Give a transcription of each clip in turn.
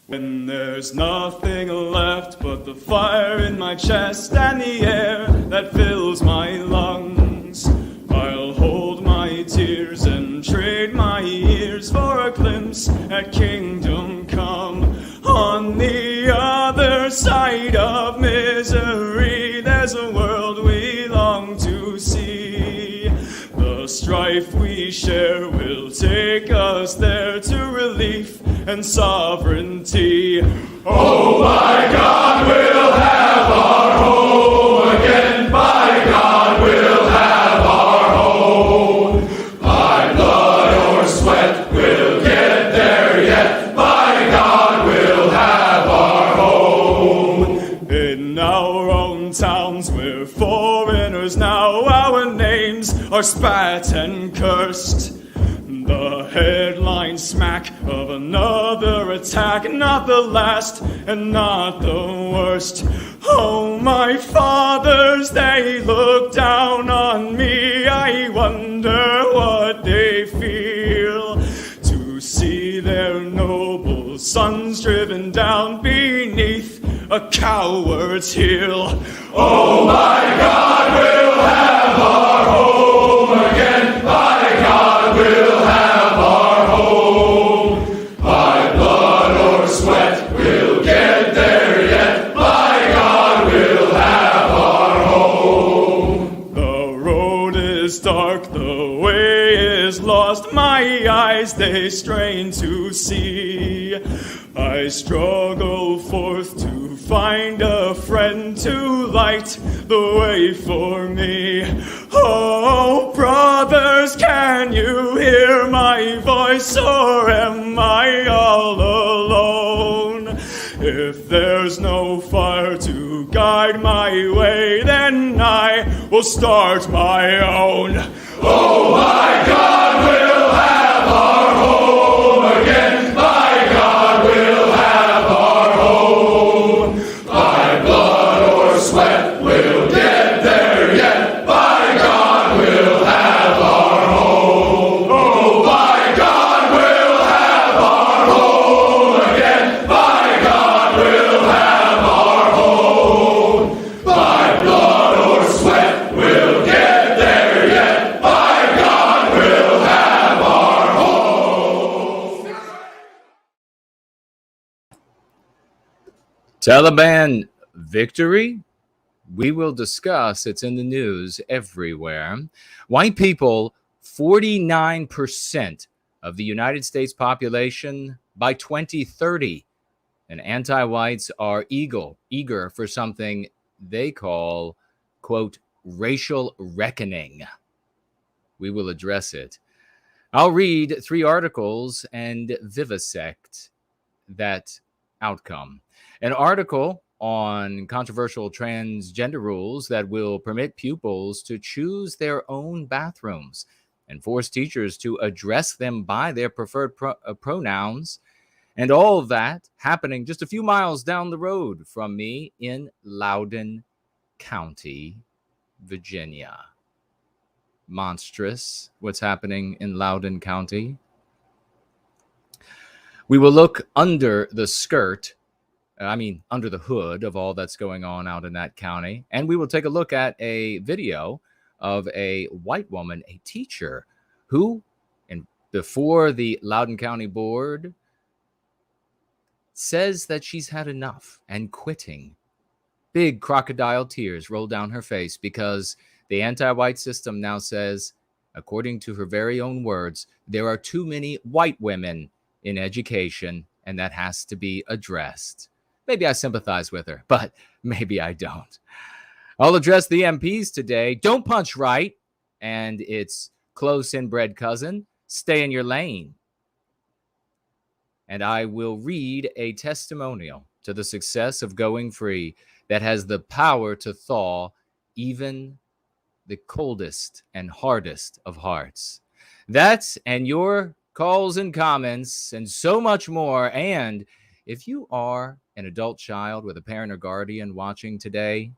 When there's nothing left but the fire in my chest and the air that fills my lungs, I'll hold my tears and trade my years for a glimpse at kingdom come. On the other side of misery, there's a world we long to see. The strife we share will take us there to relief and sovereignty. Oh my God, we'll have our home again. By God, we'll have our home. By blood or sweat, we'll get there yet. By God, we'll have our home. In our own towns, we're foreigners now. Our names are spat and cursed. The headline smack of another attack, not the last and not the worst. Oh, my fathers, they look down on me. I wonder what they feel to see their noble sons driven down beneath a coward's heel. Oh, my God, we'll have our home again. By God, we'll have our home. By blood or sweat, we'll get there yet. By God, we'll have our home. The road is dark, the way is lost. My eyes, they strain to see. I struggle forth to find a friend to light the way for me. Oh, brothers, can you hear my voice, or am I all alone? If there's no fire to guide my way, then I will start my own. Oh, my God, we'll have our home again. By God, we'll have our home. By blood or sweat, we'll get there yet. By God, we'll have our home. Oh, by God, we'll have our home again. By God, we'll have our home. By blood or sweat, we'll get there yet. By God, we'll have our home. Taliban victory? We will discuss. It's in the news everywhere. White people, 49% of the United States population by 2030. And anti-whites are eager for something they call, quote, racial reckoning. We will address it. I'll read 3 articles and vivisect that outcome. An article on controversial transgender rules that will permit pupils to choose their own bathrooms and force teachers to address them by their preferred pronouns. And all of that happening just a few miles down the road from me in Loudoun County, Virginia. Monstrous what's happening in Loudoun County. We will look under the hood of all that's going on out in that county. And we will take a look at a video of a white woman, a teacher, who, before the Loudoun County Board, says that she's had enough and quitting. Big crocodile tears roll down her face because the anti-white system now says, according to her very own words, there are too many white women in education, and that has to be addressed. Maybe I sympathize with her, but maybe I don't. I'll address the MPs today. Don't punch right, and its close inbred cousin, stay in your lane. And I will read a testimonial to the success of Going Free that has the power to thaw even the coldest and hardest of hearts. That's and your calls and comments and so much more. And if you are an adult child with a parent or guardian watching today,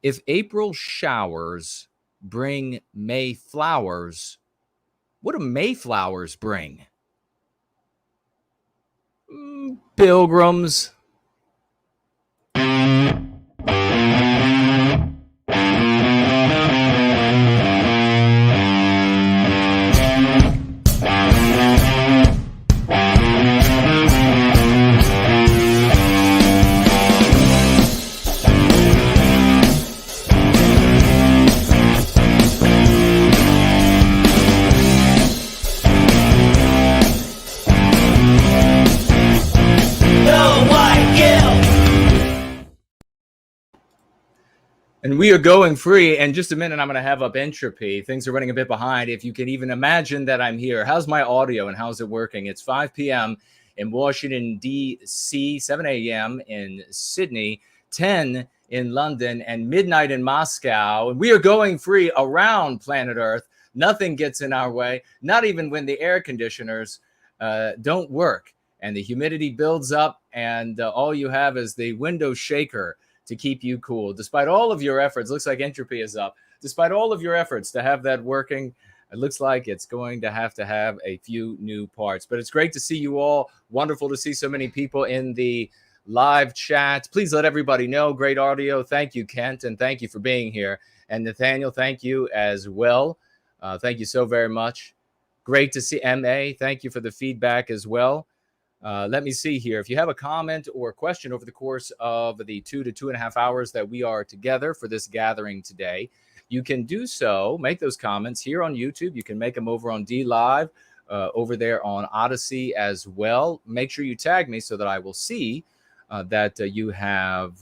if April showers bring May flowers, what do May flowers bring? pilgrims. And we are going free. In just a minute, I'm going to have up Entropy. Things are running a bit behind. If you can even imagine that I'm here. How's my audio and how's it working? It's 5 p.m. in Washington, D.C., 7 a.m. in Sydney, 10 in London, and midnight in Moscow. And we are going free around planet Earth. Nothing gets in our way, not even when the air conditioners don't work and the humidity builds up and all you have is the window shaker to keep you cool. Despite all of your efforts, looks like Entropy is up. Despite all of your efforts to have that working, it looks like it's going to have a few new parts. But it's great to see you all. Wonderful to see so many people in the live chat. Please let everybody know. Great audio. Thank you, Kent, and thank you for being here. And Nathaniel, thank you as well. Thank you so very much. Great to see MA. Thank you for the feedback as well. Let me see here. If you have a comment or a question over the course of the 2 to 2.5 hours that we are together for this gathering today, you can do so. Make those comments here on YouTube. You can make them over on D Live, over there on Odyssey as well. Make sure you tag me so that I will see that you have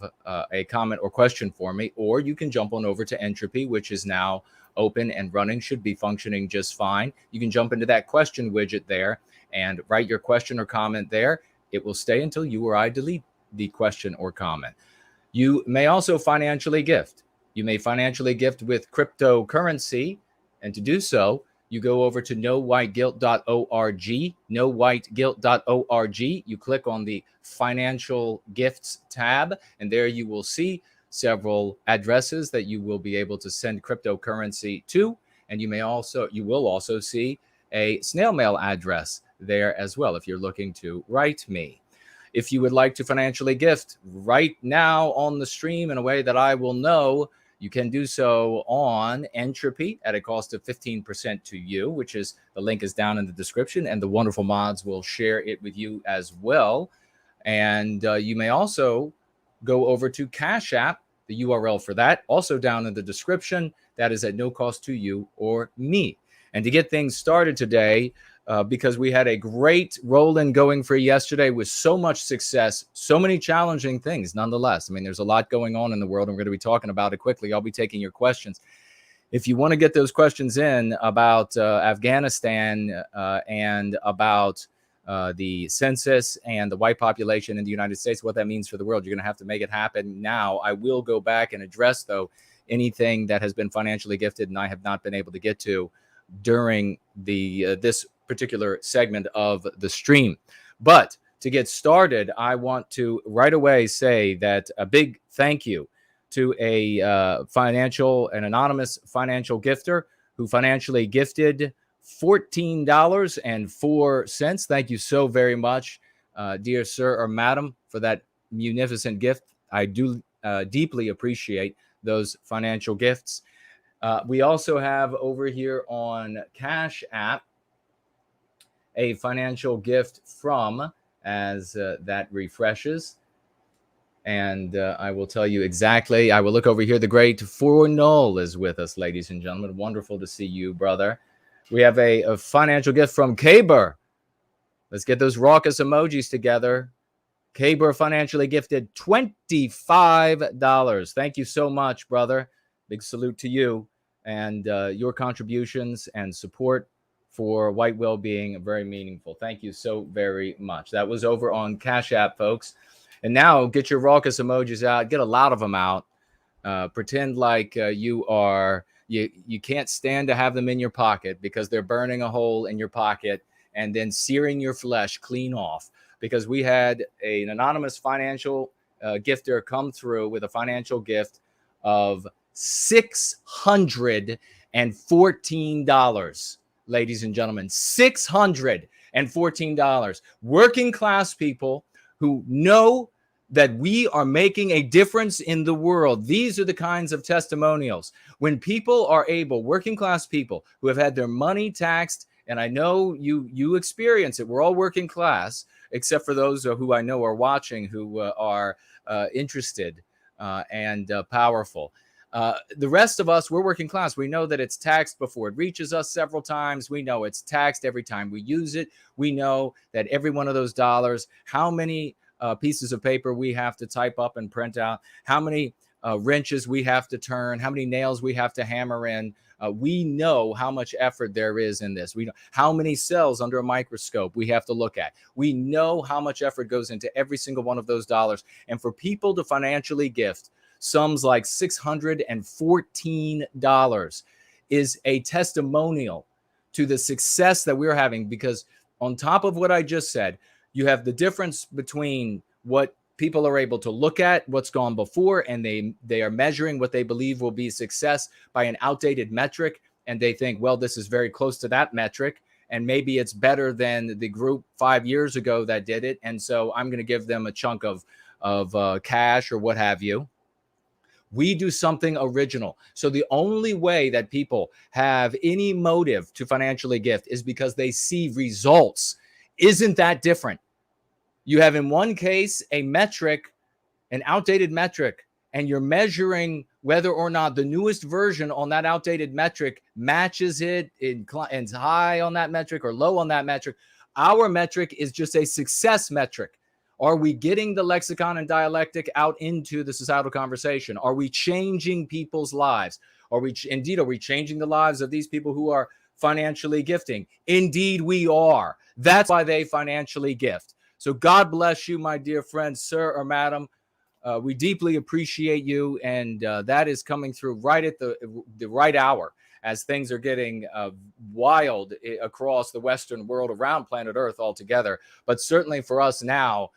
a comment or question for me. Or you can jump on over to Entropy, which is now open and running, should be functioning just fine. You can jump into that question widget there and write your question or comment there. It will stay until you or I delete the question or comment. You may also financially gift. You may financially gift with cryptocurrency. And to do so, you go over to knowwhiteguilt.org, knowwhiteguilt.org. You click on the financial gifts tab, and there you will see several addresses that you will be able to send cryptocurrency to. And you will also see a snail mail address there as well if you're looking to write me. If you would like to financially gift right now on the stream in a way that I will know, you can do so on Entropy at a cost of 15% to you, which is the link is down in the description, and the wonderful mods will share it with you as well. And you may also go over to Cash App, the URL for that, also down in the description. That is at no cost to you or me. And to get things started today, because we had a great roll-in going for yesterday with so much success, so many challenging things nonetheless. I mean, there's a lot going on in the world, and we're going to be talking about it quickly. I'll be taking your questions. If you want to get those questions in about Afghanistan and about the census and the white population in the United States, what that means for the world, you're going to have to make it happen now. I will go back and address, though, anything that has been financially gifted and I have not been able to get to during the this particular segment of the stream. But to get started, I want to right away say that a big thank you to an anonymous financial gifter who financially gifted $14.04. Thank you so very much, dear sir or madam, for that munificent gift. I do deeply appreciate those financial gifts. We also have over here on Cash App a financial gift from, as that refreshes. And I will tell you exactly. I will look over here. The great Fornol is with us, ladies and gentlemen. Wonderful to see you, brother. We have a financial gift from Kaber. Let's get those raucous emojis together. Kaber financially gifted $25. Thank you so much, brother. Big salute to you and your contributions and support for white well-being, very meaningful. Thank you so very much. That was over on Cash App, folks. And now get your raucous emojis out. Get a lot of them out. Pretend like you can't stand to have them in your pocket because they're burning a hole in your pocket and then searing your flesh clean off. Because we had an anonymous financial gifter come through with a financial gift of $614. Ladies and gentlemen, $614. Working class people who know that we are making a difference in the world. These are the kinds of testimonials. When people are able, working class people who have had their money taxed, and I know you experience it. We're all working class, except for those who I know are watching, who are interested and powerful. The rest of us, we're working class. We know that it's taxed before it reaches us several times. We know it's taxed every time we use it. We know that every one of those dollars, how many pieces of paper we have to type up and print out, how many wrenches we have to turn, how many nails we have to hammer in. We know how much effort there is in this. We know how many cells under a microscope we have to look at. We know how much effort goes into every single one of those dollars. And for people to financially gift sums like $614 is a testimonial to the success that we're having, because on top of what I just said, you have the difference between what people are able to look at, what's gone before, and they are measuring what they believe will be success by an outdated metric. And they think, well, this is very close to that metric, and maybe it's better than the group 5 years ago that did it. And so I'm going to give them a chunk of cash or what have you. We do something original. So the only way that people have any motive to financially gift is because they see results. Isn't that different? You have in one case a metric, an outdated metric, and you're measuring whether or not the newest version on that outdated metric matches it, and high on that metric or low on that metric. Our metric is just a success metric. Are we getting the lexicon and dialectic out into the societal conversation? Are we changing people's lives? Are we changing the lives of these people who are financially gifting? Indeed, we are. That's why they financially gift. So God bless you, my dear friend, sir or madam. We deeply appreciate you, and that is coming through right at the right hour as things are getting wild across the Western world, around planet Earth altogether. But certainly for us now,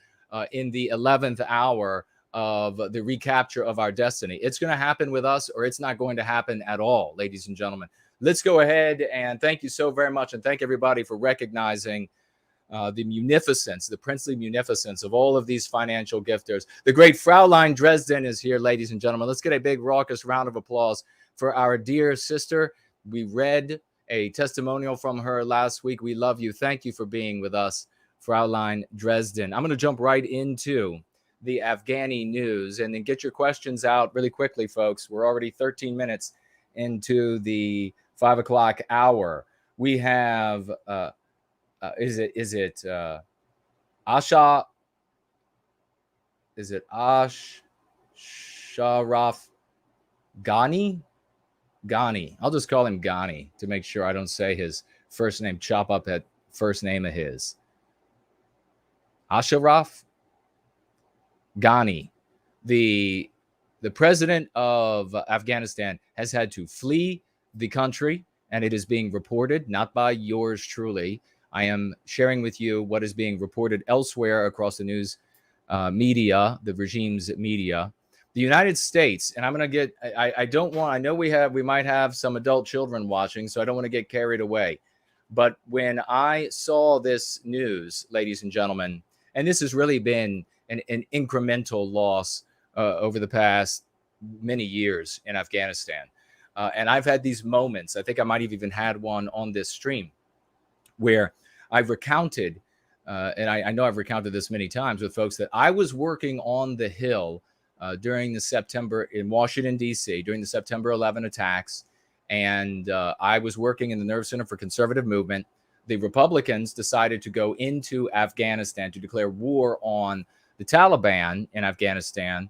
in the 11th hour of the recapture of our destiny. It's going to happen with us, or it's not going to happen at all, ladies and gentlemen. Let's go ahead and thank you so very much, and thank everybody for recognizing the munificence, the princely munificence of all of these financial gifters. The great Fraulein Dresden is here, ladies and gentlemen. Let's get a big raucous round of applause for our dear sister. We read a testimonial from her last week. We love you. Thank you for being with us, Fraulein Dresden. I'm going to jump right into the Afghani news and then get your questions out really quickly, folks. We're already 13 minutes into the 5 o'clock hour. We have, is it Asha? Is it Ashraf Ghani? Ghani. I'll just call him Ghani to make sure I don't say his first name, chop up that first name of his. Ashraf Ghani, the president of Afghanistan, has had to flee the country, and it is being reported, not by yours truly. I am sharing with you what is being reported elsewhere across the news media, the regime's media. The United States, and I'm going to get, I know we might have some adult children watching, so I don't want to get carried away. But when I saw this news, ladies and gentlemen, and this has really been an incremental loss over the past many years in Afghanistan. And I've had these moments, I think I might have even had one on this stream, where I've recounted, and I know I've recounted this many times with folks, that I was working on the Hill during the September in Washington, D.C., during the September 11 attacks. And I was working in the Nerve Center for Conservative Movement. The Republicans decided to go into Afghanistan to declare war on the Taliban in Afghanistan,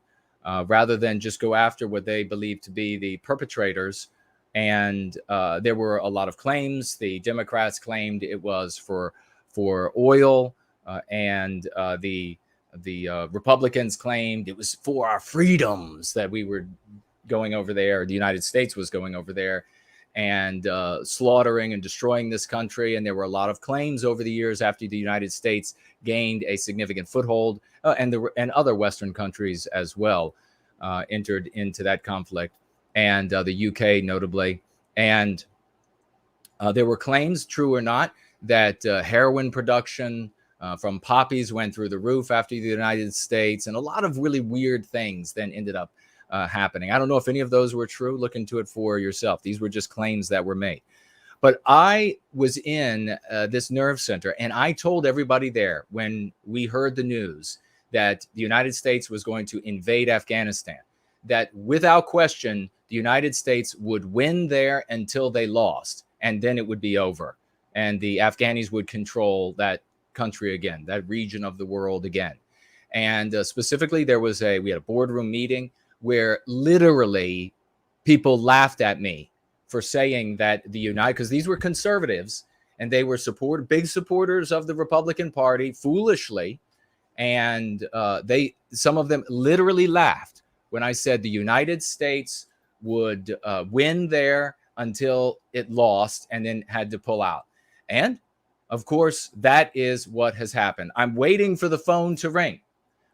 rather than just go after what they believed to be the perpetrators. And there were a lot of claims. The Democrats claimed it was for oil, and the Republicans claimed it was for our freedoms that we were going over there. The United States was going over there and slaughtering and destroying this country. And there were a lot of claims over the years after the United States gained a significant foothold, and other Western countries as well entered into that conflict, and the UK notably. And there were claims, true or not, that heroin production From poppies went through the roof after the United States, and a lot of really weird things then ended up happening. I don't know if any of those were true. Look into it for yourself. These were just claims that were made. But I was in this nerve center, and I told everybody there when we heard the news that the United States was going to invade Afghanistan, that without question, the United States would win there until they lost, and then it would be over. And the Afghanis would control that country again, that region of the world again. And specifically, we had a boardroom meeting where literally people laughed at me for saying that the United, because these were conservatives and they were big supporters of the Republican Party, foolishly. And some of them literally laughed when I said the United States would win there until it lost and then had to pull out. And of course, that is what has happened. I'm waiting for the phone to ring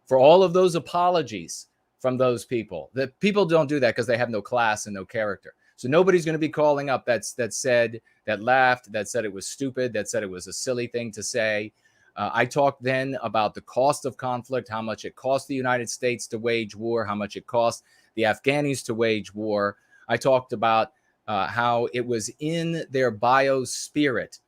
for all of those apologies from those people. That people don't do that because they have no class and no character. So nobody's going to be calling up that laughed, that said it was stupid, that said it was a silly thing to say. I talked then about the cost of conflict, how much it cost the United States to wage war, how much it cost the Afghanis to wage war. I talked about how it was in their biospirit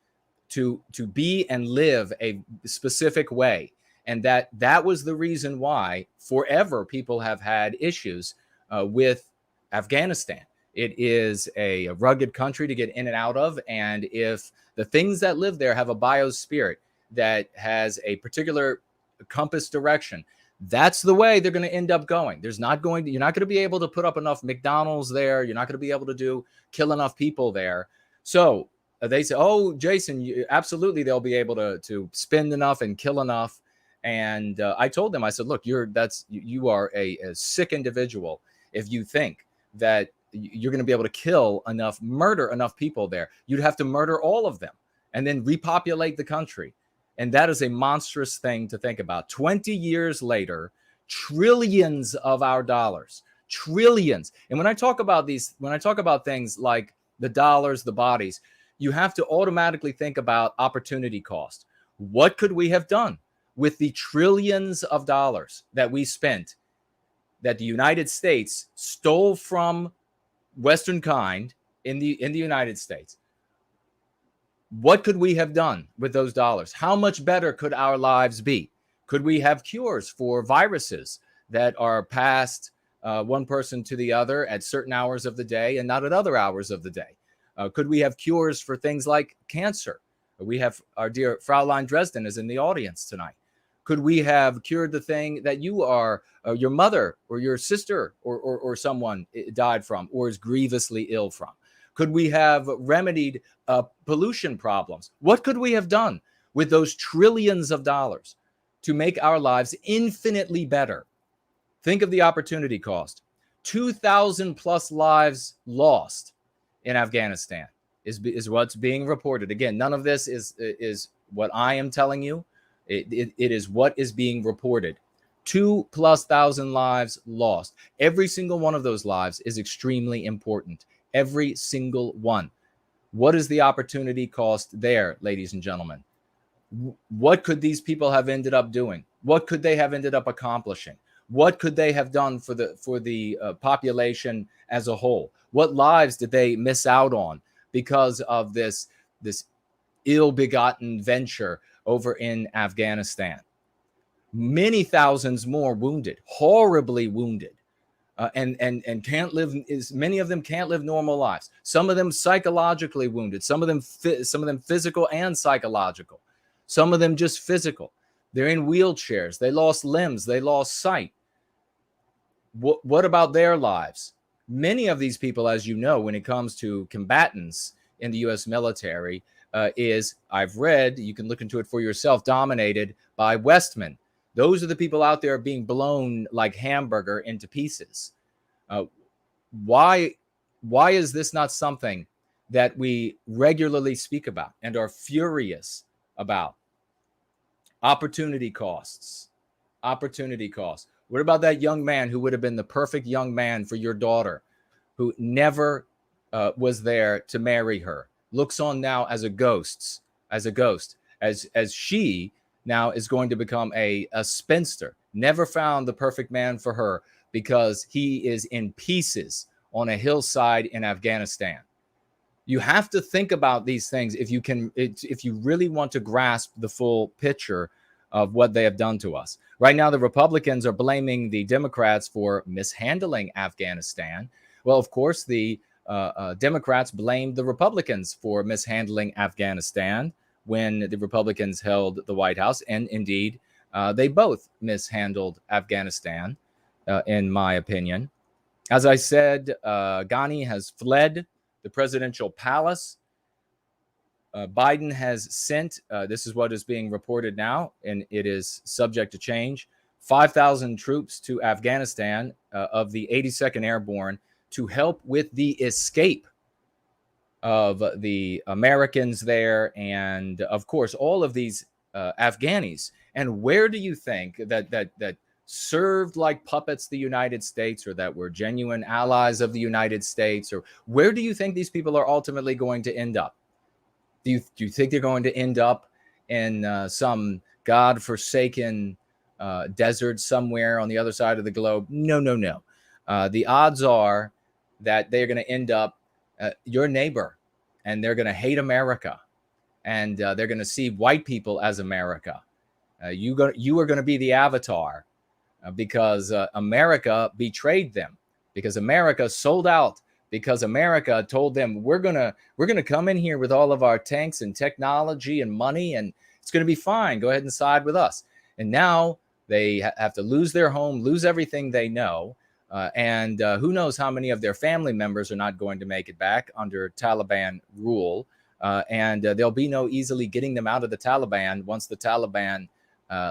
to be and live a specific way, and that was the reason why forever people have had issues with Afghanistan. It is a rugged country to get in and out of, and if the things that live there have a biospirit that has a particular compass direction, that's the way they're going to end up going. You're not going to be able to put up enough McDonald's there. You're not going to be able to kill enough people there. So they say, oh, Jason, absolutely, they'll be able to spend enough and kill enough. And I told them, I said, look, you are a sick individual if you think that you're going to be able to murder enough people there. You'd have to murder all of them and then repopulate the country. And that is a monstrous thing to think about. 20 years later, trillions of our dollars, trillions. And when I talk about things like the dollars, the bodies, you have to automatically think about opportunity cost. What could we have done with the trillions of dollars that we spent, that the United States stole from Western kind in the United States? What could we have done with those dollars? How much better could our lives be? Could we have cures for viruses that are passed one person to the other at certain hours of the day and not at other hours of the day? Could we have cures for things like cancer? We have our dear Fraulein Dresden is in the audience tonight. Could we have cured the thing that your mother or your sister or someone died from or is grievously ill from? Could we have remedied pollution problems? What could we have done with those trillions of dollars to make our lives infinitely better? Think of the opportunity cost. 2,000 plus lives lost in Afghanistan is what's being reported. Again, none of this is what I am telling you. It is what is being reported. 2,000+ lives lost. Every single one of those lives is extremely important. Every single one. What is the opportunity cost there, ladies and gentlemen? What could these people have ended up doing? What could they have ended up accomplishing? What could they have done for the population as a whole? What lives did they miss out on because of this ill-begotten venture over in Afghanistan? Many thousands more wounded, horribly wounded, and can't live. Many of them can't live normal lives. Some of them psychologically wounded. Some of them physical and psychological. Some of them just physical. They're in wheelchairs. They lost limbs. They lost sight. What about their lives? Many of these people, as you know, when it comes to combatants in the U.S. military, I've read, you can look into it for yourself, dominated by Westmen. Those are the people out there being blown like hamburger into pieces. Why is this not something that we regularly speak about and are furious about? Opportunity costs. Opportunity costs. What about that young man who would have been the perfect young man for your daughter, who never was there to marry her, looks on now as a ghost, as she now is going to become a spinster. Never found the perfect man for her because he is in pieces on a hillside in Afghanistan. You have to think about these things if you really want to grasp the full picture of what they have done to us. Right now, the Republicans are blaming the Democrats for mishandling Afghanistan. Well, of course, the Democrats blamed the Republicans for mishandling Afghanistan when the Republicans held the White House. And indeed, they both mishandled Afghanistan, in my opinion. As I said, Ghani has fled the presidential palace. Biden has sent, this is what is being reported now, and it is subject to change, 5,000 troops to Afghanistan of the 82nd Airborne to help with the escape of the Americans there and, of course, all of these Afghanis. And where do you think that served like puppets the United States, or that were genuine allies of the United States, or where do you think these people are ultimately going to end up? Do you think they're going to end up in some godforsaken desert somewhere on the other side of the globe? No. The odds are that they're going to end up your neighbor, and they're going to hate America, and they're going to see white people as America. You are going to be the avatar because America betrayed them, because America sold out, because America told them we're gonna come in here with all of our tanks and technology and money, and it's going to be fine. Go ahead and side with us. And now they have to lose their home, lose everything they know, and who knows how many of their family members are not going to make it back under Taliban rule. And there'll be no easily getting them out of the Taliban once the Taliban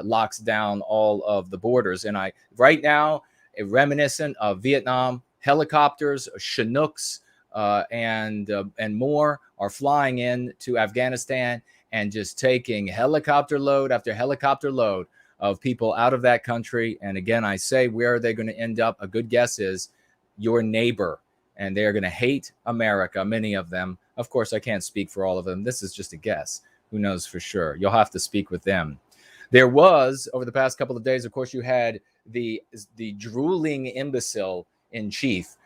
locks down all of the borders. And right now, reminiscent of Vietnam, helicopters, Chinooks, and more are flying in to Afghanistan and just taking helicopter load after helicopter load of people out of that country. And again, I say, where are they going to end up? A good guess is your neighbor, and they're going to hate America, many of them. Of course, I can't speak for all of them. This is just a guess. Who knows for sure? You'll have to speak with them. There was, over the past couple of days, of course, you had the drooling imbecile in chief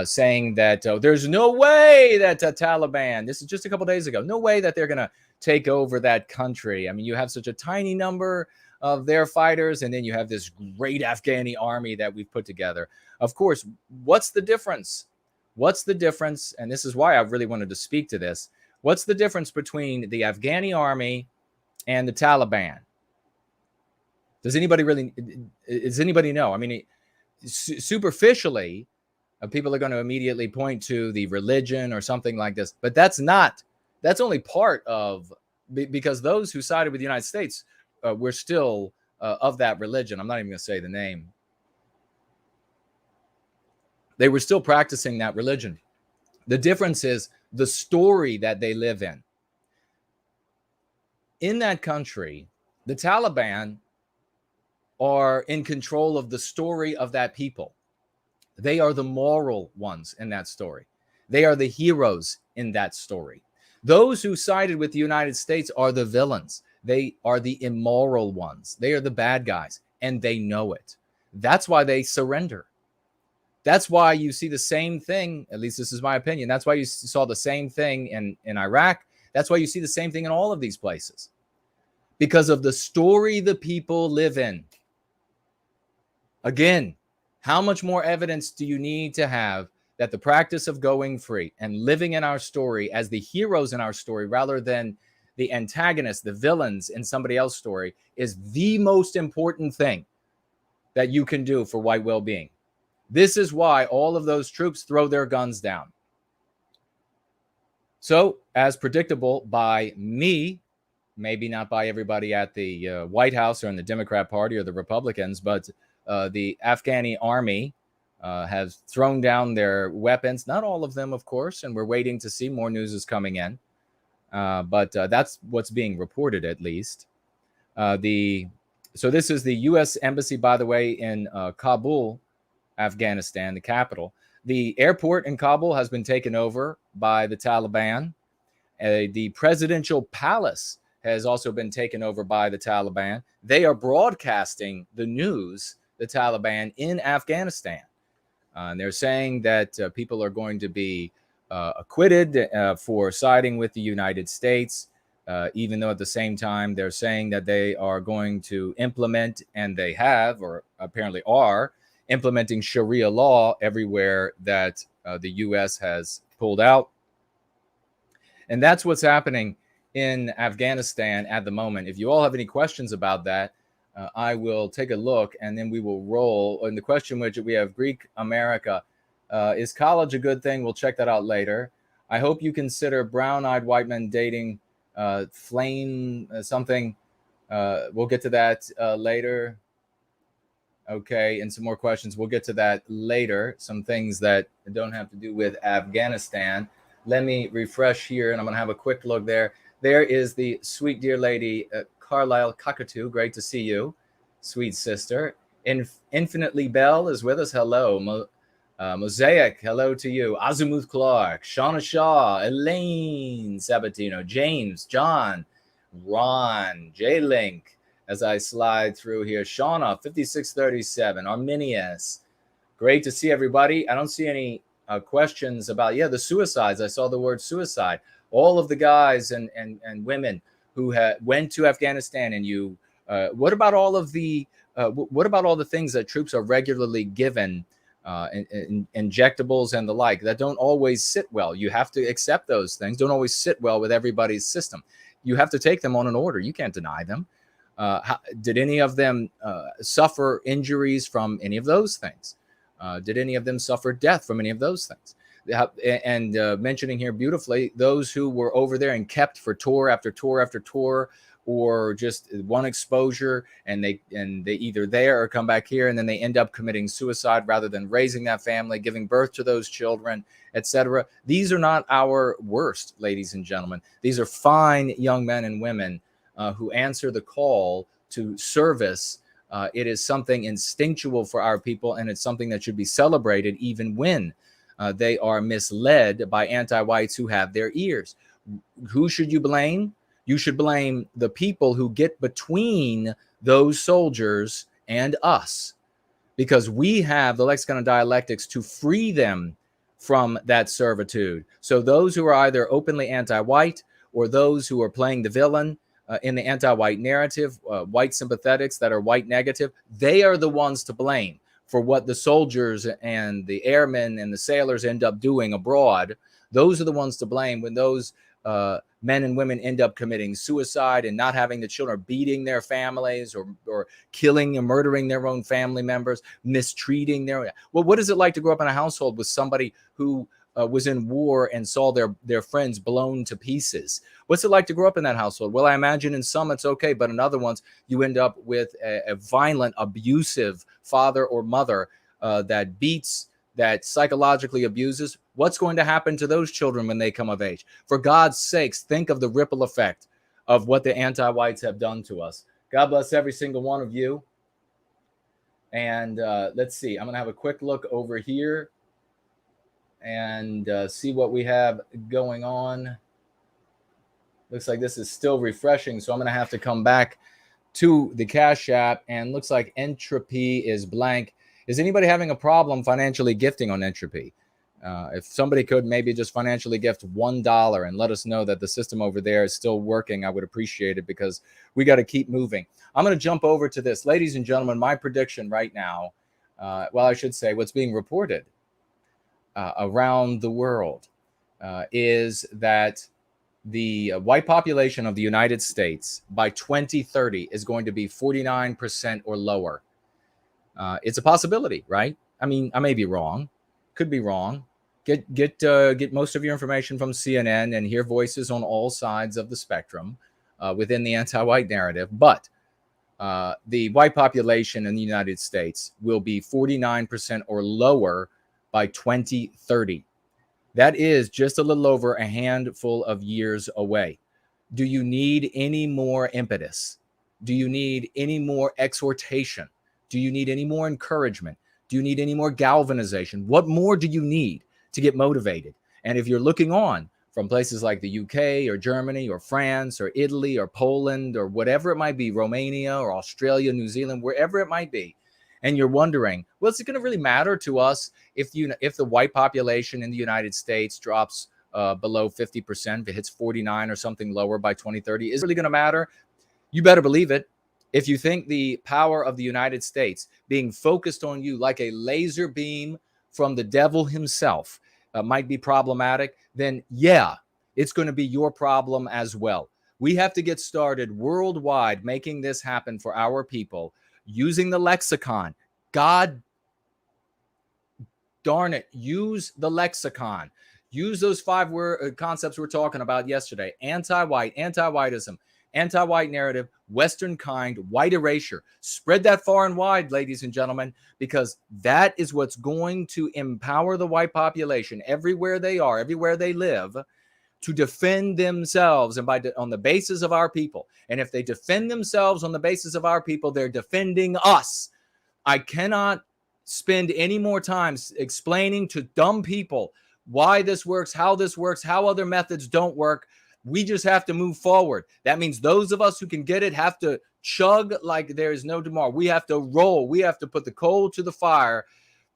saying that there's no way that Taliban, this is just a couple of days ago, no way that they're going to take over that country. I mean, you have such a tiny number of their fighters, and then you have this great Afghani army that we've put together. Of course, what's the difference? What's the difference? And this is why I really wanted to speak to this. What's the difference between the Afghani army and the Taliban? Does anybody know? I mean, superficially, people are going to immediately point to the religion or something like this, but that's only part of, because those who sided with the United States were still of that religion. I'm not even going to say the name. They were still practicing that religion. The difference is the story that they live in. In that country, the Taliban are in control of the story of that people. They are the moral ones in that story. They are the heroes in that story. Those who sided with the United States are the villains. They are the immoral ones. They are the bad guys, and they know it. That's why they surrender. That's why you see the same thing, at least this is my opinion. That's why you saw the same thing in Iraq. That's why you see the same thing in all of these places. Because of the story the people live in. Again, how much more evidence do you need to have that the practice of going free and living in our story as the heroes in our story rather than the antagonists, the villains in somebody else's story, is the most important thing that you can do for white well-being? This is why all of those troops throw their guns down. So, as predictable by me, maybe not by everybody at the White House or in the Democrat Party or the Republicans, but the Afghani army has thrown down their weapons. Not all of them, of course, and we're waiting to see. More news is coming in. But that's what's being reported, at least. So this is the U.S. Embassy, by the way, in Kabul, Afghanistan, the capital. The airport in Kabul has been taken over by the Taliban. The presidential palace has also been taken over by the Taliban. They are broadcasting the news, the Taliban, in Afghanistan. And they're saying that people are going to be acquitted for siding with the United States, even though at the same time they're saying that they are going to implement, and they have, or apparently are, implementing Sharia law everywhere that the U.S. has pulled out. And that's what's happening in Afghanistan at the moment. If you all have any questions about that, I will take a look, and then we will roll. In the question widget, we have Greek America. Is college a good thing? We'll check that out later. I hope you consider brown-eyed white men dating flame something. We'll get to that later. Okay, and some more questions. We'll get to that later. Some things that don't have to do with Afghanistan. Let me refresh here, and I'm going to have a quick look there. There is the sweet, dear lady, Carlisle Cockatoo. Great to see you, sweet sister. Infinitely Bell is with us. Hello. Mosaic, hello to you. Azimuth Clark, Shauna Shaw, Elaine Sabatino, James, John, Ron, J-Link, as I slide through here. Shauna, 5637, Arminius. Great to see everybody. I don't see any questions about, the suicides. I saw the word suicide. All of the guys and women who went to Afghanistan, and you, what about all the things that troops are regularly given, injectables and the like, that don't always sit well? You have to accept those things. Don't always sit well with everybody's system. You have to take them on an order. You can't deny them. Did any of them suffer injuries from any of those things? Did any of them suffer death from any of those things? And mentioning here beautifully those who were over there and kept for tour after tour after tour, or just one exposure, and they either there or come back here, and then they end up committing suicide rather than raising that family, giving birth to those children, etc. These are not our worst, ladies and gentlemen. These are fine young men and women who answer the call to service. It is something instinctual for our people, and it's something that should be celebrated even when they are misled by anti-whites who have their ears. Who should you blame? You should blame the people who get between those soldiers and us, because we have the lexicon of dialectics to free them from that servitude. So those who are either openly anti-white or those who are playing the villain in the anti-white narrative, white sympathetics that are white negative, they are the ones to blame for what the soldiers and the airmen and the sailors end up doing abroad. Those are the ones to blame when those men and women end up committing suicide and not having the children, beating their families, or killing and murdering their own family members, mistreating their. Well, what is it like to grow up in a household with somebody who was in war and saw their friends blown to pieces? What's it like to grow up in that household? Well, I imagine in some it's okay, but in other ones you end up with a violent, abusive father or mother that beats, that psychologically abuses. What's going to happen to those children when they come of age? For God's sakes, think of the ripple effect of what the anti-whites have done to us. God bless every single one of you. And let's see. I'm going to have a quick look over here and see what we have going on. Looks like this is still refreshing, so I'm going to have to come back to the Cash App, and looks like Entropy is blank. Is anybody having a problem financially gifting on Entropy? If somebody could maybe just financially gift $1 and let us know that the system over there is still working, I would appreciate it, because we got to keep moving. I'm going to jump over to this. Ladies and gentlemen, my prediction right now, I should say what's being reported around the world is that the white population of the United States by 2030 is going to be 49% or lower. It's a possibility, right? I mean, I may be wrong, could be wrong. Get most of your information from CNN and hear voices on all sides of the spectrum within the anti-white narrative. But the white population in the United States will be 49% or lower by 2030. That is just a little over a handful of years away. Do you need any more impetus? Do you need any more exhortation? Do you need any more encouragement? Do you need any more galvanization? What more do you need to get motivated? And if you're looking on from places like the UK or Germany or France or Italy or Poland or whatever it might be, Romania or Australia, New Zealand, wherever it might be. And you're wondering, well, is it going to really matter to us if the white population in the United States drops below 50%, if it hits 49 or something lower by 2030? Is it really going to matter? You better believe it. If you think the power of the United States being focused on you like a laser beam from the devil himself might be problematic, then yeah, it's going to be your problem as well. We have to get started worldwide making this happen for our people using the lexicon. God darn it, use the lexicon. Use those 5 concepts we're talking about yesterday: anti-white, anti-whiteism, anti-white narrative, Western kind, white erasure. Spread that far and wide, ladies and gentlemen, because that is what's going to empower the white population everywhere they are, everywhere they live, to defend themselves and on the basis of our people. And if they defend themselves on the basis of our people, they're defending us. I cannot spend any more time explaining to dumb people why this works, how other methods don't work. We just have to move forward. That means those of us who can get it have to chug like there is no tomorrow. We have to roll. We have to put the coal to the fire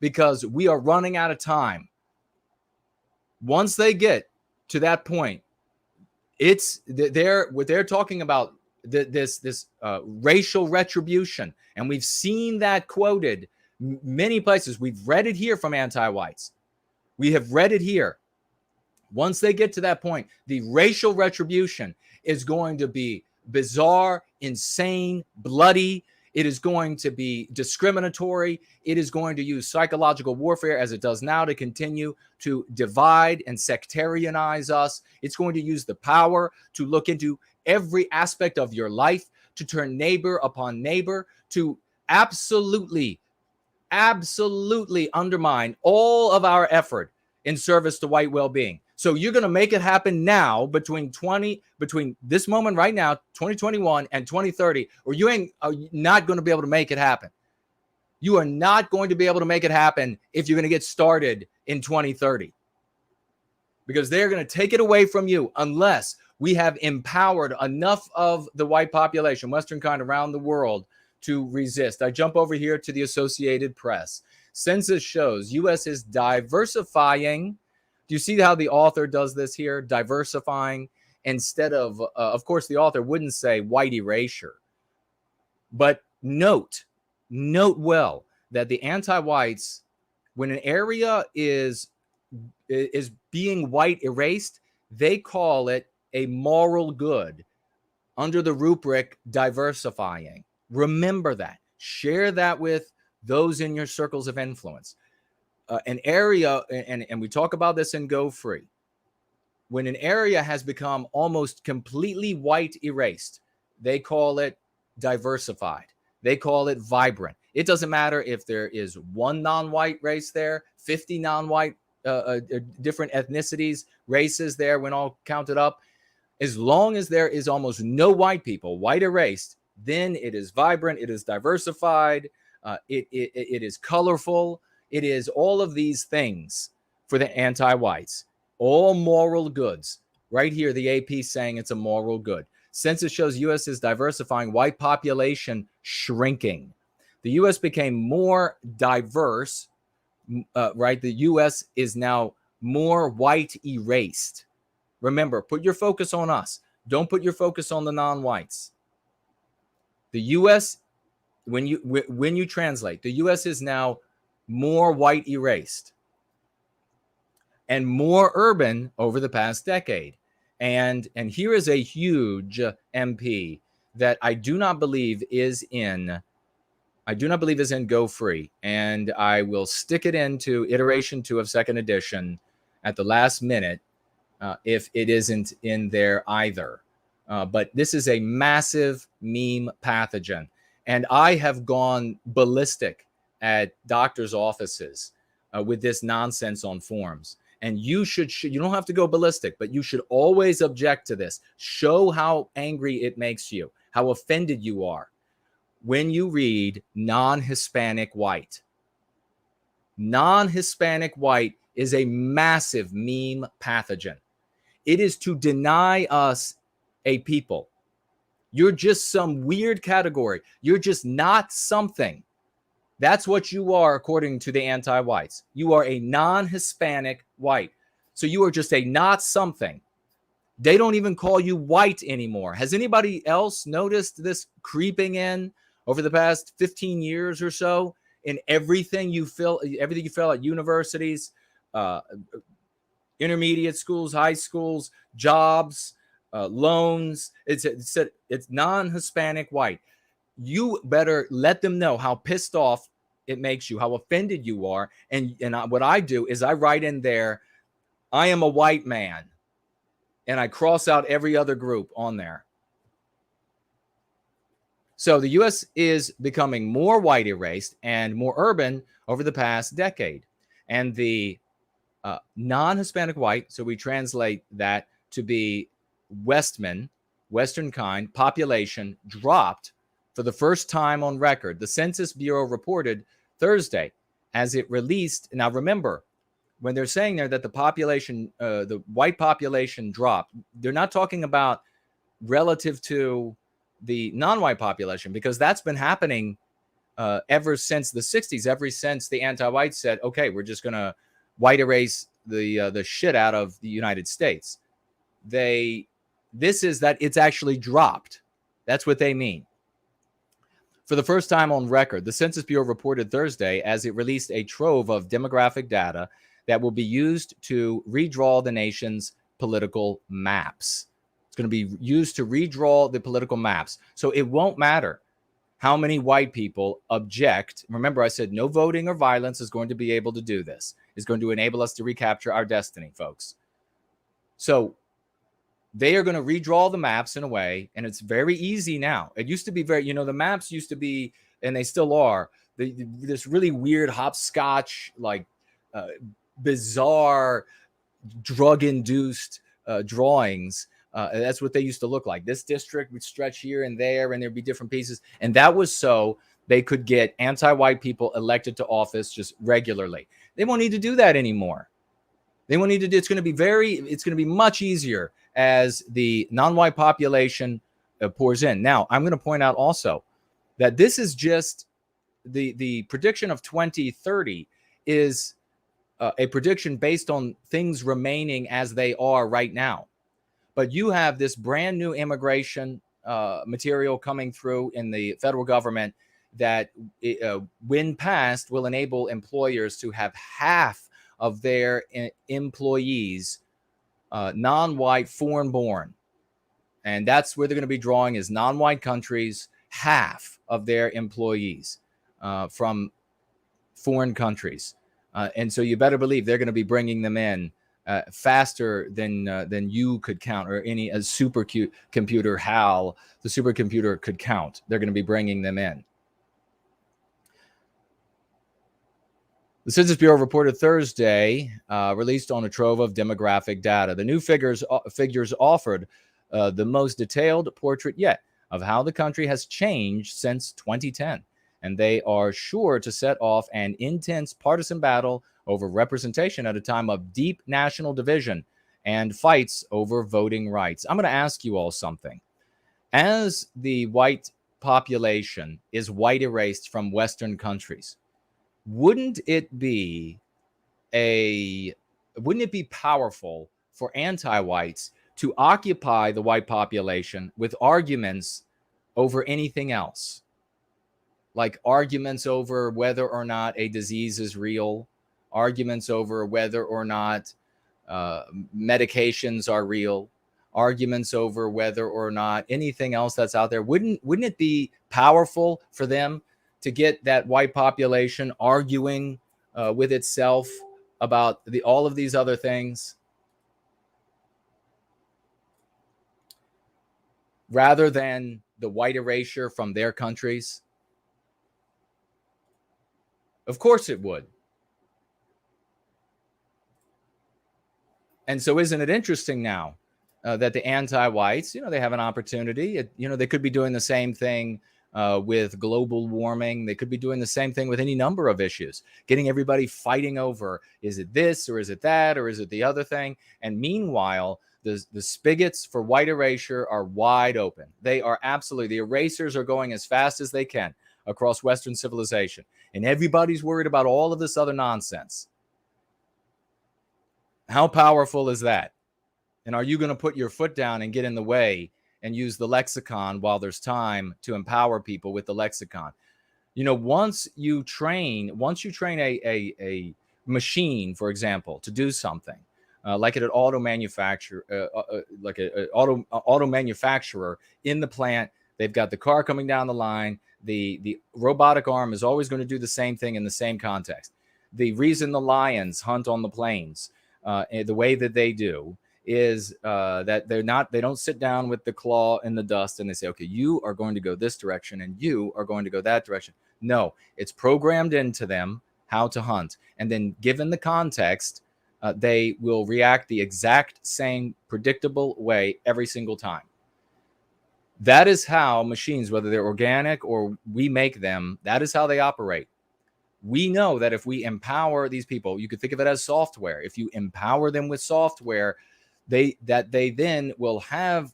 because we are running out of time. Once they get to that point, what they're talking about, this racial retribution, and we've seen that quoted many places. We've read it here from anti-whites. We have read it here. Once they get to that point, the racial retribution is going to be bizarre, insane, bloody. It is going to be discriminatory. It is going to use psychological warfare, as it does now, to continue to divide and sectarianize us. It's going to use the power to look into every aspect of your life, to turn neighbor upon neighbor, to absolutely undermine all of our effort in service to white well-being. So you're going to make it happen now between this moment right now, 2021 and 2030, or you are not going to be able to make it happen. You are not going to be able to make it happen if you're going to get started in 2030, because they're going to take it away from you unless we have empowered enough of the white population, Western kind, around the world to resist. I jump over here to the Associated Press. Census shows U.S. is diversifying. Do you see how the author does this here? Diversifying instead of course, the author wouldn't say white erasure. But note well that the anti-whites, when an area is being white erased, they call it a moral good under the rubric diversifying. Remember that. Share that with those in your circles of influence. An area, and we talk about this in Go Free, when an area has become almost completely white erased, they call it diversified. They call it vibrant. It doesn't matter if there is one non-white race there, 50 non-white different ethnicities, races there when all counted up. As long as there is almost no white people, white erased, then it is vibrant, it is diversified, it is colorful. It is all of these things for the anti-whites, all moral goods. Right here, the AP saying it's a moral good. Census shows U.S. is diversifying, white population shrinking. The U.S. became more diverse, right? The U.S. is now more white erased. Remember, put your focus on us. Don't put your focus on the non-whites. The U.S., when you translate, the U.S. is now more white erased and more urban over the past decade. And here is a huge MP that I do not believe is in Go Free. And I will stick it into iteration 2 of second edition at the last minute if it isn't in there either. But this is a massive meme pathogen. And I have gone ballistic at doctors' offices with this nonsense on forms. And you don't have to go ballistic, but you should always object to this. Show how angry it makes you, how offended you are when you read non-Hispanic white. Non-Hispanic white is a massive meme pathogen. It is to deny us a people. You're just some weird category. You're just not something. That's what you are, according to the anti-whites. You are a non-Hispanic white. So you are just a not something. They don't even call you white anymore. Has anybody else noticed this creeping in over the past 15 years or so in everything you feel at universities, intermediate schools, high schools, jobs, loans? It's non-Hispanic white. You better let them know how pissed off it makes you, how offended you are. And what I do is I write in there, I am a white man. And I cross out every other group on there. So the U.S. is becoming more white erased and more urban over the past decade. And the non-Hispanic white, so we translate that to be Westman, Western kind, population dropped for the first time on record. The Census Bureau reported Thursday as it released. Now, remember, when they're saying there that the population, the white population dropped, they're not talking about relative to the non-white population, because that's been happening ever since the 60s, ever since the anti-whites said, okay, we're just going to white erase the shit out of the United States. This is that it's actually dropped. That's what they mean. For the first time on record, the Census Bureau reported Thursday as it released a trove of demographic data that will be used to redraw the nation's political maps. It's going to be used to redraw the political maps. So it won't matter how many white people object. Remember, I said no voting or violence is going to be able to do this. It's going to enable us to recapture our destiny, folks. So they are going to redraw the maps in a way, and it's very easy now. It used to be very, the maps used to be, and they still are, this really weird hopscotch, like bizarre drug-induced drawings. That's what they used to look like. This district would stretch here and there, and there'd be different pieces. And that was so they could get anti-white people elected to office just regularly. They won't need to do that anymore. They won't need to do. It's going to be much easier as the non-white population pours in. Now, I'm going to point out also that this is just the prediction of 2030 is a prediction based on things remaining as they are right now. But you have this brand new immigration material coming through in the federal government that, when passed, will enable employers to have half of their employees non-white, foreign-born. And that's where they're going to be drawing, is non-white countries, half of their employees from foreign countries. And so you better believe they're going to be bringing them in faster than you could count, or any supercomputer HAL, the supercomputer, could count. They're going to be bringing them in. The Census Bureau reported Thursday, released on a trove of demographic data. The new figures offered the most detailed portrait yet of how the country has changed since 2010. And they are sure to set off an intense partisan battle over representation at a time of deep national division and fights over voting rights. I'm going to ask you all something. As the white population is white erased from Western countries, wouldn't it be powerful for anti-whites to occupy the white population with arguments over anything else? Like arguments over whether or not a disease is real, arguments over whether or not medications are real, arguments over whether or not anything else that's out there. Wouldn't it be powerful for them to get that white population arguing with itself about all of these other things, rather than the white erasure from their countries? Of course it would. And so isn't it interesting now that the anti-whites, they have an opportunity. They could be doing the same thing with global warming. They could be doing the same thing with any number of issues, getting everybody fighting over, is it this or is it that or is it the other thing? And meanwhile, The spigots for white erasure are wide open. They are absolutely, the erasers are going as fast as they can across Western civilization. And everybody's worried about all of this other nonsense. How powerful is that? And are you going to put your foot down and get in the way and use the lexicon while there's time to empower people with the lexicon? You know, once you train a machine, for example, to do something, like at an auto manufacturer, like an auto manufacturer in the plant, they've got the car coming down the line. The robotic arm is always going to do the same thing in the same context. The reason the lions hunt on the plains the way that they do is that they don't sit down with the claw in the dust and they say, okay, you are going to go this direction and you are going to go that direction. No, it's programmed into them how to hunt. And then given the context, they will react the exact same predictable way every single time. That is how machines, whether they're organic or we make them, that is how they operate. We know that if we empower these people, you could think of it as software. If you empower them with software, they then will have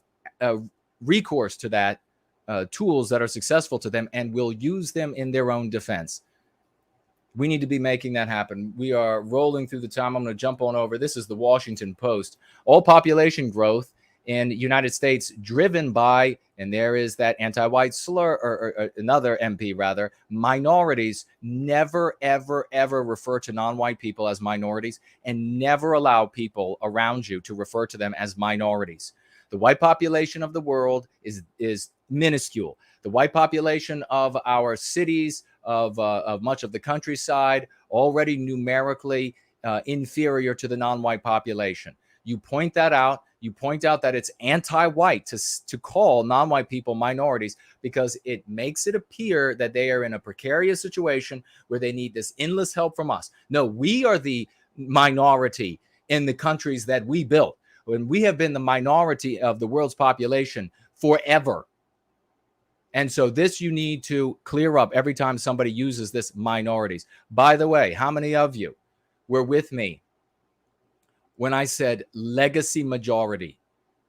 recourse to that tools that are successful to them and will use them in their own defense. We need to be making that happen. We are rolling through the time. I'm going to jump on over. This is the Washington Post. All population growth in the United States driven by, and there is that anti-white slur, or another MP rather, minorities. Never, ever, ever refer to non-white people as minorities, and never allow people around you to refer to them as minorities. The white population of the world is minuscule. The white population of our cities, of much of the countryside, already numerically inferior to the non-white population. You point that out. You point out that it's anti-white to call non-white people minorities because it makes it appear that they are in a precarious situation where they need this endless help from us. No, we are the minority in the countries that we built. And we have been the minority of the world's population forever. And so this you need to clear up every time somebody uses this minorities. By the way, how many of you were with me when I said legacy majority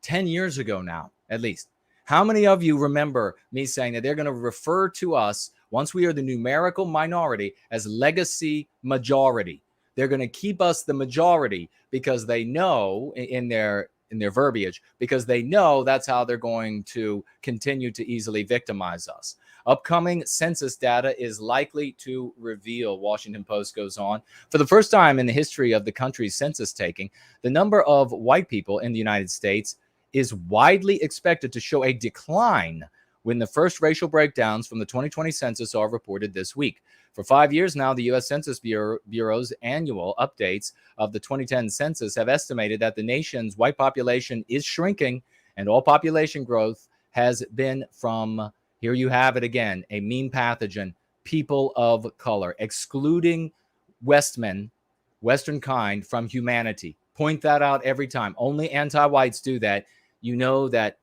10 years ago now, at least? How many of you remember me saying that they're going to refer to us, once we are the numerical minority, as legacy majority? They're going to keep us the majority because they know in their verbiage, because they know that's how they're going to continue to easily victimize us. Upcoming census data is likely to reveal, Washington Post goes on, for the first time in the history of the country's census taking, the number of white people in the United States is widely expected to show a decline when the first racial breakdowns from the 2020 census are reported this week. For 5 years now, the U.S. Census Bureau's annual updates of the 2010 census have estimated that the nation's white population is shrinking, and all population growth has been from, here you have it again, a mean pathogen, people of color, excluding Western kind from humanity. Point that out every time. Only anti-whites do that. You know that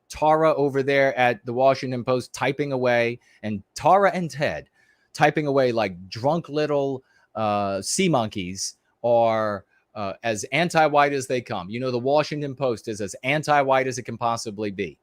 Tara over there at the Washington Post typing away, and Tara and Ted typing away like drunk little sea monkeys are as anti-white as they come. You know, the Washington Post is as anti-white as it can possibly be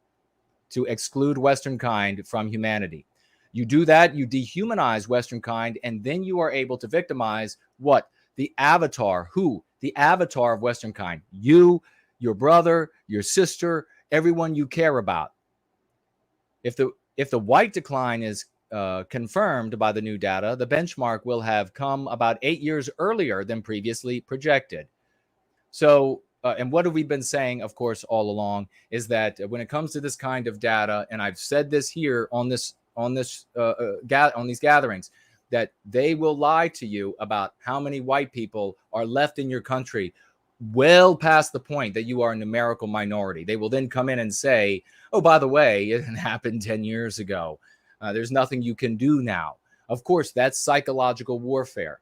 to exclude Western kind from humanity. You do that, you dehumanize Western kind, and then you are able to victimize what? The avatar. Who? The avatar of Western kind. You, your brother, your sister, everyone you care about. If the white decline is confirmed by the new data, the benchmark will have come about 8 years earlier than previously projected. So, and what have we been saying, of course, all along, is that when it comes to this kind of data, and I've said this here on these gatherings, that they will lie to you about how many white people are left in your country well past the point that you are a numerical minority. They will then come in and say, oh, by the way, it happened 10 years ago. There's nothing you can do now. Of course, that's psychological warfare.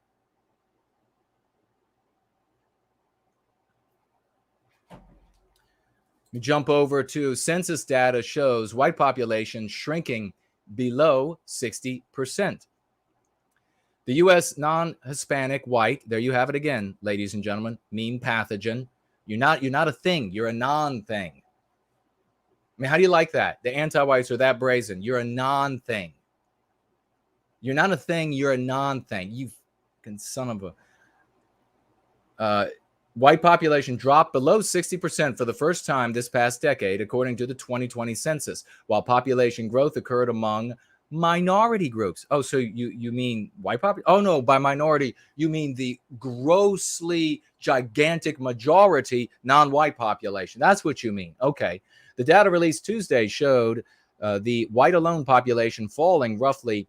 We jump over to census data shows white population shrinking below 60%. The U.S. non-Hispanic white, there you have it again, ladies and gentlemen, mean pathogen, You're not a thing. You're a non-thing. I mean, how do you like that? The anti-whites are that brazen. You're a non-thing. You're not a thing. You're a non-thing. You fucking son of a... white population dropped below 60% for the first time this past decade, according to the 2020 census, while population growth occurred among minority groups. Oh, so you mean white population? Oh, no, by minority, you mean the grossly gigantic majority non-white population. That's what you mean. Okay. The data released Tuesday showed the white alone population falling roughly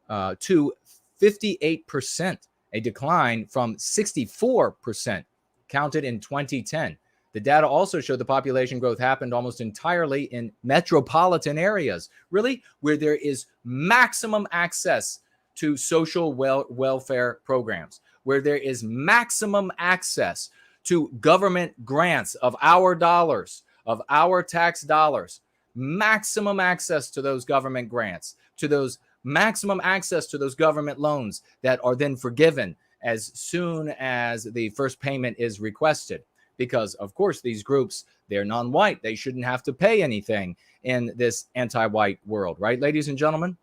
to 58%, a decline from 64% counted in 2010. The data also showed the population growth happened almost entirely in metropolitan areas, really, where there is maximum access to social welfare programs, where there is maximum access to government grants of our dollars, of our tax dollars, maximum access to those government grants, to those maximum access to those government loans that are then forgiven as soon as the first payment is requested. Because, of course, these groups, they're non-white. They shouldn't have to pay anything in this anti-white world, right, ladies and gentlemen?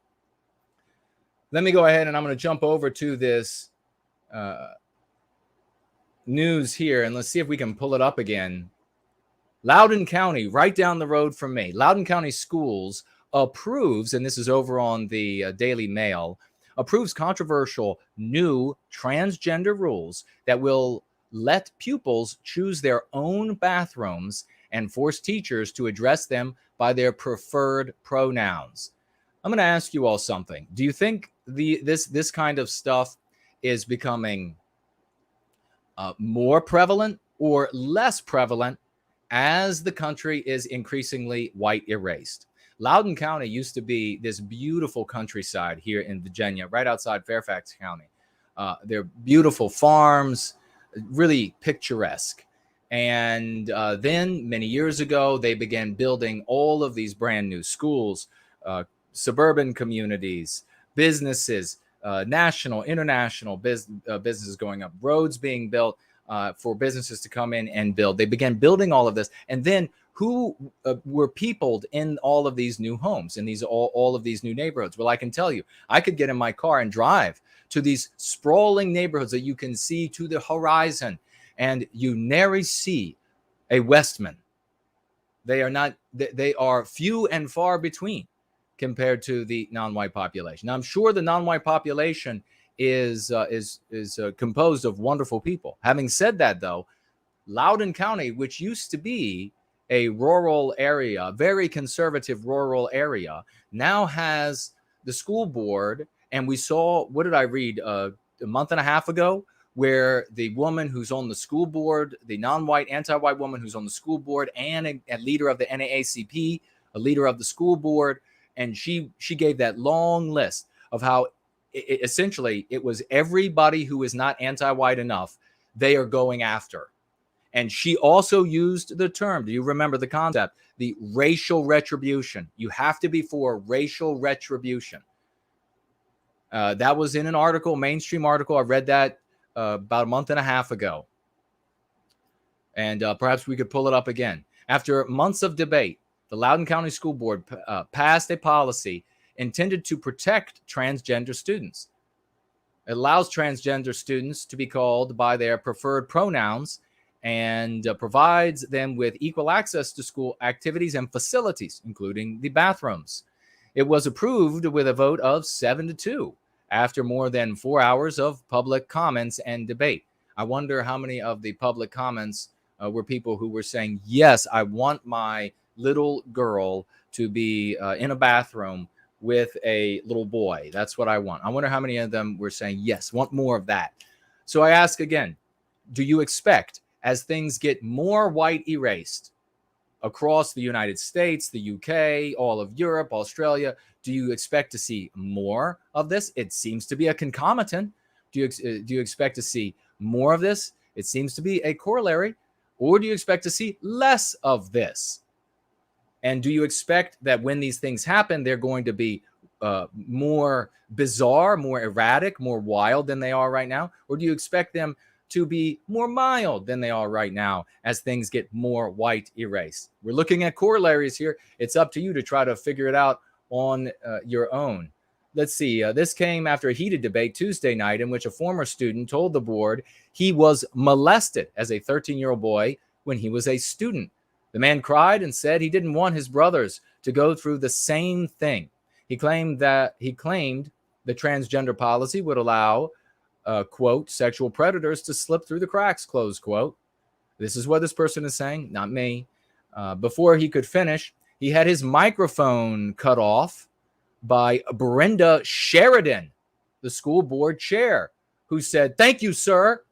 Let me go ahead and I'm going to jump over to this news here, and let's see if we can pull it up again. Loudoun County, right down the road from me, Loudoun County Schools approves, and this is over on the Daily Mail, approves controversial new transgender rules that will let pupils choose their own bathrooms and force teachers to address them by their preferred pronouns. I'm going to ask you all something. Do you think this kind of stuff is becoming more prevalent or less prevalent as the country is increasingly white erased? Loudoun County used to be this beautiful countryside here in Virginia, right outside Fairfax County. They're beautiful farms, really picturesque. And then many years ago, they began building all of these brand new schools, suburban communities, businesses, national, international businesses going up, roads being built for businesses to come in and build. They began building all of this. And then who were peopled in all of these new homes, in these all of these new neighborhoods? Well, I can tell you, I could get in my car and drive to these sprawling neighborhoods that you can see to the horizon, and you nary see a Westman. They are few and far between compared to the non-white population. Now, I'm sure the non-white population is composed of wonderful people. Having said that, though, Loudoun County, which used to be a rural area, very conservative rural area, now has the school board. And we saw, what did I read a month and a half ago, where the woman who's on the school board, the non-white, anti-white woman who's on the school board and a leader of the NAACP, a leader of the school board, and she gave that long list of how essentially it was everybody who is not anti-white enough, they are going after. And she also used the term, do you remember the concept? The racial retribution. You have to be for racial retribution. That was in an article, mainstream article. I read that about a month and a half ago. And perhaps we could pull it up again. After months of debate, the Loudoun County School Board passed a policy intended to protect transgender students. It allows transgender students to be called by their preferred pronouns and provides them with equal access to school activities and facilities, including the bathrooms. It was approved with a vote of 7-2 after more than 4 hours of public comments and debate. I wonder how many of the public comments were people who were saying, yes, I want my little girl to be in a bathroom with a little boy. That's what I want. I wonder how many of them were saying, yes, want more of that. So I ask again, do you expect, as things get more white erased across the United States, the UK, all of Europe, Australia, do you expect to see more of this? It seems to be a concomitant. Do you expect to see more of this? It seems to be a corollary. Or do you expect to see less of this? And do you expect that when these things happen, they're going to be more bizarre, more erratic, more wild than they are right now? Or do you expect them to be more mild than they are right now as things get more white erased. We're looking at corollaries here. It's up to you to try to figure it out on your own. Let's see. This came after a heated debate Tuesday night in which a former student told the board he was molested as a 13-year-old boy when he was a student. The man cried and said he didn't want his brothers to go through the same thing. He claimed the transgender policy would allow quote, sexual predators to slip through the cracks, close quote. This is what this person is saying, not me. Before he could finish, he had his microphone cut off by Brenda Sheridan, the school board chair, who said, "Thank you, sir.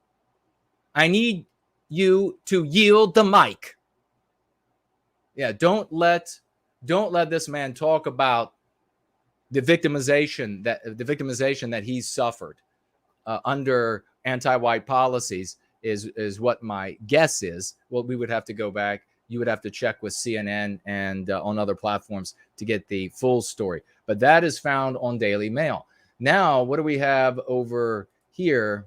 I need you to yield the mic." Yeah, don't let this man talk about the victimization that he's suffered under anti-white policies is what my guess is. Well, we would have to go back. You would have to check with CNN and on other platforms to get the full story. But that is found on Daily Mail. Now, what do we have over here?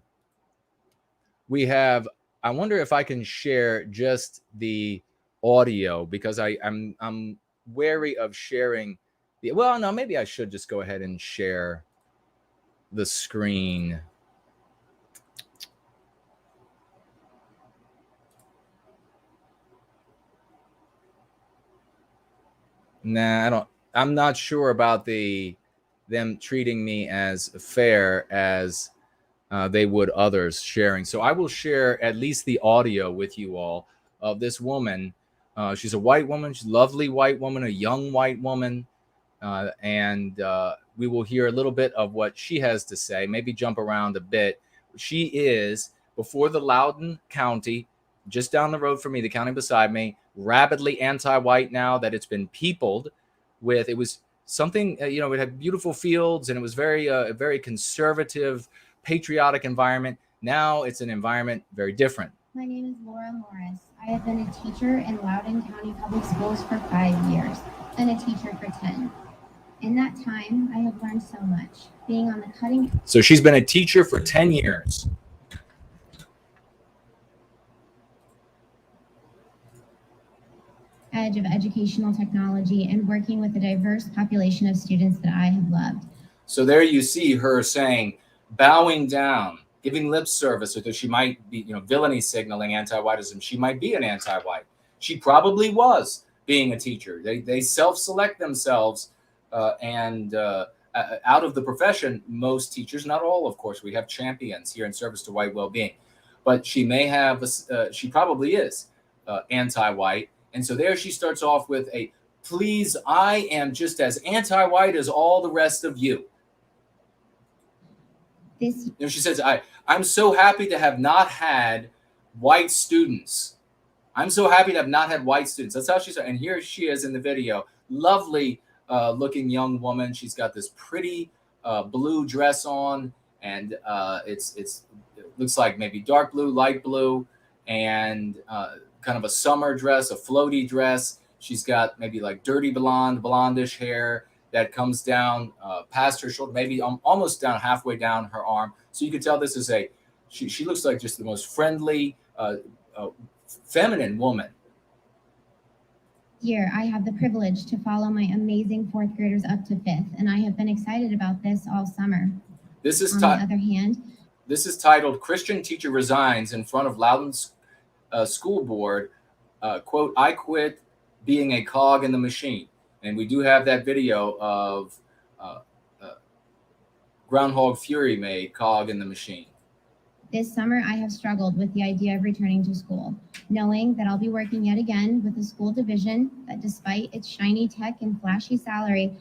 We have, I wonder if I can share just the audio because I'm wary of sharing the, well, no, maybe I should just go ahead and share the screen. Nah, I'm not sure about them treating me as fair as they would others sharing. So I will share at least the audio with you all of this woman. She's a white woman. She's a lovely white woman, a young white woman. And we will hear a little bit of what she has to say, maybe jump around a bit. She is before the Loudoun County, just down the road from me, the county beside me, rabidly anti-white now that it's been peopled with. It was something, it had beautiful fields and it was a very conservative, patriotic environment. Now it's an environment very different. My name is Laura Morris. I have been a teacher in Loudoun County Public Schools for 5 years and a teacher for 10. In that time, I have learned so much, being on the cutting. So she's been a teacher for 10 years. Edge of educational technology and working with a diverse population of students that I have loved. So there you see her saying, bowing down, giving lip service, because she might be, villainy signaling anti-whiteism. She might be an anti-white. She probably was being a teacher. They self-select themselves and out of the profession, most teachers, not all, of course, we have champions here in service to white well-being, but she may have, she probably is anti-white. And so there she starts off with a, please, I am just as anti-white as all the rest of you. She says, I'm so happy to have not had white students. I'm so happy to have not had white students. That's how she said. And here she is in the video. Lovely looking young woman. She's got this pretty blue dress on. And it looks like maybe dark blue, light blue, and kind of a summer dress, a floaty dress. She's got maybe like dirty blondish hair that comes down past her shoulder, maybe almost down halfway down her arm. So you can tell this is she looks like just the most friendly, feminine woman. Here, I have the privilege to follow my amazing fourth graders up to fifth, and I have been excited about this all summer. This is on the other hand, this is titled "Christian Teacher Resigns in Front of Loudoun's School Board." Quote, "I quit being a cog in the machine." And we do have that video of Groundhog Fury made "Cog in the Machine." This summer, I have struggled with the idea of returning to school, knowing that I'll be working yet again with a school division that, despite its shiny tech and flashy salary.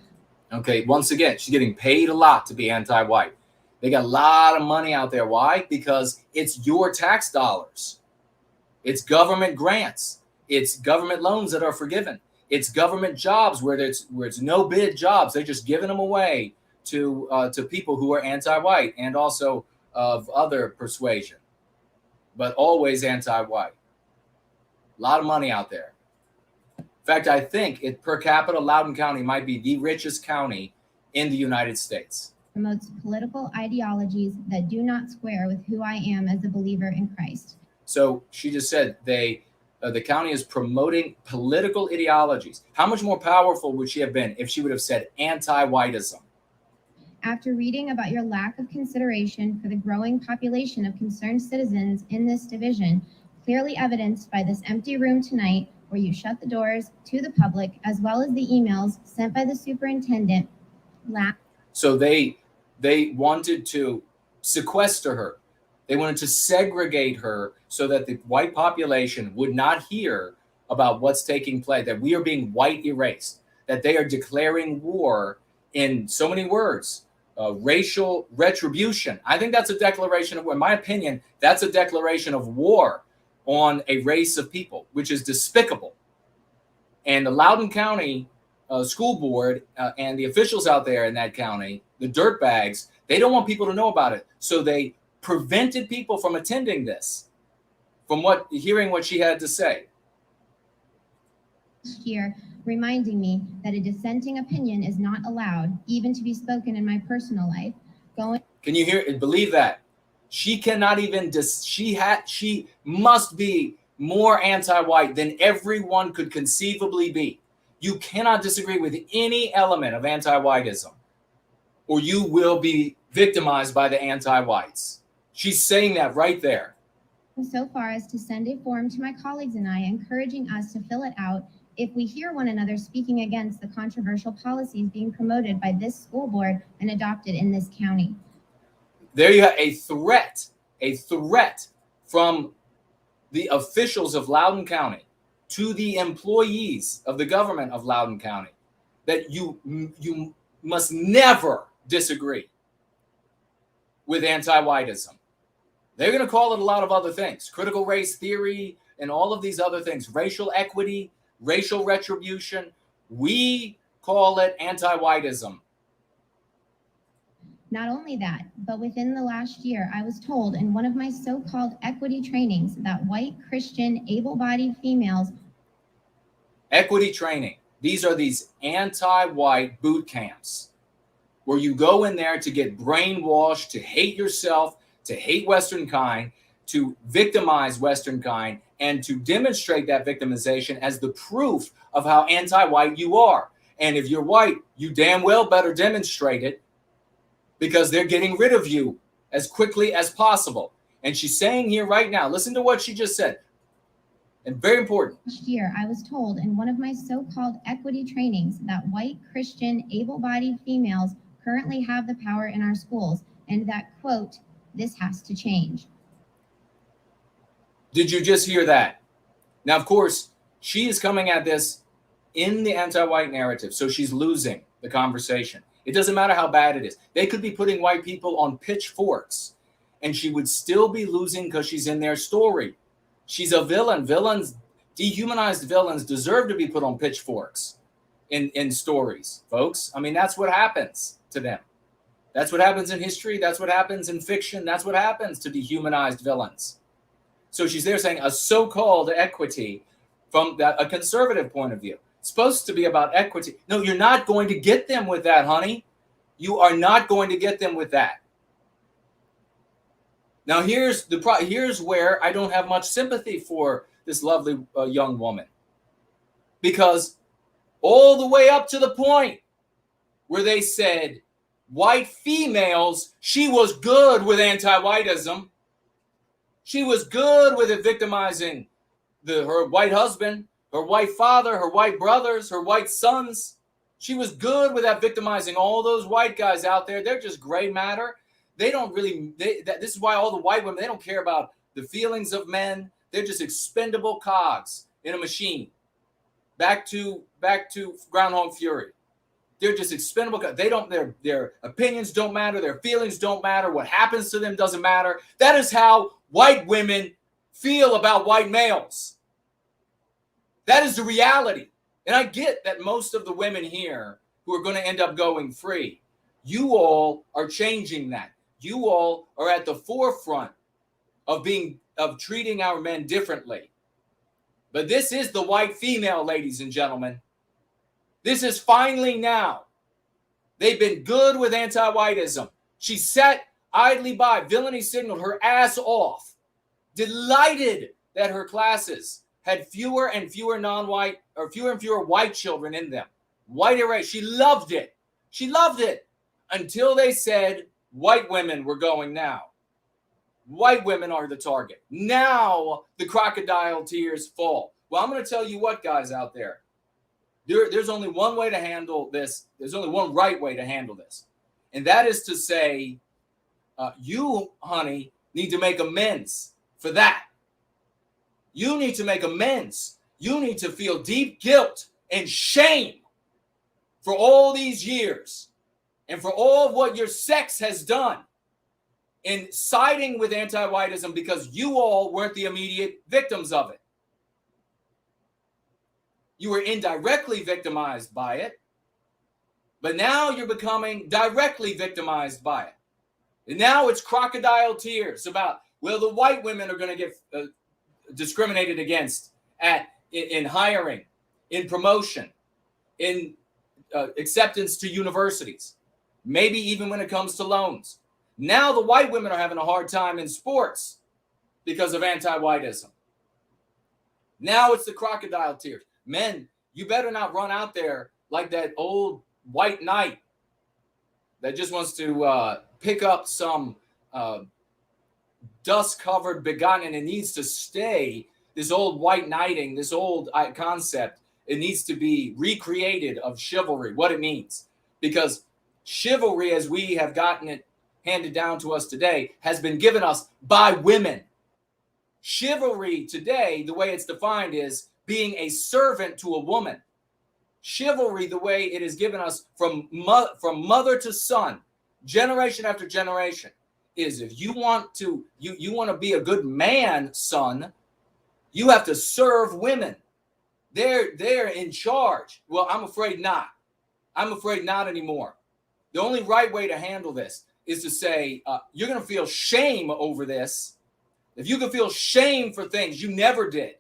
Okay, once again, she's getting paid a lot to be anti-white. They got a lot of money out there. Why? Because it's your tax dollars. It's government grants. It's government loans that are forgiven. It's government jobs where it's no bid jobs. They're just giving them away to people who are anti-white and also of other persuasion, but always anti-white. A lot of money out there. In fact, I think per capita, Loudoun County might be the richest county in the United States. promotes political ideologies that do not square with who I am as a believer in Christ. So she just said the county is promoting political ideologies. How much more powerful would she have been if she would have said anti-whiteism? After reading about your lack of consideration for the growing population of concerned citizens in this division, clearly evidenced by this empty room tonight, where you shut the doors to the public, as well as the emails sent by the superintendent. So they wanted to sequester her. They wanted to segregate her so that the white population would not hear about what's taking place, that we are being white erased, that they are declaring war in so many words. Racial retribution. I think that's a declaration of, in my opinion, that's a declaration of war on a race of people, which is despicable. And the Loudoun County School Board and the officials out there in that county, the dirtbags, they don't want people to know about it. So they prevented people from attending this, from hearing what she had to say. Year, reminding me that a dissenting opinion is not allowed, even to be spoken in my personal life. Can you hear? Believe that she cannot even. She must be more anti-white than everyone could conceivably be. You cannot disagree with any element of anti-whiteism, or you will be victimized by the anti-whites. She's saying that right there. So far as to send a form to my colleagues and I, encouraging us to fill it out if we hear one another speaking against the controversial policies being promoted by this school board and adopted in this county. There you have a threat from the officials of Loudoun County to the employees of the government of Loudoun County that you must never disagree with anti-whiteism. They're going to call it a lot of other things, critical race theory and all of these other things, racial equity, racial retribution. We call it anti-whiteism. Not only that, but within the last year, I was told in one of my so-called equity trainings that white Christian able-bodied females. Equity training. These are these anti-white boot camps where you go in there to get brainwashed, to hate yourself, to hate Western kind, to victimize Western kind, and to demonstrate that victimization as the proof of how anti-white you are. And if you're white, you damn well better demonstrate it, because they're getting rid of you as quickly as possible. And she's saying here right now, listen to what she just said. And very important. Last year, I was told in one of my so-called equity trainings that white Christian able-bodied females currently have the power in our schools, and that, quote, this has to change. Did you just hear that? Now, of course, she is coming at this in the anti-white narrative, so she's losing the conversation. It doesn't matter how bad it is. They could be putting white people on pitchforks, and she would still be losing because she's in their story. She's a villain. Villains, dehumanized villains, deserve to be put on pitchforks in stories, folks. I mean, that's what happens to them. That's what happens in history. That's what happens in fiction. That's what happens to dehumanized villains. So she's there saying a so-called equity from a conservative point of view. It's supposed to be about equity. No, you're not going to get them with that, honey. You are not going to get them with that. Now, here's where I don't have much sympathy for this lovely young woman. Because all the way up to the point where they said, white females, she was good with anti-whiteism. She was good with it victimizing her white husband, her white father, her white brothers, her white sons. She was good with that victimizing all those white guys out there. They're just gray matter. They don't really, this is why all the white women, they don't care about the feelings of men. They're just expendable cogs in a machine. Back to Groundhog Fury. They're just expendable. They don't, their opinions don't matter. Their feelings don't matter. What happens to them doesn't matter. That is how white women feel about white males. That is the reality. And I get that most of the women here who are going to end up going free, you all are changing that. You all are at the forefront of treating our men differently. But this is the white female, ladies and gentlemen. This is finally now They've been good with anti-whiteism. She sat idly by. Villainy signaled her ass off, delighted that her classes had fewer and fewer non-white or fewer and fewer white children in them. White erase. She loved it. She loved it until they said white women were going now. White women are the target. Now the crocodile tears fall. Well, I'm going to tell you what, guys out there. There's only one way to handle this. There's only one right way to handle this. And that is to say, you, honey, need to make amends for that. You need to make amends. You need to feel deep guilt and shame for all these years and for all of what your sex has done in siding with anti-whiteism because you all weren't the immediate victims of it. You were indirectly victimized by it, but now you're becoming directly victimized by it. And now it's crocodile tears about, well, the white women are going to get discriminated against in hiring, in promotion, in acceptance to universities, maybe even when it comes to loans. Now the white women are having a hard time in sports because of anti-whiteism. Now it's the crocodile tears. Men, you better not run out there like that old white knight that just wants to pick up some dust-covered begotten, and it needs to stay. This old white knighting, this old concept, it needs to be recreated of chivalry, what it means. Because chivalry, as we have gotten it handed down to us today, has been given us by women. Chivalry today, the way it's defined, is being a servant to a woman. Chivalry, the way it is given us from mother to son, generation after generation, is if you want to you want to be a good man, son, you have to serve women. They're in charge. Well, I'm afraid not. I'm afraid not anymore. The only right way to handle this is to say, you're going to feel shame over this. If you can feel shame for things you never did,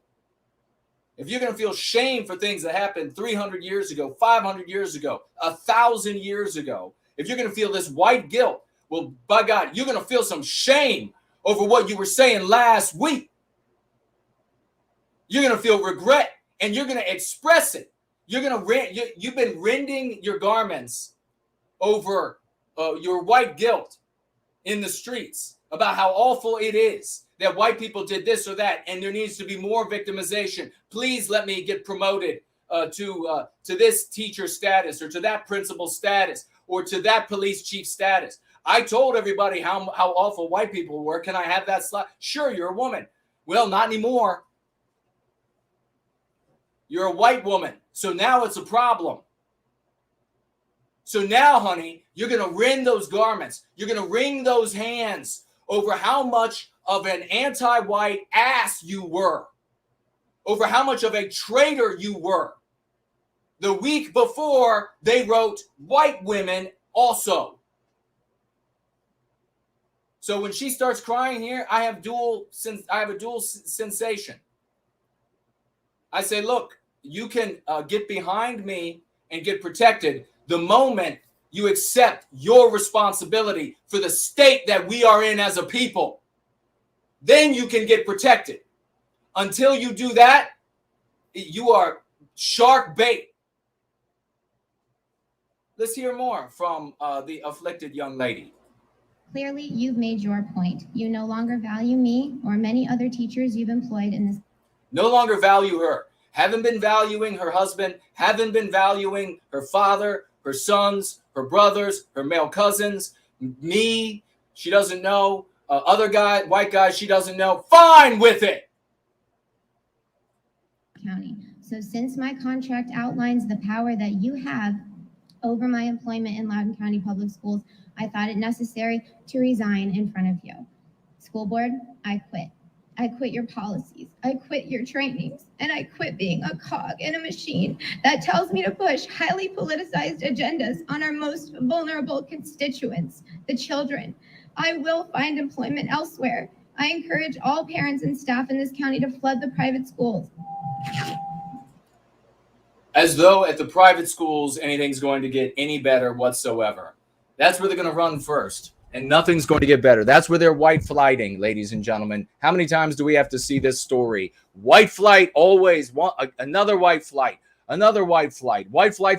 if you're going to feel shame for things that happened 300 years ago, 500 years ago, 1,000 years ago, if you're going to feel this white guilt, well, by God, you're going to feel some shame over what you were saying last week. You're going to feel regret, and you're going to express it. You've been rending your garments over your white guilt in the streets about how awful it is that white people did this or that, and there needs to be more victimization. Please let me get promoted to this teacher status, or to that principal status, or to that police chief status. I told everybody how awful white people were. Can I have that slot? Sure, you're a woman. Well, not anymore. You're a white woman. So now it's a problem. So now, honey, you're going to rend those garments. You're going to wring those hands over how much of an anti-white ass you were, over how much of a traitor you were. The week before, they wrote white women also. So when she starts crying here, I have a dual sensation. I say, look, you can get behind me and get protected the moment you accept your responsibility for the state that we are in as a people. Then you can get protected. Until you do that, you are shark bait. Let's hear more from the afflicted young lady. Clearly, you've made your point. You no longer value me or many other teachers you've employed in this. No longer value her. Haven't been valuing her husband. Haven't been valuing her father, her sons, her brothers, her male cousins, me. She doesn't know. Other guy, white guy, she doesn't know. Fine with it. County. So since my contract outlines the power that you have over my employment in Loudoun County Public Schools, I thought it necessary to resign in front of you. School board, I quit. I quit your policies. I quit your trainings. And I quit being a cog in a machine that tells me to push highly politicized agendas on our most vulnerable constituents, the children. I will find employment elsewhere. I encourage all parents and staff in this county to flood the private schools. As though at the private schools anything's going to get any better whatsoever. That's where they're going to run first, and nothing's going to get better. That's where they're white flighting, ladies and gentlemen. How many times do we have to see this story? White flight, always another white flight, another white flight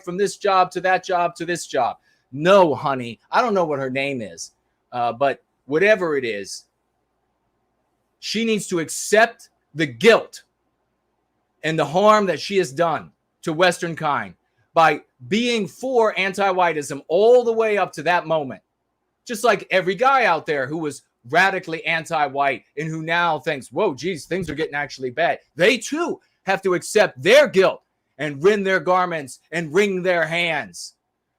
from this job to that job to this job. No, honey, I don't know what her name is, but whatever it is, she needs to accept the guilt and the harm that she has done to Western kind by being for anti-whiteism all the way up to that moment. Just like every guy out there who was radically anti-white and who now thinks, whoa, geez, things are getting actually bad. They too have to accept their guilt and rend their garments and wring their hands.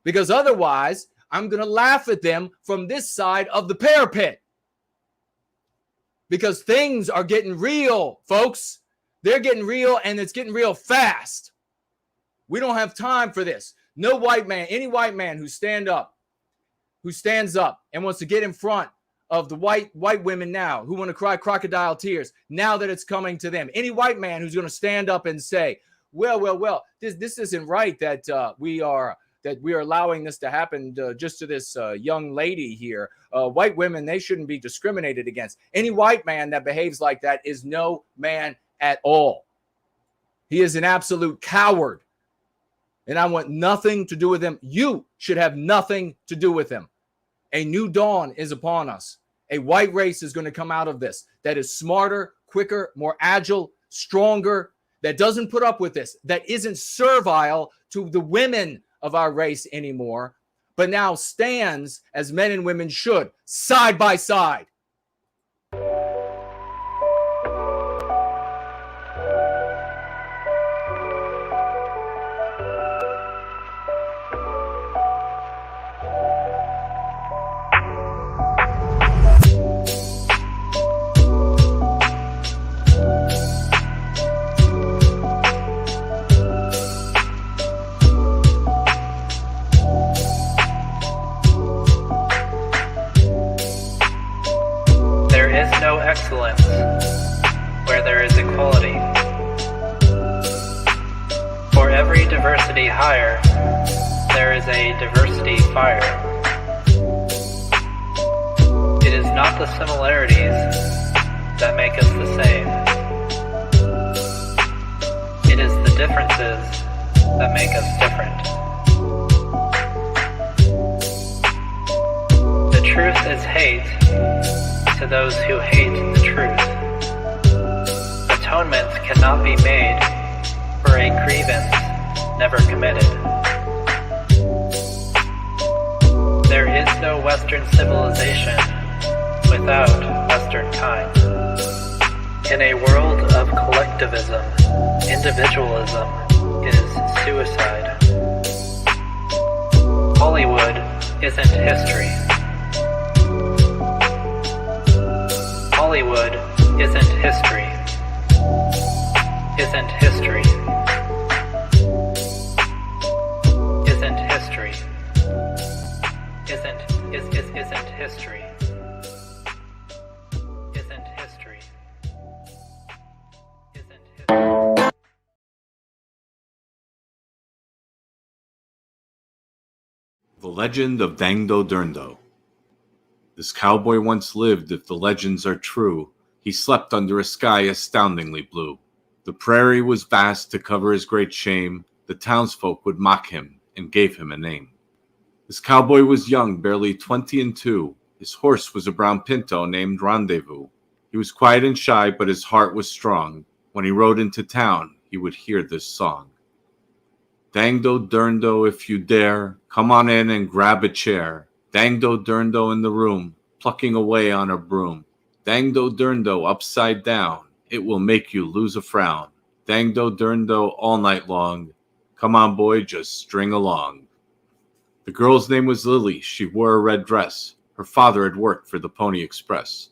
Because otherwise, I'm going to laugh at them from this side of the parapet. Because things are getting real, folks. They're getting real, and it's getting real fast. We don't have time for this. No white man, any white man who stands up and wants to get in front of the white women now who want to cry crocodile tears now that it's coming to them. Any white man who's going to stand up and say, well, this isn't right that we are allowing this to happen just to this young lady here. White women, they shouldn't be discriminated against. Any white man that behaves like that is no man at all. He is an absolute coward. And I want nothing to do with him. You should have nothing to do with him. A new dawn is upon us. A white race is going to come out of this that is smarter, quicker, more agile, stronger, that doesn't put up with this, that isn't servile to the women of our race anymore, but now stands as men and women should, side by side. Excellence where there is equality. For every diversity hire, there is a diversity fire. It is not the similarities that make us the same. It is the differences that make us different. The truth is hate to those who hate the truth. Atonement cannot be made for a grievance never committed. There is no Western civilization without Western kind. In a world of collectivism, individualism is suicide. Hollywood isn't history. Hollywood isn't history. Isn't history. Isn't history. Isn't history. Isn't history. Isn't history. The Legend of Dangdo Derndo. This cowboy once lived, if the legends are true. He slept under a sky astoundingly blue. The prairie was vast to cover his great shame. The townsfolk would mock him and gave him a name. This cowboy was young, barely 22. His horse was a brown pinto named Rendezvous. He was quiet and shy, but his heart was strong. When he rode into town, he would hear this song. Dangdo Derndo, if you dare, come on in and grab a chair. Dangdo Derndo in the room, plucking away on a broom. Dangdo Derndo upside down, it will make you lose a frown. Dangdo Derndo all night long, come on boy, just string along. The girl's name was Lily, she wore a red dress. Her father had worked for the Pony Express.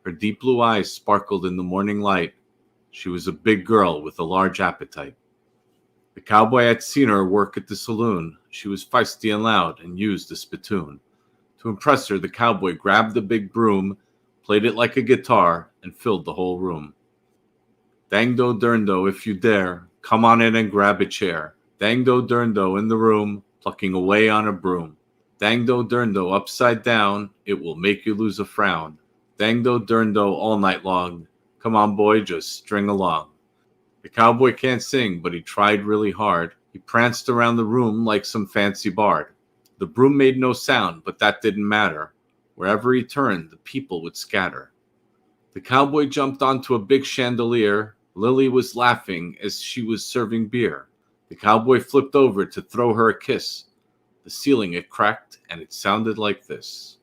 Her deep blue eyes sparkled in the morning light. She was a big girl with a large appetite. The cowboy had seen her work at the saloon. She was feisty and loud and used a spittoon. To impress her, the cowboy grabbed the big broom, played it like a guitar, and filled the whole room. Dangdo Derndo, if you dare, come on in and grab a chair. Dangdo Durndo in the room, plucking away on a broom. Dangdo Durndo upside down, it will make you lose a frown. Dangdo Durndo all night long. Come on, boy, just string along. The cowboy can't sing, but he tried really hard. He pranced around the room like some fancy bard. The broom made no sound, but that didn't matter. Wherever he turned, the people would scatter. The cowboy jumped onto a big chandelier. Lily was laughing as she was serving beer. The cowboy flipped over to throw her a kiss. The ceiling it cracked, and it sounded like this.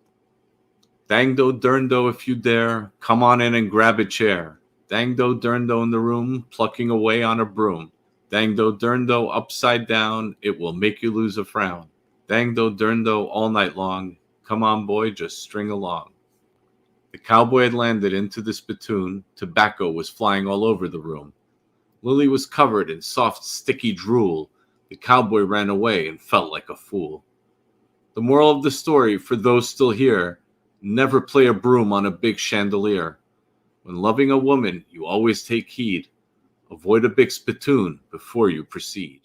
Dangdo Durndo, if you dare, come on in and grab a chair. Dangdo Durndo in the room, plucking away on a broom. Dangdo Durndo upside down, it will make you lose a frown. Dangdo Durndo all night long, come on boy, just string along. The cowboy had landed into the spittoon. Tobacco was flying all over the room. Lily was covered in soft, sticky drool. The cowboy ran away and felt like a fool. The moral of the story, for those still here, never play a broom on a big chandelier. When loving a woman, you always take heed. Avoid a big spittoon before you proceed.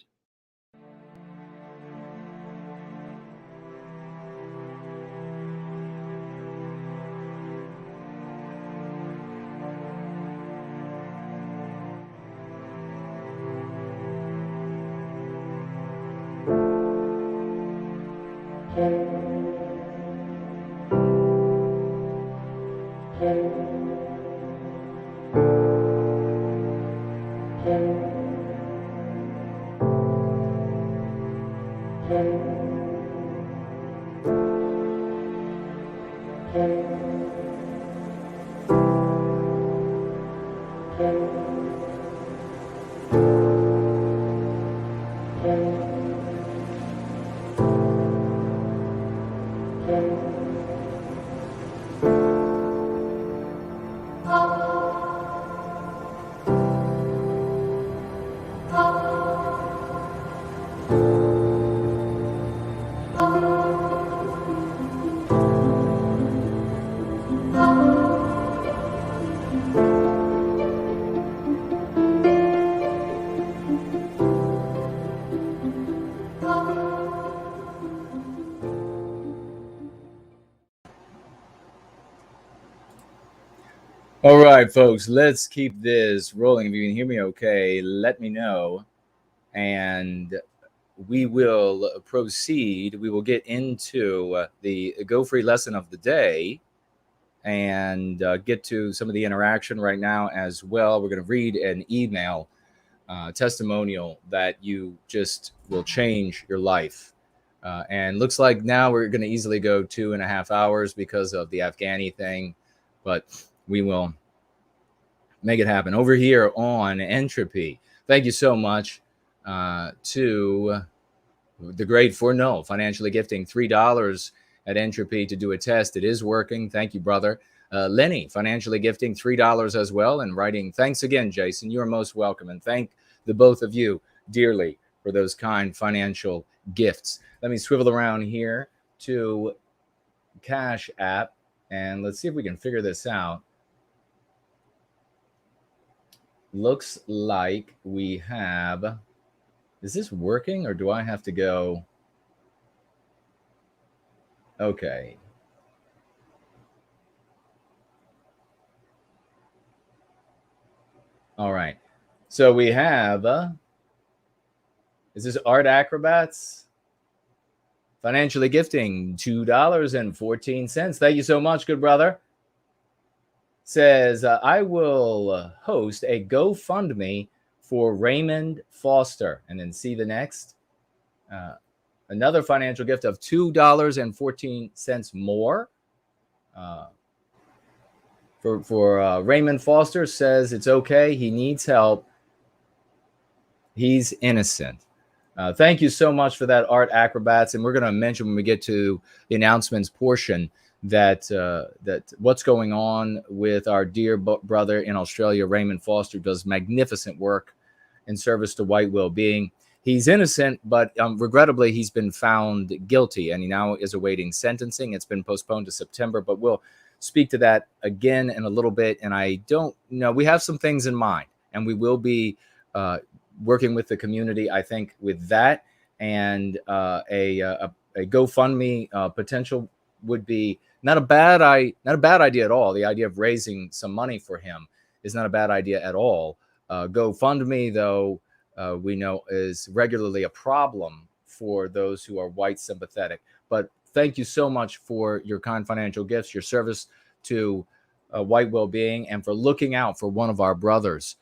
All right, folks, let's keep this rolling. If you can hear me okay, let me know. And we will proceed. We will get into the Go Free lesson of the day and get to some of the interaction right now as well. We're going to read an email testimonial that you just will change your life. And looks like now we're going to easily go 2.5 hours because of the Afghani thing, but we will make it happen over here on Entropy. Thank you so much to the great Forno, financially gifting $3 at Entropy to do a test. It is working. Thank you, brother. Lenny, financially gifting $3 as well and writing, thanks again, Jason. You are most welcome. And thank the both of you dearly for those kind financial gifts. Let me swivel around here to Cash App and let's see if we can figure this out. Looks like we have, is this working or do I have to go? Okay. All right. So we have, is this Art Acrobats? Financially gifting $2.14. Thank you so much, good brother. Says, I will host a GoFundMe for Raymond Foster. And then see the next. Another financial gift of $2.14 more. For Raymond Foster, says it's okay. He needs help. He's innocent. Thank you so much for that, Art Acrobats. And we're going to mention when we get to the announcements portion that what's going on with our dear brother in Australia, Raymond Foster, does magnificent work in service to white well-being. He's innocent, but regrettably, he's been found guilty, and he now is awaiting sentencing. It's been postponed to September, but we'll speak to that again in a little bit. And I don't know, we have some things in mind, and we will be working with the community, I think, with that and a GoFundMe potential would be not a bad idea at all. The idea of raising some money for him is not a bad idea at all. GoFundMe, though, we know is regularly a problem for those who are white sympathetic. But thank you so much for your kind financial gifts, your service to white well-being, and for looking out for one of our brothers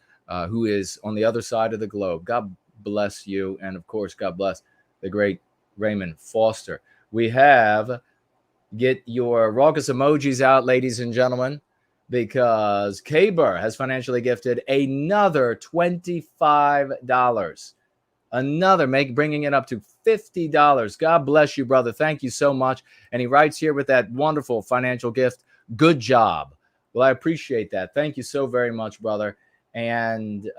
who is on the other side of the globe. God bless you. And of course, God bless the great Raymond Foster. We have, get your raucous emojis out, ladies and gentlemen, because K-Burr has financially gifted another $25. Bringing it up to $50. God bless you, brother. Thank you so much. And he writes here with that wonderful financial gift. Good job. Well, I appreciate that. Thank you so very much, brother. And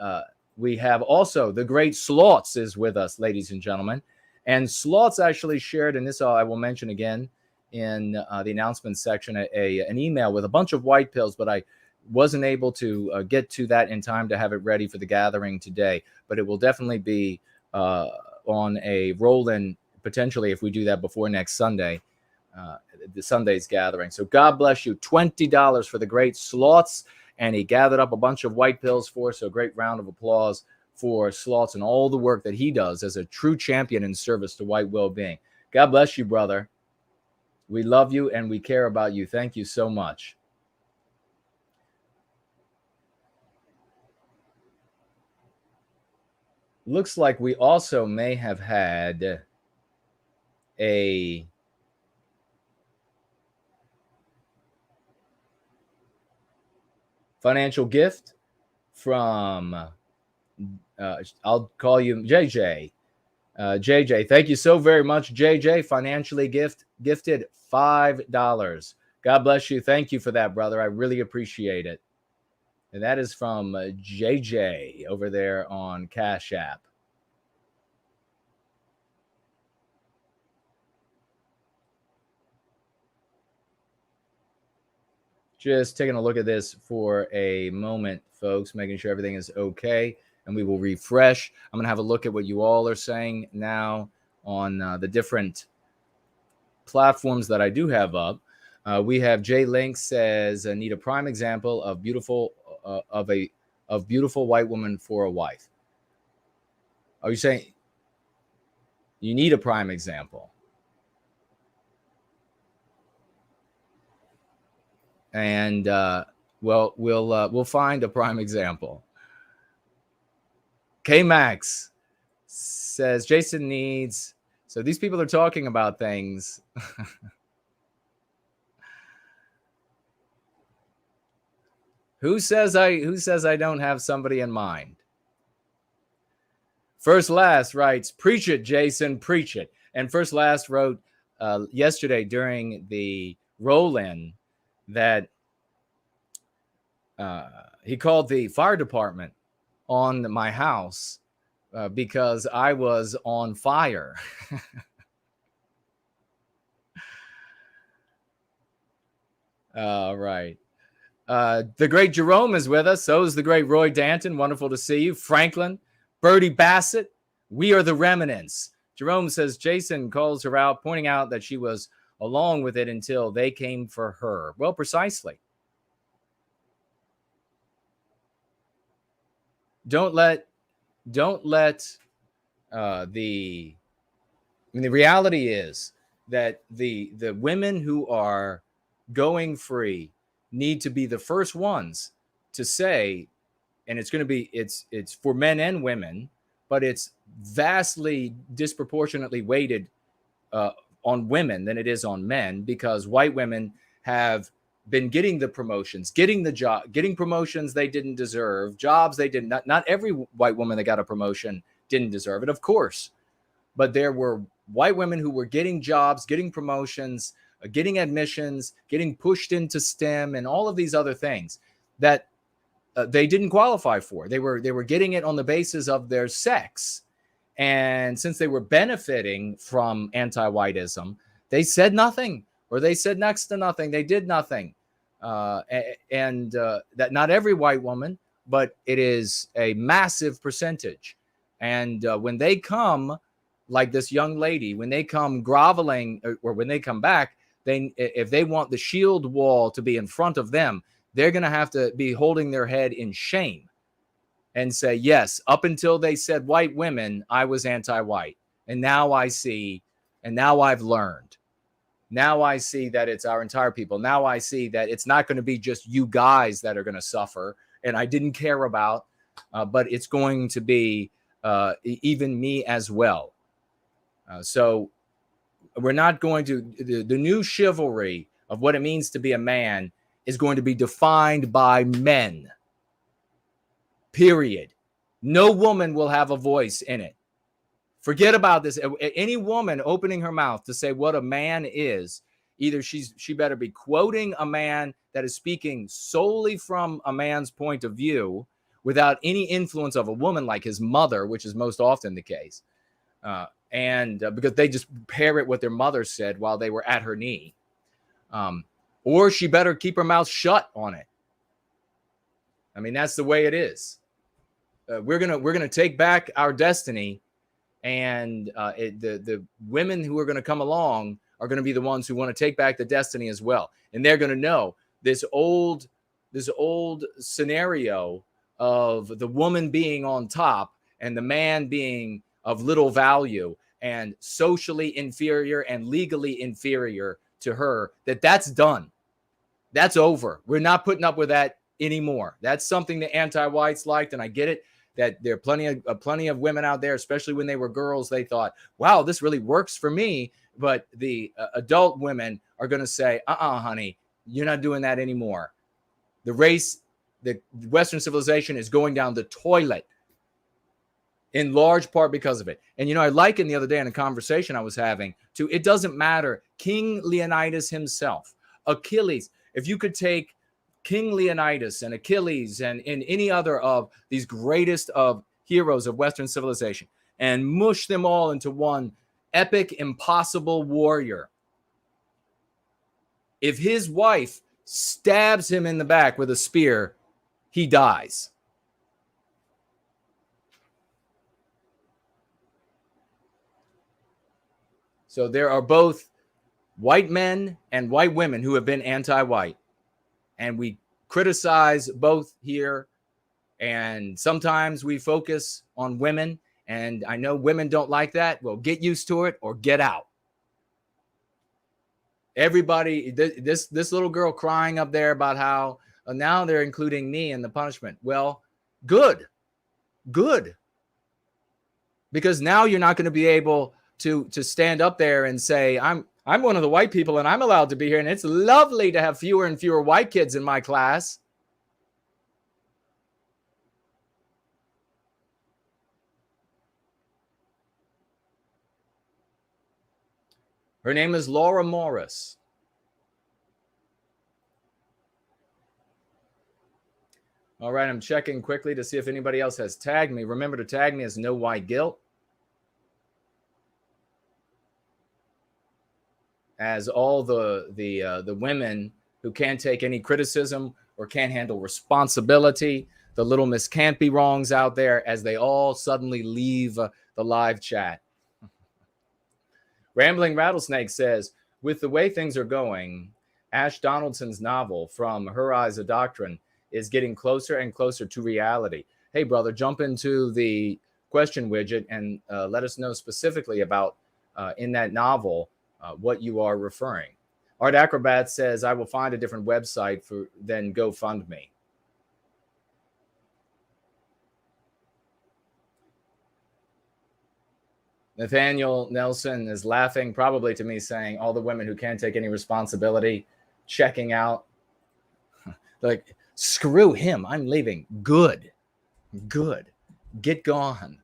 we have also the great Slots is with us, ladies and gentlemen. And Slots actually shared, and this I will mention again in the announcement section, an email with a bunch of white pills, but I wasn't able to get to that in time to have it ready for the gathering today. But it will definitely be on a roll-in, potentially, if we do that before next Sunday, the Sunday's gathering. So God bless you. $20 for the great Slots. And he gathered up a bunch of white pills for us. So a great round of applause for Slots and all the work that he does as a true champion in service to white well-being. God bless you, brother. We love you and we care about you. Thank you so much. Looks like we also may have had a financial gift from, I'll call you JJ. JJ, thank you so very much, JJ. Financially gifted $5. God bless you. Thank you for that, brother. I really appreciate it. And that is from JJ over there on Cash App. Just taking a look at this for a moment, folks, making sure everything is okay. And we will refresh. I'm going to have a look at what you all are saying now on the different platforms that I do have up. We have Jay Link says, I need a prime example of beautiful white woman for a wife. Are you saying you need a prime example? And well, we'll find a prime example. K-Max says Jason needs. So these people are talking about things. Who says I don't have somebody in mind? First Last writes, preach it, Jason, preach it. And First Last wrote yesterday during the roll-in that he called the fire department on my house because I was on fire. All right. The great Jerome is with us. So is the great Roy Danton. Wonderful to see you. Franklin, Bertie Bassett. We are the remnants. Jerome says Jason calls her out, pointing out that she was along with it until they came for her. Well, precisely. Don't let the reality is that the women who are going free need to be the first ones to say, and it's going to be, it's for men and women, but it's vastly disproportionately weighted on women than it is on men, because white women have been getting the promotions, getting the job, getting promotions they didn't deserve, jobs they did not every white woman that got a promotion didn't deserve it, of course. But there were white women who were getting jobs, getting promotions, getting admissions, getting pushed into STEM and all of these other things that they didn't qualify for. They were getting it on the basis of their sex. And since they were benefiting from anti-whiteism, they said nothing, or they said next to nothing. They did nothing. That not every white woman, but it is a massive percentage, And when they come, like this young lady, when they come groveling or when they come back, if they want the shield wall to be in front of them, they're going to have to be holding their head in shame and say, yes, up until they said white women, I was anti-white. And now I see, and now I've learned. Now I see that it's our entire people. Now I see that it's not going to be just you guys that are going to suffer, and I didn't care about, but it's going to be even me as well. So we're not going to, the new chivalry of what it means to be a man is going to be defined by men. Period. No woman will have a voice in it. Forget about this. Any woman opening her mouth to say what a man is, either she better be quoting a man that is speaking solely from a man's point of view without any influence of a woman like his mother, which is most often the case. Because they just parrot what their mother said while they were at her knee. Or she better keep her mouth shut on it. I mean, that's the way it is. We're gonna take back our destiny, and the women who are going to come along are going to be the ones who want to take back the destiny as well, and they're going to know this old scenario of the woman being on top and the man being of little value and socially inferior and legally inferior to her. That's done. That's over. We're not putting up with that anymore. That's something the anti-whites liked, and I get it. That there are plenty of women out there, especially when they were girls, they thought, wow, this really works for me. But the adult women are going to say, honey, you're not doing that anymore. The Western civilization is going down the toilet in large part because of it. And, I likened the other day in a conversation I was having to, it doesn't matter. King Leonidas himself, Achilles, if you could take King Leonidas and Achilles and any other of these greatest of heroes of Western civilization and mush them all into one epic, impossible warrior. If his wife stabs him in the back with a spear, he dies. So there are both white men and white women who have been anti-white. And we criticize both here. And sometimes we focus on women. And I know women don't like that. Well, get used to it or get out. Everybody, this little girl crying up there about how now they're including me in the punishment. Well, good. Because now you're not going to be able to stand up there and say, I'm one of the white people and I'm allowed to be here. And it's lovely to have fewer and fewer white kids in my class. Her name is Laura Morris. All right, I'm checking quickly to see if anybody else has tagged me. Remember to tag me as No White Guilt. As all the women who can't take any criticism or can't handle responsibility, the little Miss Can't Be Wrongs out there, as they all suddenly leave the live chat. Rambling Rattlesnake says, with the way things are going, Ash Donaldson's novel, From Her Eyes a Doctrine, is getting closer and closer to reality. Hey, brother, jump into the question widget and let us know specifically about, in that novel, what you are referring. Art Acrobat says, I will find a different website than GoFundMe. Nathaniel Nelson is laughing, probably to me, saying, all the women who can't take any responsibility, checking out. Like, screw him, I'm leaving. Good. Get gone.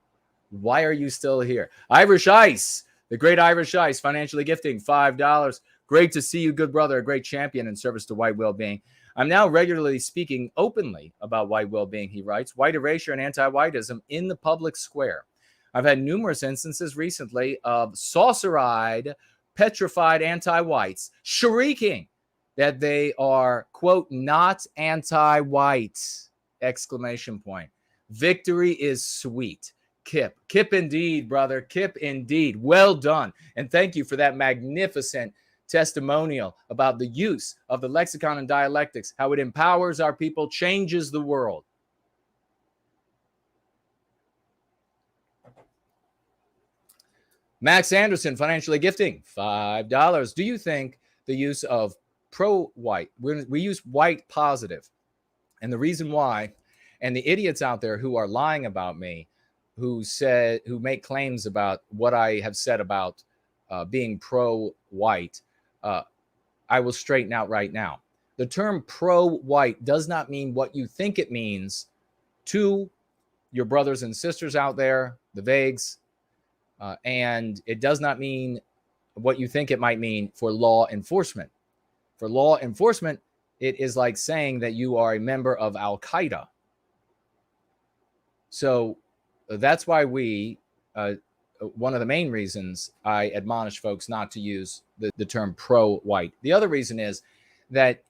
Why are you still here? Irish Ice, the great Irish Ice, financially gifting $5. Great to see you, good brother, a great champion in service to white well-being. I'm now regularly speaking openly about white well-being, he writes. White erasure and anti-whiteism in the public square. I've had numerous instances recently of saucer-eyed, petrified anti-whites shrieking that they are, quote, not anti-white, exclamation point. Victory is sweet. Kip. Kip indeed, brother. Kip indeed. Well done. And thank you for that magnificent testimonial about the use of the lexicon and dialectics, how it empowers our people, changes the world. Max Anderson, financially gifting, $5. Do you think the use of pro-white, we use white positive, and the reason why, and the idiots out there who are lying about me, who make claims about what I have said about being pro-white, I will straighten out right now. The term pro-white does not mean what you think it means to your brothers and sisters out there, the vagues, and it does not mean what you think it might mean for law enforcement. For law enforcement, it is like saying that you are a member of Al-Qaeda. So that's why one of the main reasons I admonish folks not to use the term pro-white. The other reason is that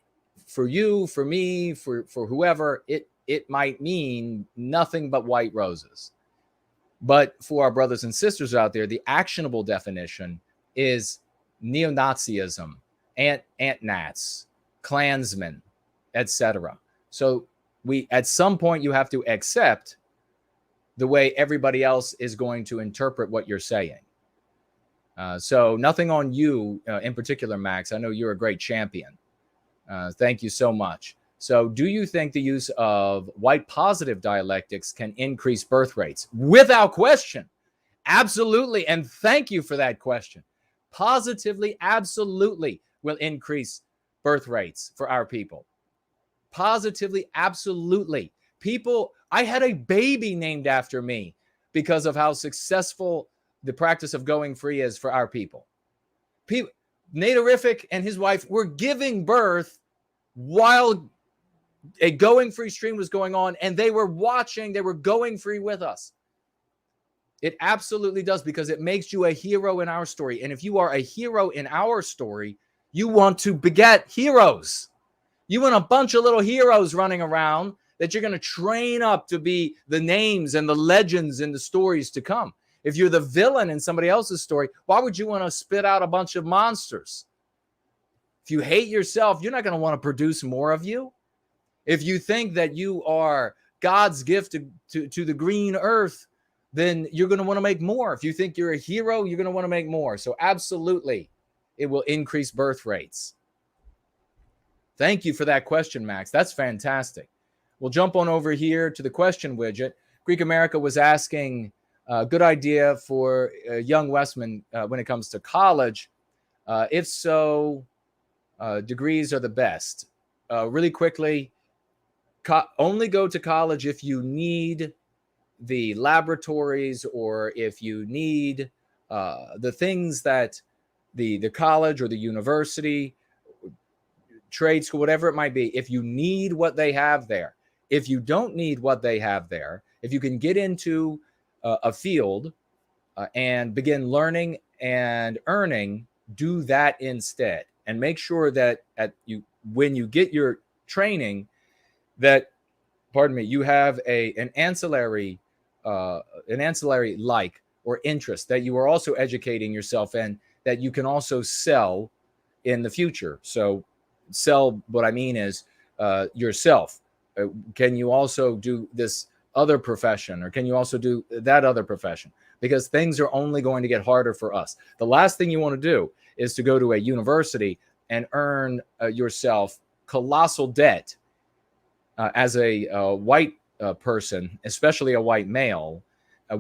for you, for me, for whoever, it might mean nothing but white roses. But for our brothers and sisters out there, the actionable definition is neo-Nazism, ant-nats, Klansmen, etc. So at some point you have to accept the way everybody else is going to interpret what you're saying. So nothing on you in particular, Max. I know you're a great champion. Thank you so much. So do you think the use of white positive dialectics can increase birth rates? Without question. Absolutely. And thank you for that question. Positively, absolutely will increase birth rates for our people. Positively, absolutely. People, I had a baby named after me because of how successful the practice of going free is for our people. Naderific and his wife were giving birth while a going free stream was going on, and they were watching, they were going free with us. It absolutely does, because it makes you a hero in our story. And if you are a hero in our story, you want to beget heroes. You want a bunch of little heroes running around that you're going to train up to be the names and the legends in the stories to come. If you're the villain in somebody else's story, why would you want to spit out a bunch of monsters? If you hate yourself, you're not going to want to produce more of you. If you think that you are God's gift to the green earth, then you're going to want to make more. If you think you're a hero, you're going to want to make more. So absolutely, it will increase birth rates. Thank you for that question, Max. That's fantastic. We'll jump on over here to the question widget. Greek America was asking a good idea for young Westman when it comes to college. If so, degrees are the best. Really quickly, only go to college if you need the laboratories, or if you need the things that the college or the university, trade school, whatever it might be, if you need what they have there. If you don't need what they have there, if you can get into a field and begin learning and earning, do that instead. And make sure that when you get your training, that, you have an ancillary like or interest that you are also educating yourself in, that you can also sell in the future. So sell, what I mean is yourself. Can you also do this other profession, or can you also do that other profession? Because things are only going to get harder for us. The last thing you want to do is to go to a university and earn yourself colossal debt as a white person, especially a white male,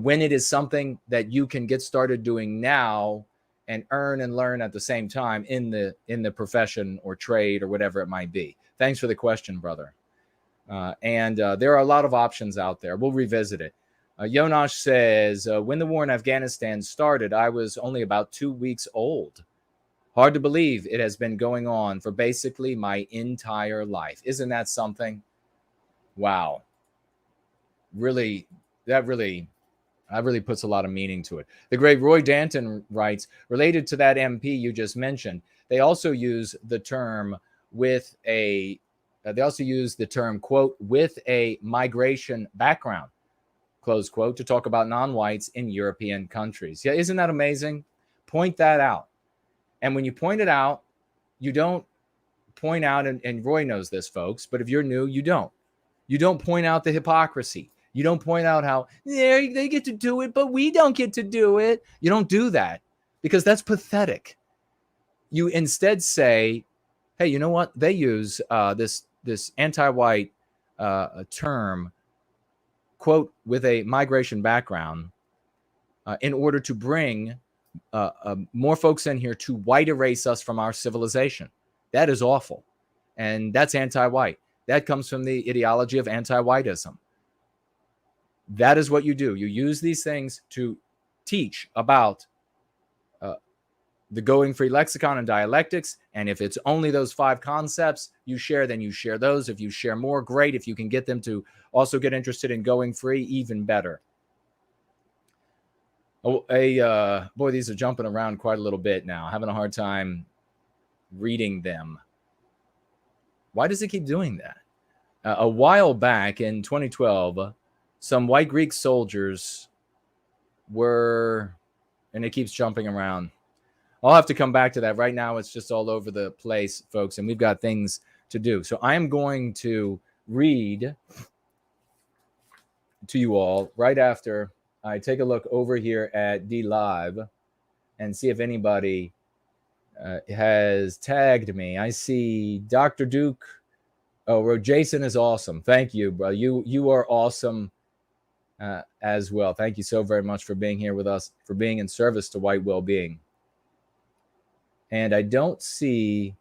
when it is something that you can get started doing now and earn and learn at the same time in the profession or trade or whatever it might be. Thanks for the question, brother. And there are a lot of options out there. We'll revisit it. Yonash says, when the war in Afghanistan started, I was only about 2 weeks old. Hard to believe it has been going on for basically my entire life. Isn't that something? Wow. That really puts a lot of meaning to it. The great Roy Danton writes, related to that MP you just mentioned, they also use the term quote, with a migration background, close quote, to talk about non-whites in European countries. Yeah, isn't that amazing? Point that out. And when you point it out, you don't point out, and Roy knows this, folks, but if you're new, you don't. You don't point out the hypocrisy. You don't point out how they get to do it, but we don't get to do it. You don't do that because that's pathetic. You instead say, hey, you know what? They use this anti-white term, quote, with a migration background in order to bring more folks in here to white erase us from our civilization. That is awful. And that's anti-white. That comes from the ideology of anti-whiteism. That is what you do. You use these things to teach about the Going Free lexicon and dialectics. And if it's only those 5 concepts you share, then you share those. If you share more, great. If you can get them to also get interested in Going Free, even better. Oh, boy, these are jumping around quite a little bit now. Having a hard time reading them. Why does it keep doing that? A while back in 2012, some white Greek soldiers were, and it keeps jumping around. I'll have to come back to that. Right now, it's just all over the place, folks, and we've got things to do. So I am going to read to you all right after I take a look over here at DLive and see if anybody has tagged me. I see Dr. Duke. Oh, Jason is awesome. Thank you, bro. You are awesome as well. Thank you so very much for being here with us, for being in service to white well-being. And I don't see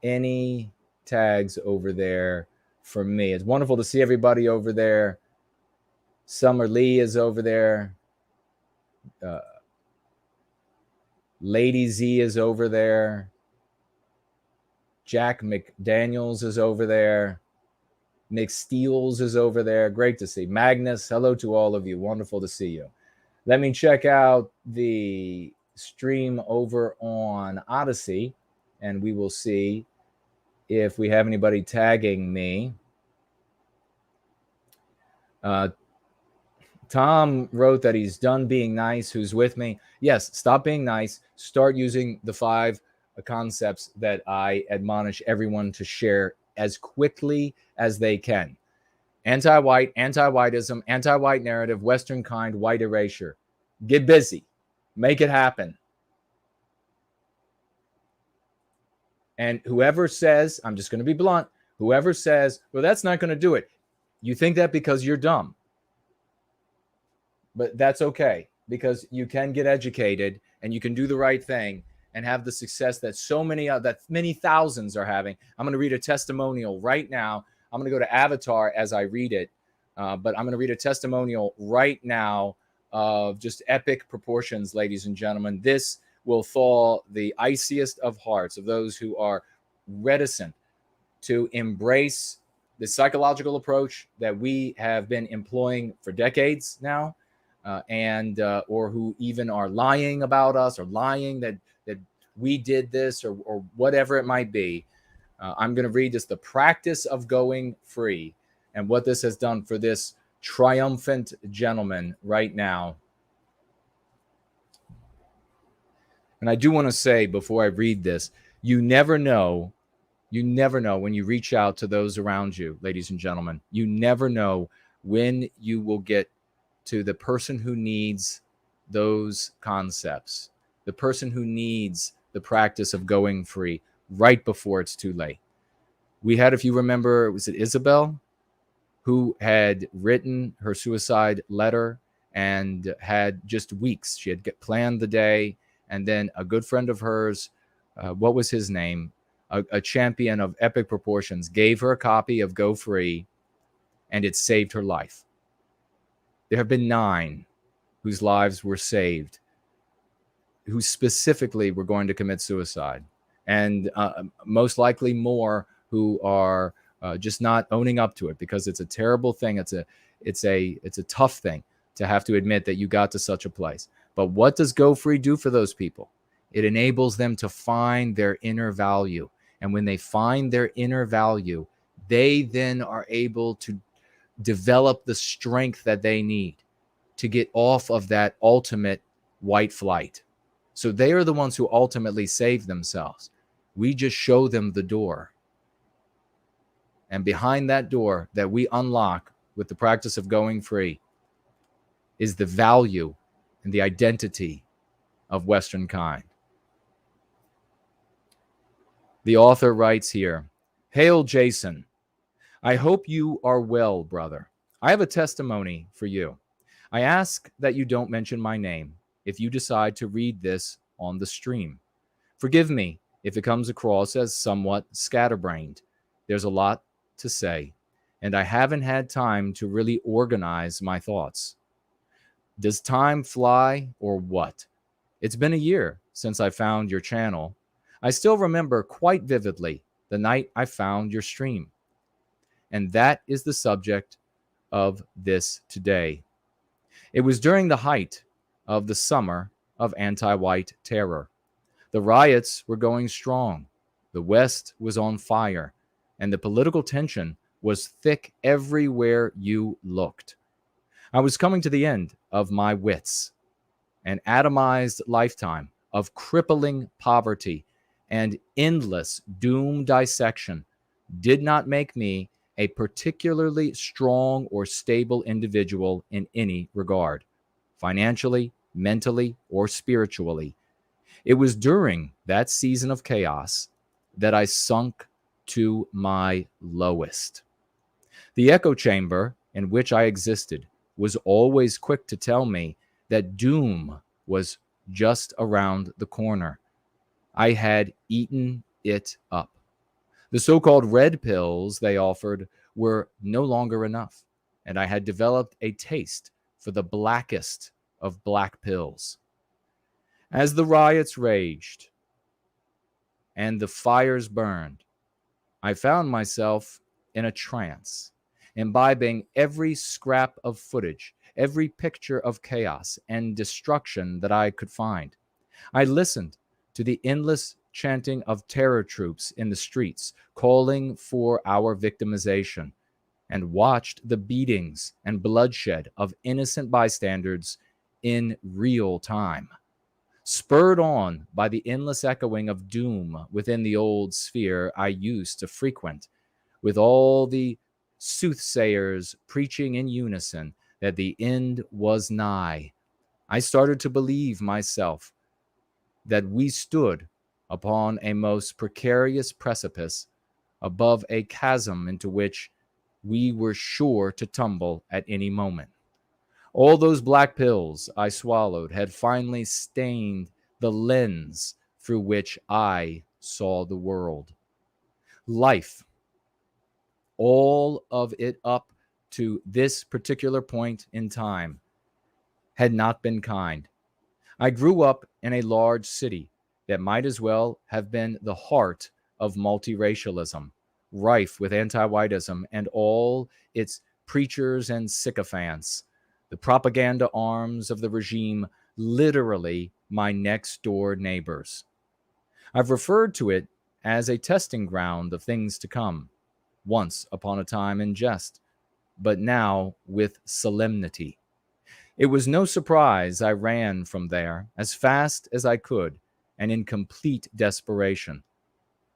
any tags over there for me. It's wonderful to see everybody over there. Summer Lee is over there. Lady Z is over there. Jack McDaniels is over there. Nick Steels is over there. Great to see. Magnus, hello to all of you. Wonderful to see you. Let me check out the stream over on Odyssey, and we will see if we have anybody tagging me. Tom wrote that he's done being nice. Who's with me? Yes, stop being nice. Start using the 5 concepts that I admonish everyone to share as quickly as they can. Anti-white, anti-whiteism, anti-white narrative, Western kind, white erasure. Get busy. Make it happen. And whoever says, I'm just going to be blunt, whoever says, well, that's not going to do it. You think that because you're dumb. But that's okay, because you can get educated and you can do the right thing and have the success that that many thousands are having. I'm going to read a testimonial right now. I'm going to go to Avatar as I read it, but I'm going to read a testimonial right now of just epic proportions, ladies and gentlemen. This will thaw the iciest of hearts of those who are reticent to embrace the psychological approach that we have been employing for decades now. Or who even are lying about us, or lying that we did this, or whatever it might be. I'm going to read just the practice of going free and what this has done for this triumphant gentleman right now. And I do want to say before I read this, you never know when you reach out to those around you, ladies and gentlemen. You never know when you will get to the person who needs those concepts, the person who needs the practice of going free right before it's too late. We had, if you remember, was it Isabel, who had written her suicide letter and had just weeks. She had planned the day, and then a good friend of hers, what was his name? A champion of epic proportions, gave her a copy of Go Free, and it saved her life. There have been 9 whose lives were saved, who specifically were going to commit suicide, and most likely more who are just not owning up to it, because it's a terrible thing. It's a tough thing to have to admit that you got to such a place. But what does Go Free do for those people? It enables them to find their inner value, and when they find their inner value, they then are able to develop the strength that they need to get off of that ultimate white flight. So they are the ones who ultimately save themselves. We just show them the door. And behind that door that we unlock with the practice of going free is the value and the identity of Western kind. The author writes here, "Hail, Jason. I hope you are well, brother. I have a testimony for you. I ask that you don't mention my name if you decide to read this on the stream. Forgive me if it comes across as somewhat scatterbrained. There's a lot to say, and I haven't had time to really organize my thoughts. Does time fly or what? It's been a year since I found your channel. I still remember quite vividly the night I found your stream. And that is the subject of this today. It was during the height of the summer of anti-white terror. The riots were going strong. The West was on fire, and the political tension was thick everywhere you looked. I was coming to the end of my wits. An atomized lifetime of crippling poverty and endless doom dissection did not make me a particularly strong or stable individual in any regard, financially, mentally, or spiritually. It was during that season of chaos that I sunk to my lowest. The echo chamber in which I existed was always quick to tell me that doom was just around the corner. I had eaten it up. The so-called red pills they offered were no longer enough, and I had developed a taste for the blackest of black pills. As the riots raged and the fires burned, I found myself in a trance, imbibing every scrap of footage, every picture of chaos and destruction that I could find. I listened to the endless chanting of terror troops in the streets, calling for our victimization, and watched the beatings and bloodshed of innocent bystanders in real time. Spurred on by the endless echoing of doom within the old sphere I used to frequent, with all the soothsayers preaching in unison that the end was nigh, I started to believe myself that we stood upon a most precarious precipice above a chasm into which we were sure to tumble at any moment. All those black pills I swallowed had finally stained the lens through which I saw the world. Life, all of it up to this particular point in time, had not been kind. I grew up in a large city that might as well have been the heart of multiracialism, rife with anti-whiteism and all its preachers and sycophants, the propaganda arms of the regime, literally my next door neighbors. I've referred to it as a testing ground of things to come, once upon a time in jest, but now with solemnity. It was no surprise I ran from there as fast as I could and in complete desperation.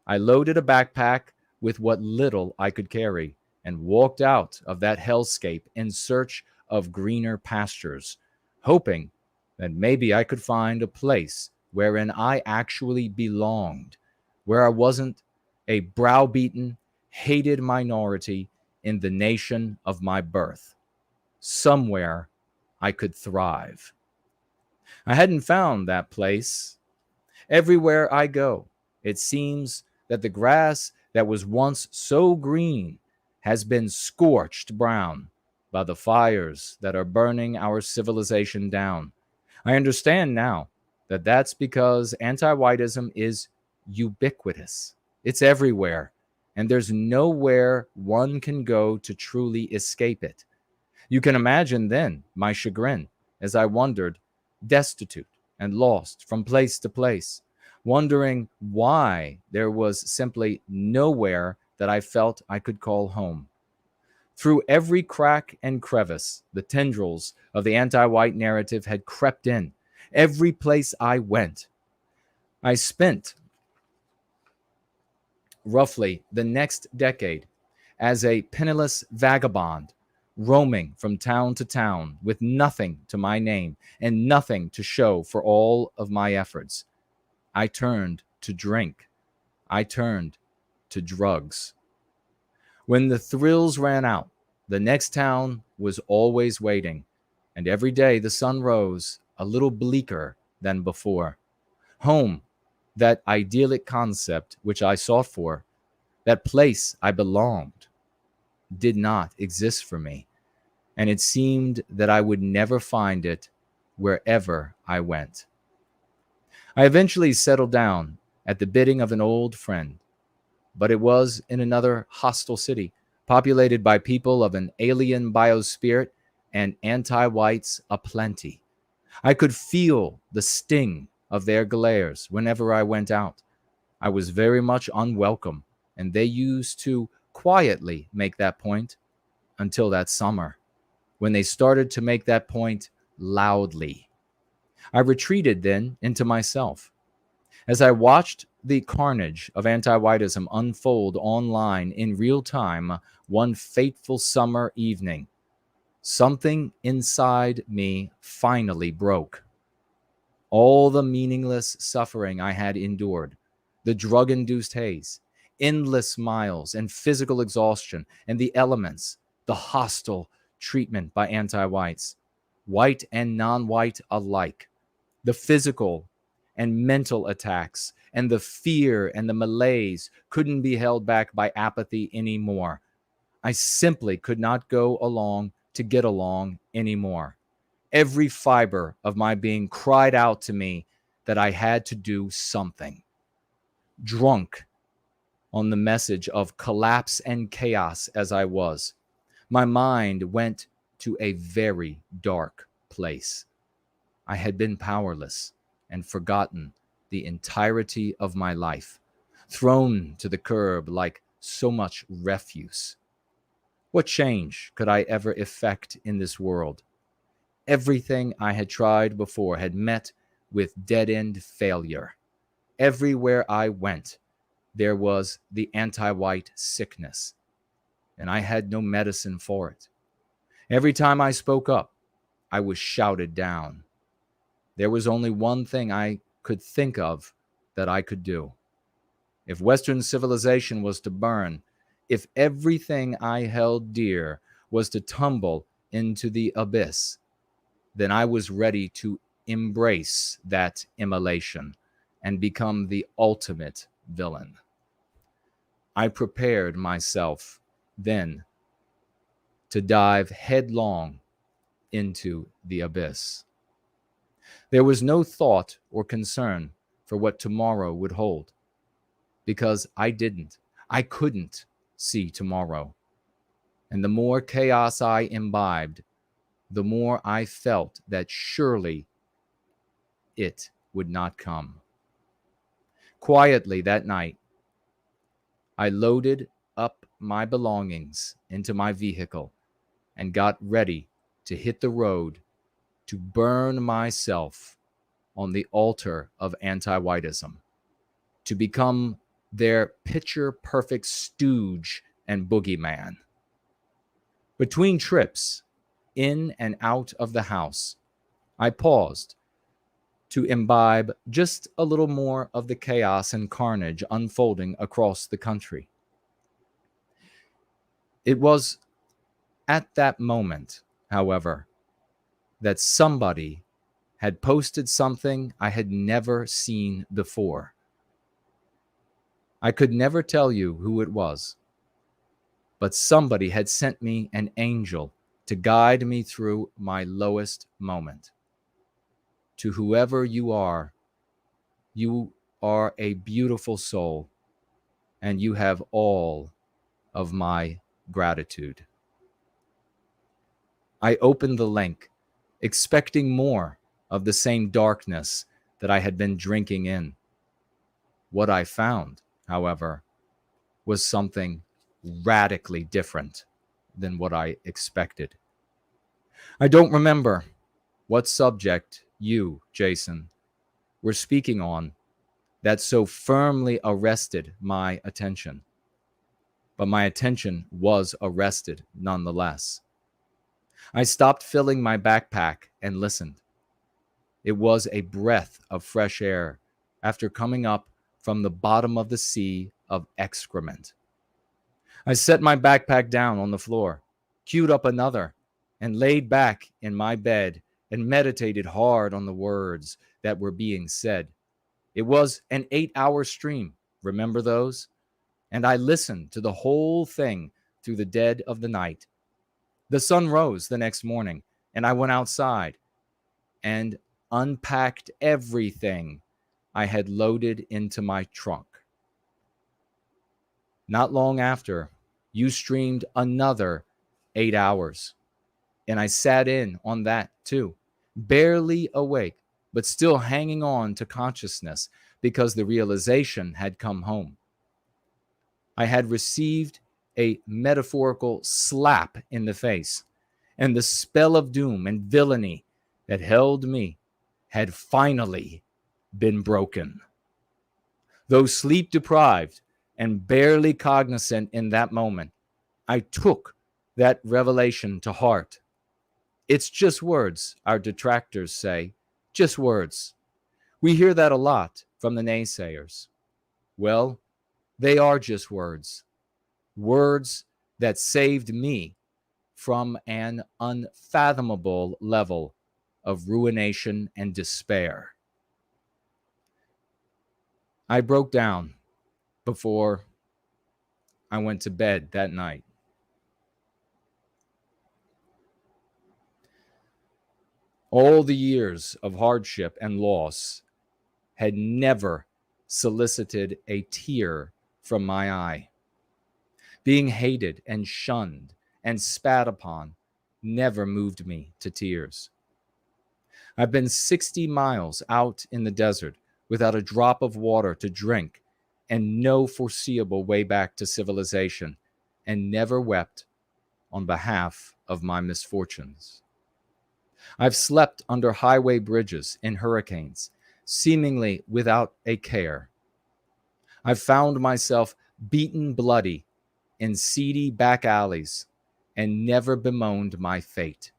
I loaded a backpack with what little I could carry and walked out of that hellscape in search of greener pastures, hoping that maybe I could find a place wherein I actually belonged, where I wasn't a browbeaten, hated minority in the nation of my birth. Somewhere I could thrive. I hadn't found that place. Everywhere I go, it seems that the grass that was once so green has been scorched brown by the fires that are burning our civilization down. I understand now that that's because anti-whiteism is ubiquitous. It's everywhere, and there's nowhere one can go to truly escape it. You can imagine then my chagrin as I wandered, destitute and lost from place to place, wondering why there was simply nowhere that I felt I could call home. Through every crack and crevice, the tendrils of the anti-white narrative had crept in. Every place I went, I spent roughly the next decade as a penniless vagabond, roaming from town to town with nothing to my name and nothing to show for all of my efforts. I turned to drink. I turned to drugs. When the thrills ran out, the next town was always waiting, and every day the sun rose a little bleaker than before. Home, that idyllic concept which I sought for, that place I belonged, did not exist for me, and it seemed that I would never find it wherever I went. I eventually settled down at the bidding of an old friend, but it was in another hostile city, populated by people of an alien biospirit and anti-whites aplenty. I could feel the sting of their glares whenever I went out. I was very much unwelcome, and they used to quietly make that point until that summer, when they started to make that point loudly. I retreated then into myself. As I watched the carnage of anti-whiteism unfold online in real time one fateful summer evening, something inside me finally broke. All the meaningless suffering I had endured, the drug-induced haze, endless miles and physical exhaustion, and the elements, the hostile treatment by anti-whites, white and non-white alike, the physical and mental attacks, and the fear and the malaise couldn't be held back by apathy anymore. I simply could not go along to get along anymore. Every fiber of my being cried out to me that I had to do something. Drunk on the message of collapse and chaos as I was, my mind went to a very dark place. I had been powerless and forgotten the entirety of my life, thrown to the curb like so much refuse. What change could I ever effect in this world? Everything I had tried before had met with dead-end failure. Everywhere I went, there was the anti-white sickness, and I had no medicine for it. Every time I spoke up, I was shouted down. There was only one thing I could think of that I could do. If Western civilization was to burn, if everything I held dear was to tumble into the abyss, then I was ready to embrace that immolation and become the ultimate villain. I prepared myself then to dive headlong into the abyss. There was no thought or concern for what tomorrow would hold, because I couldn't see tomorrow. And the more chaos I imbibed, the more I felt that surely it would not come. Quietly that night, I loaded up my belongings into my vehicle and got ready to hit the road to burn myself on the altar of anti-whiteism, to become their picture-perfect stooge and boogeyman. Between trips, in and out of the house, I paused to imbibe just a little more of the chaos and carnage unfolding across the country. It was at that moment, however, that somebody had posted something I had never seen before. I could never tell you who it was, but somebody had sent me an angel to guide me through my lowest moment. To whoever you are a beautiful soul, and you have all of my gratitude. I opened the link, expecting more of the same darkness that I had been drinking in. What I found, however, was something radically different than what I expected. I don't remember what subject you, Jason, were speaking on that so firmly arrested my attention. But my attention was arrested nonetheless. I stopped filling my backpack and listened. It was a breath of fresh air after coming up from the bottom of the sea of excrement. I set my backpack down on the floor, queued up another, and laid back in my bed and meditated hard on the words that were being said. It was an 8-hour stream, remember those? And I listened to the whole thing through the dead of the night. The sun rose the next morning, and I went outside and unpacked everything I had loaded into my trunk. Not long after, you streamed another 8 hours, and I sat in on that too, barely awake, but still hanging on to consciousness because the realization had come home. I had received a metaphorical slap in the face, and the spell of doom and villainy that held me had finally been broken. Though sleep deprived and barely cognizant in that moment, I took that revelation to heart. It's just words, our detractors say, just words. We hear that a lot from the naysayers. Well, they are just words. Words that saved me from an unfathomable level of ruination and despair. I broke down before I went to bed that night. All the years of hardship and loss had never solicited a tear from my eye. Being hated and shunned and spat upon never moved me to tears. I've been 60 miles out in the desert without a drop of water to drink and no foreseeable way back to civilization, and never wept on behalf of my misfortunes. I've slept under highway bridges in hurricanes, seemingly without a care. I've found myself beaten bloody in seedy back alleys and never bemoaned my fate.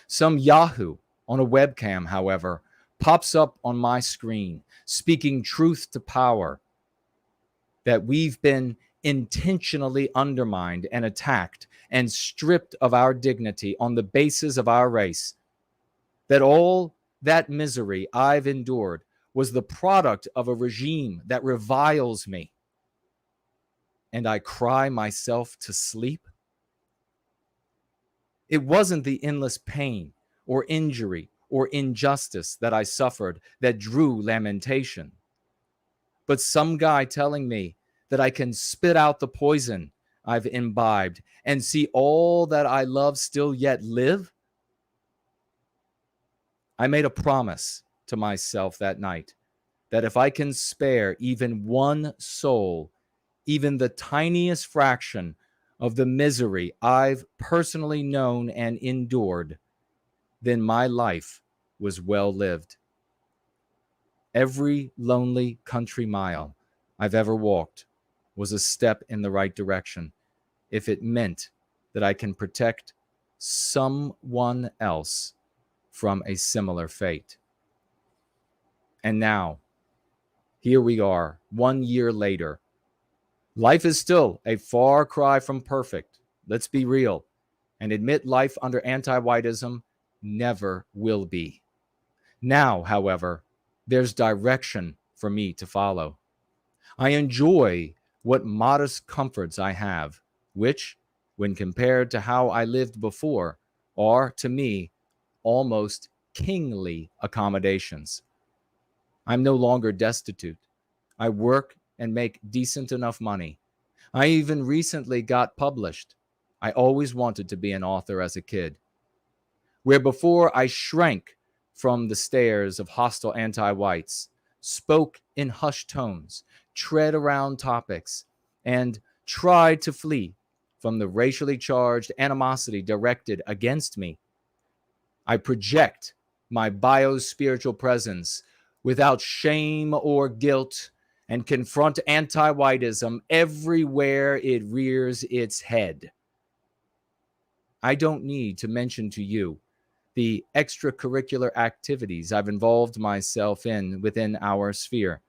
Some Yahoo on a webcam, however, pops up on my screen, speaking truth to power, that we've been intentionally undermined and attacked and stripped of our dignity on the basis of our race, that all that misery I've endured was the product of a regime that reviles me, and I cry myself to sleep? It wasn't the endless pain or injury or injustice that I suffered that drew lamentation, but some guy telling me that I can spit out the poison I've imbibed and see all that I love still yet live. I made a promise to myself that night that if I can spare even one soul, even the tiniest fraction of the misery I've personally known and endured, then my life was well lived. Every lonely country mile I've ever walked was a step in the right direction, if it meant that I can protect someone else from a similar fate. And now, here we are, 1 year later. Life is still a far cry from perfect. Let's be real and admit life under anti-whiteism never will be. Now, however, there's direction for me to follow. I enjoy what modest comforts I have, which, when compared to how I lived before, are, to me, almost kingly accommodations. I'm no longer destitute. I work and make decent enough money. I even recently got published. I always wanted to be an author as a kid. Where before I shrank from the stares of hostile anti-whites, spoke in hushed tones, tread around topics, and tried to flee from the racially charged animosity directed against me. I project my biospiritual presence without shame or guilt and confront anti-whiteism everywhere it rears its head. I don't need to mention to you the extracurricular activities I've involved myself in within our sphere,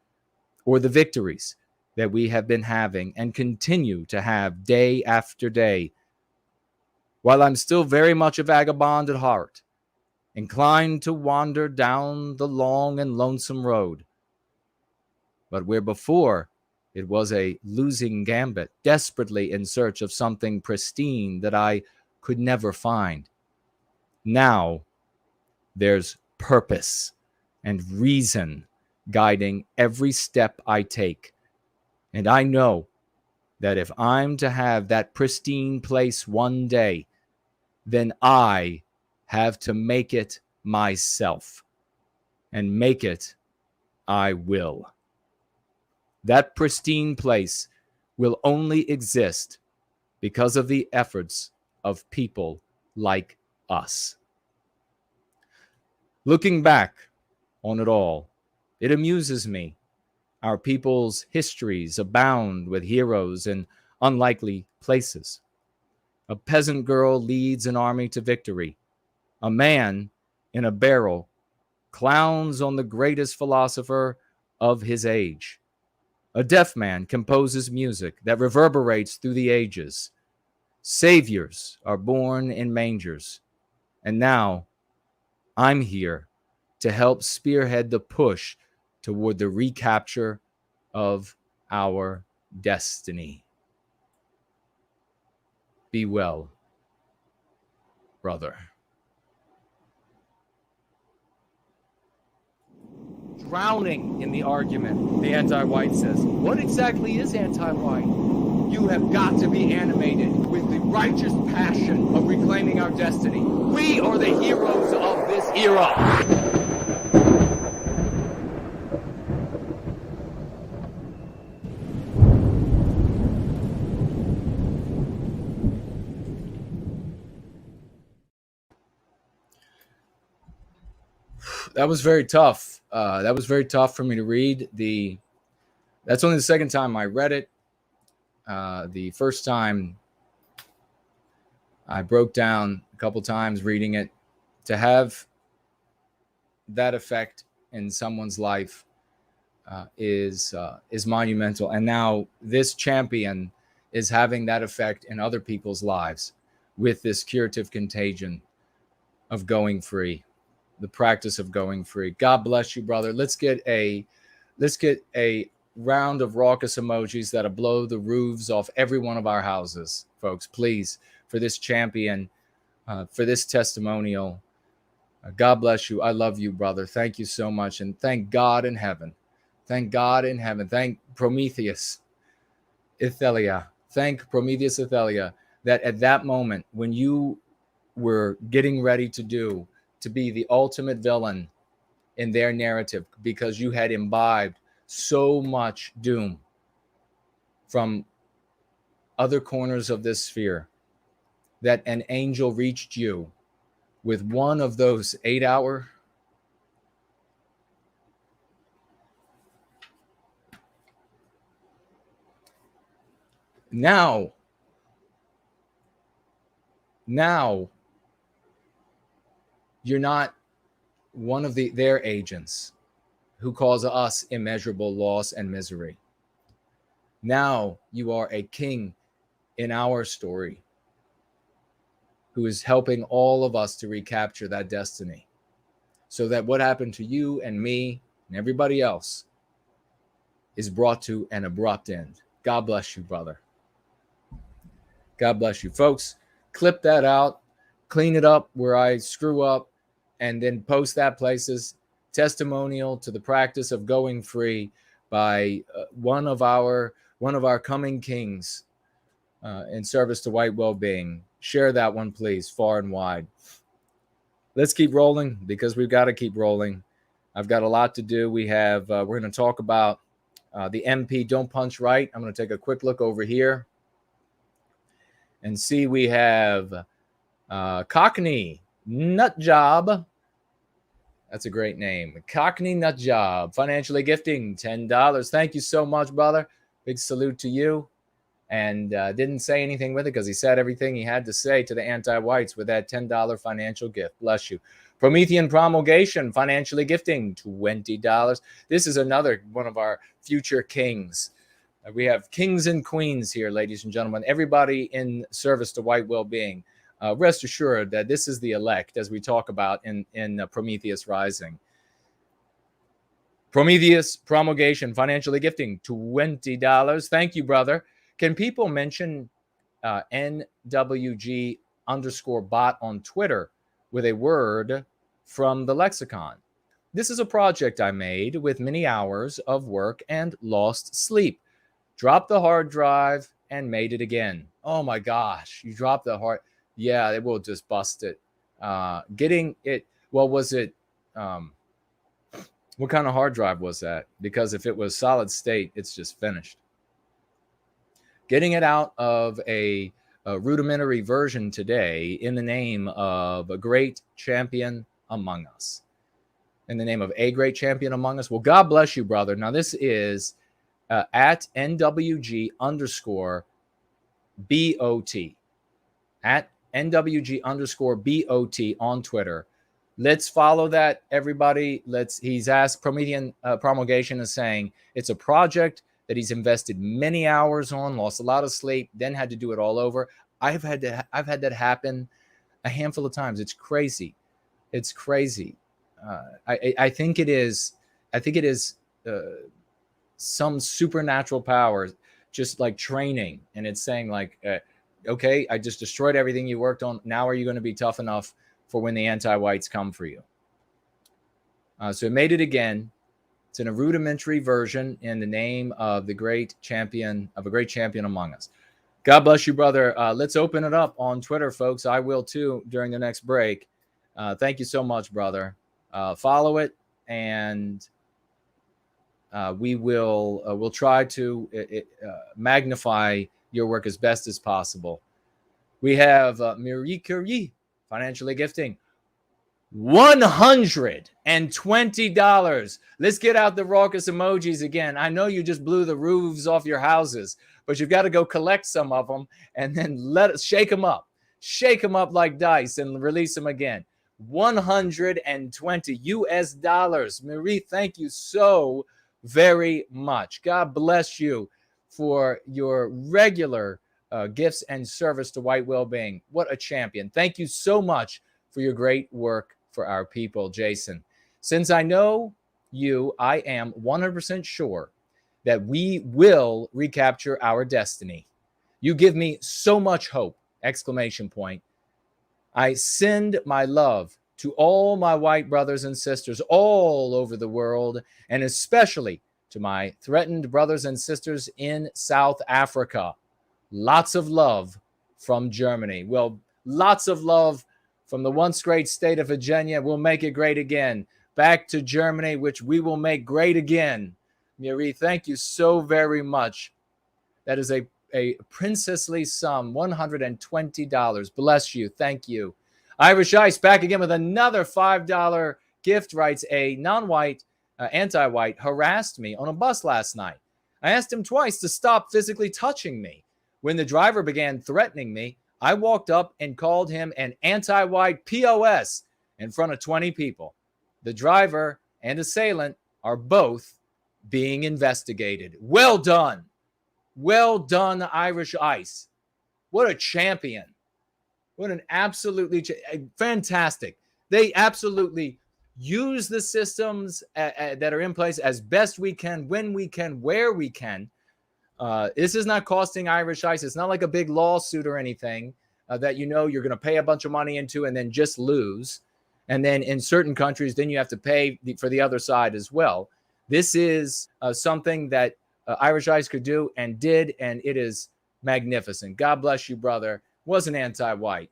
or the victories that we have been having and continue to have day after day. While I'm still very much a vagabond at heart, inclined to wander down the long and lonesome road, but where before it was a losing gambit, desperately in search of something pristine that I could never find, now there's purpose and reason guiding every step I take. And I know that if I'm to have that pristine place one day, then I have to make it myself. And make it I will. That pristine place will only exist because of the efforts of people like us. Looking back on it all, it amuses me. Our people's histories abound with heroes in unlikely places. A peasant girl leads an army to victory. A man in a barrel clowns on the greatest philosopher of his age. A deaf man composes music that reverberates through the ages. Saviors are born in mangers. And now I'm here to help spearhead the push toward the recapture of our destiny. Be well, brother. Drowning in the argument, the anti-white says, what exactly is anti-white? You have got to be animated with the righteous passion of reclaiming our destiny. We are the heroes of this era. That was very tough. That was very tough for me to read. That's only the second time I read it. The first time I broke down a couple times reading it. To have that effect in someone's life is monumental. And now this champion is having that effect in other people's lives with this curative contagion of going free. The practice of going free. God bless you, brother. Let's get a round of raucous emojis that'll blow the roofs off every one of our houses, folks. Please, for this champion, for this testimonial. God bless you. I love you, brother. Thank you so much. And thank God in heaven. Thank God in heaven. Thank Prometheus Ithelia. Thank Prometheus Ithelia that at that moment when you were getting ready to be the ultimate villain in their narrative because you had imbibed so much doom from other corners of this sphere, that an angel reached you with one of those 8-hour now you're not one of their agents who cause us immeasurable loss and misery. Now you are a king in our story who is helping all of us to recapture that destiny so that what happened to you and me and everybody else is brought to an abrupt end. God bless you, brother. God bless you. Folks, clip that out, clean it up where I screw up, and then post that places. Testimonial to the practice of going free by one of our coming kings in service to white well-being. Share that one, please, far and wide. Let's keep rolling because we've got to keep rolling. I've got a lot to do. We're going to talk about the MP Don't Punch Right. I'm going to take a quick look over here. And see, we have Cockney Nut Job. That's a great name. Cockney Nut Job, financially gifting $10. Thank you so much, brother. Big salute to you. And didn't say anything with it because he said everything he had to say to the anti-whites with that $10 financial gift. Bless you. Promethean Promulgation, financially gifting $20. This is another one of our future kings. We have kings and queens here, ladies and gentlemen. Everybody in service to white well-being. Rest assured that this is the elect, as we talk about in Prometheus Rising. Prometheus Promulgation, financially gifting $20. Thank you, brother. Can people mention NWG_bot on Twitter with a word from the lexicon? This is a project I made with many hours of work and lost sleep. Dropped the hard drive and made it again. Oh my gosh, you dropped the hard. Yeah, it will just bust it. Getting it. Well, was it? What kind of hard drive was that? Because if it was solid state, it's just finished. Getting it out of a rudimentary version today in the name of a great champion among us. In the name of a great champion among us. Well, God bless you, brother. Now, this is at NWG_BOT. At NWG_BOT on Twitter. Let's follow that, everybody. He's asked, Promethean Promulgation is saying it's a project that he's invested many hours on, lost a lot of sleep, then had to do it all over. I've had that happen a handful of times. It's crazy. It's crazy. I think it is some supernatural power, just like training. And it's saying like, okay, I just destroyed everything you worked on. Now are you going to be tough enough for when the anti-whites come for you? So it made it again. It's in a rudimentary version in the name of a great champion among us. God bless you, brother. Let's open it up on Twitter, folks. I will too during the next break. Thank you so much, brother. Follow it, and we'll try to magnify your work as best as possible. We have Marie Curie, financially gifting $120. Let's get out the raucous emojis again. I know you just blew the roofs off your houses, but you've got to go collect some of them and then shake them up like dice and release them again. $120. Marie, thank you so very much. God bless you for your regular gifts and service to white well-being. What a champion. Thank you so much for your great work for our people, Jason. Since I know you, I am 100% sure that we will recapture our destiny. You give me so much hope, ! I send my love to all my white brothers and sisters all over the world, and especially to my threatened brothers and sisters in South Africa. Lots of love from Germany. Well, lots of love from the once great state of Virginia. We'll make it great again. Back to Germany, which we will make great again. Marie, thank you so very much. That is a princessly sum, $120. Bless you. Thank you. Irish Ice back again with another $5 gift. Writes, a non-white, anti-white harassed me on a bus last night. I asked him twice to stop physically touching me. When the driver began threatening me, I walked up and called him an anti-white POS in front of 20 people. The driver and assailant are both being investigated. Well done. Well done, Irish Ice. What a champion. What an absolutely fantastic. They absolutely use the systems that are in place as best we can, when we can, where we can. This is not costing Irish Ice. It's not like a big lawsuit or anything that you're going to pay a bunch of money into and then just lose. And then in certain countries, then you have to pay for the other side as well. This is something that Irish Ice could do and did, and it is magnificent. God bless you, brother. Wasn't anti-white.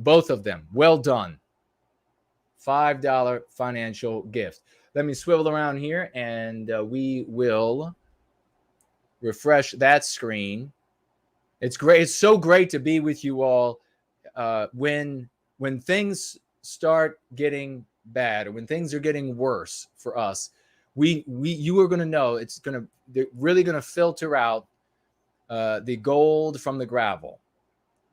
Both of them. Well done. $5 financial gift. Let me swivel around here, and we will refresh that screen. It's great. It's so great to be with you all. When things start getting bad, or when things are getting worse for us, you are going to know they're really going to filter out the gold from the gravel.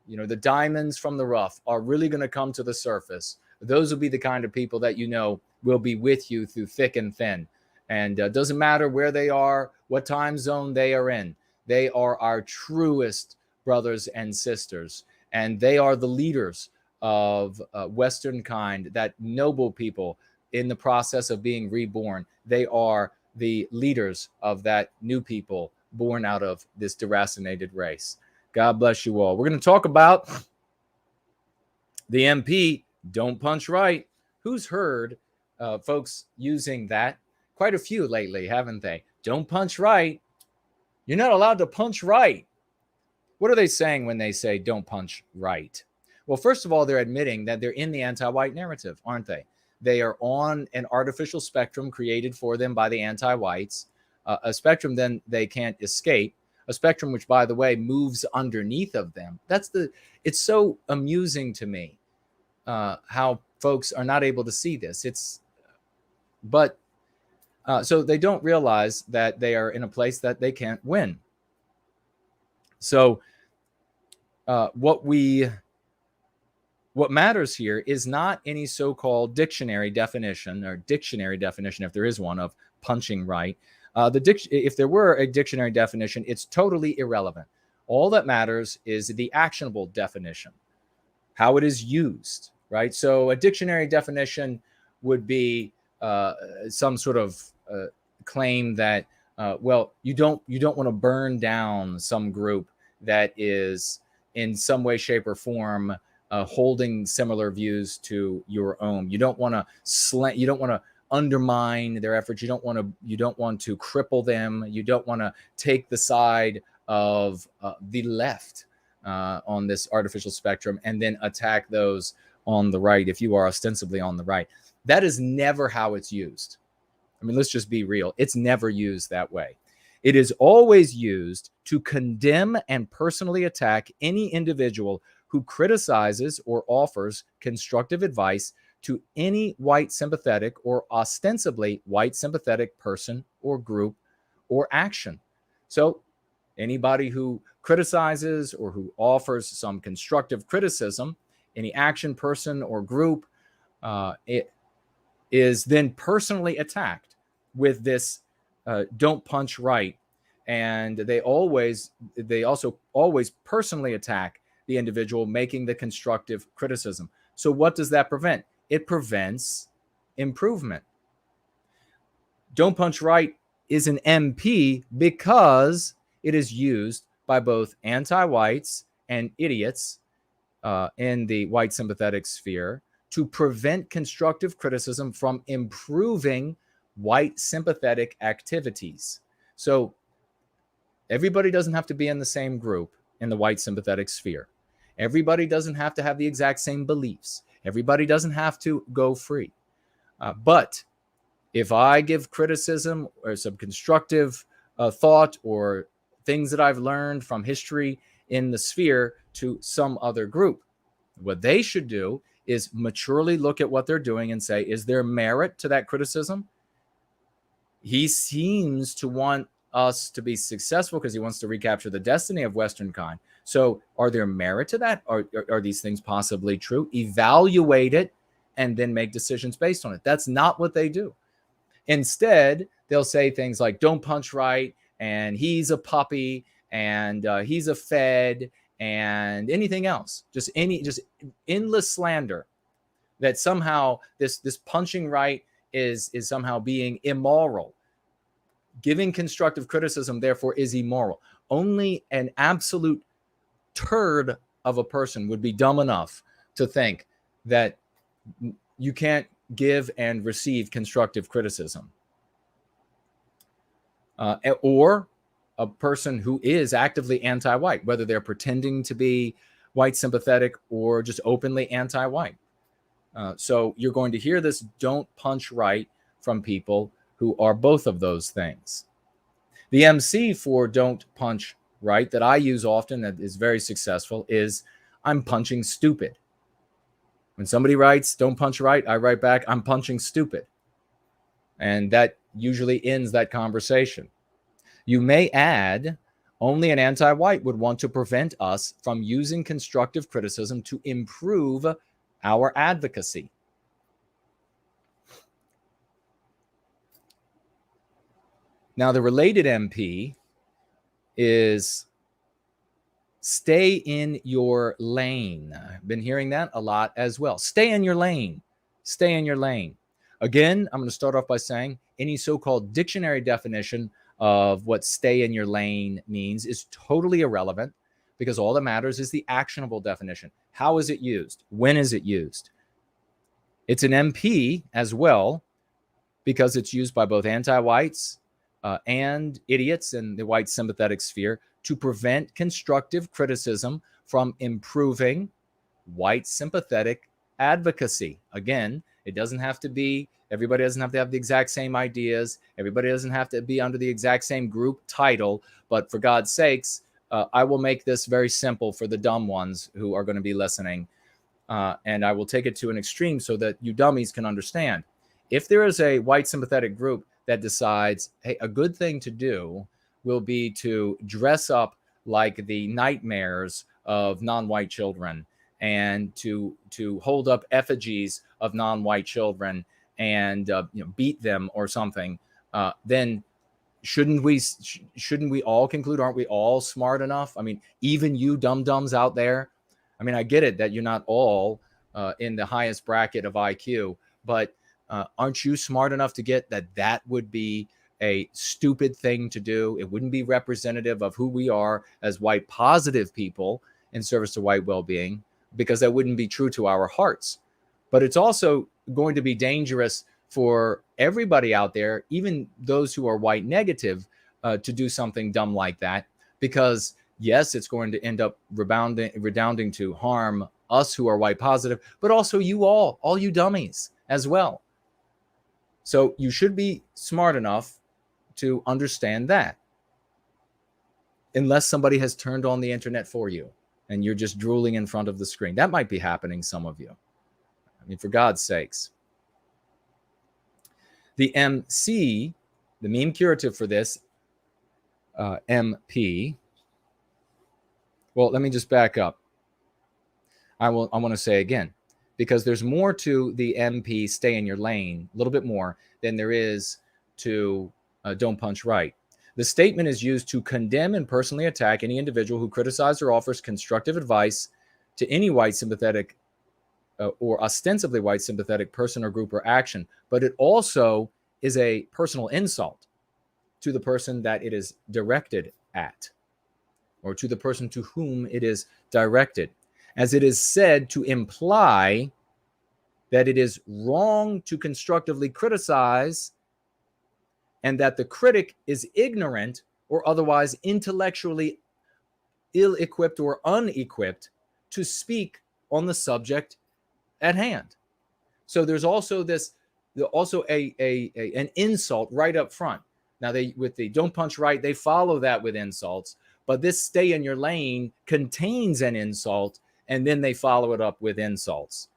You know, the diamonds from the rough are really going to come to the surface. Those will be the kind of people that you know will be with you through thick and thin. And it doesn't matter where they are, what time zone they are in. They are our truest brothers and sisters. And they are the leaders of Western kind, that noble people in the process of being reborn. They are the leaders of that new people born out of this deracinated race. God bless you all. We're going to talk about the MP, don't punch right. Who's heard folks using that? Quite a few lately, haven't they? Don't punch right. You're not allowed to punch right. What are they saying when they say don't punch right? Well, first of all, they're admitting that they're in the anti-white narrative, aren't they? They are on an artificial spectrum created for them by the anti-whites, a spectrum then they can't escape, a spectrum which, by the way, moves underneath of them. It's so amusing to me how folks are not able to see this. So they don't realize that they are in a place that they can't win. So what matters here is not any so-called dictionary definition, if there is one, of punching right. If there were a dictionary definition, it's totally irrelevant. All that matters is the actionable definition, how it is used, right? So a dictionary definition would be some sort of claim that, you don't want to burn down some group that is in some way, shape, or form holding similar views to your own. You don't want to undermine their efforts. You don't want to cripple them. You don't want to take the side of the left on this artificial spectrum and then attack those on the right if you are ostensibly on the right. That is never how it's used. I mean, let's just be real. It's never used that way. It is always used to condemn and personally attack any individual who criticizes or offers constructive advice to any white sympathetic or ostensibly white sympathetic person or group or action. So anybody who criticizes or who offers some constructive criticism, any action, person, or group, it is then personally attacked with this don't punch right. And they also always personally attack the individual making the constructive criticism. So what does that prevent? It prevents improvement. Don't punch right is an MP because it is used by both anti-whites and idiots in the white sympathetic sphere to prevent constructive criticism from improving white sympathetic activities. So everybody doesn't have to be in the same group in the white sympathetic sphere. Everybody doesn't have to have the exact same beliefs. Everybody doesn't have to go free. But if I give criticism or some constructive thought or things that I've learned from history in the sphere to some other group, what they should do is maturely look at what they're doing and say, is there merit to that criticism? He seems to want us to be successful because he wants to recapture the destiny of Western kind. So are there merit to that? Are these things possibly true? Evaluate it and then make decisions based on it. That's not what they do. Instead, they'll say things like, don't punch right, and he's a puppy, and he's a fed, and anything else. Just endless slander that somehow this punching right is somehow being immoral. Giving constructive criticism, therefore, is immoral. Only an absolute turd of a person would be dumb enough to think that you can't give and receive constructive criticism. Or a person who is actively anti-white, whether they're pretending to be white sympathetic or just openly anti-white. So you're going to hear this don't punch right from people who are both of those things. The MC for don't punch right, that I use often that is very successful is I'm punching stupid. When somebody writes, don't punch right, I write back, I'm punching stupid. And that usually ends that conversation. You may add, only an anti-white would want to prevent us from using constructive criticism to improve our advocacy. Now, the related MP is stay in your lane. I've been hearing that a lot as well. Stay in your lane. Stay in your lane. Again, I'm going to start off by saying any so-called dictionary definition of what stay in your lane means is totally irrelevant, because all that matters is the actionable definition. How is it used? When is it used? It's an MP as well, because it's used by both anti-whites and idiots in the white sympathetic sphere to prevent constructive criticism from improving white sympathetic advocacy. Again, it doesn't have to be, everybody doesn't have to have the exact same ideas. Everybody doesn't have to be under the exact same group title. But for God's sakes, I will make this very simple for the dumb ones who are going to be listening. And I will take it to an extreme so that you dummies can understand. If there is a white sympathetic group that decides, hey, a good thing to do will be to dress up like the nightmares of non-white children and to hold up effigies of non-white children and beat them or something, then shouldn't we all conclude, aren't we all smart enough? I mean, even you dum-dums out there, I mean, I get it that you're not all in the highest bracket of IQ, but aren't you smart enough to get that would be a stupid thing to do? It wouldn't be representative of who we are as white positive people in service to white well-being, because that wouldn't be true to our hearts. But it's also going to be dangerous for everybody out there, even those who are white negative, to do something dumb like that, because yes, it's going to end up redounding to harm us who are white positive, but also you all you dummies as well. So you should be smart enough to understand that, unless somebody has turned on the internet for you and you're just drooling in front of the screen. That might be happening, some of you. I mean, for God's sakes. The MC, the meme curative for this, MP, well, let me just back up. I want to say again, because there's more to the MP stay in your lane, a little bit more than there is to don't punch right. The statement is used to condemn and personally attack any individual who criticizes or offers constructive advice to any white sympathetic or ostensibly white sympathetic person or group or action. But it also is a personal insult to the person that it is directed at, or to the person to whom it is directed, as it is said to imply that it is wrong to constructively criticize and that the critic is ignorant or otherwise intellectually ill-equipped or unequipped to speak on the subject at hand. So there's also an insult right up front. Now, with the don't punch right, they follow that with insults, but this stay in your lane contains an insult, and then they follow it up with insults.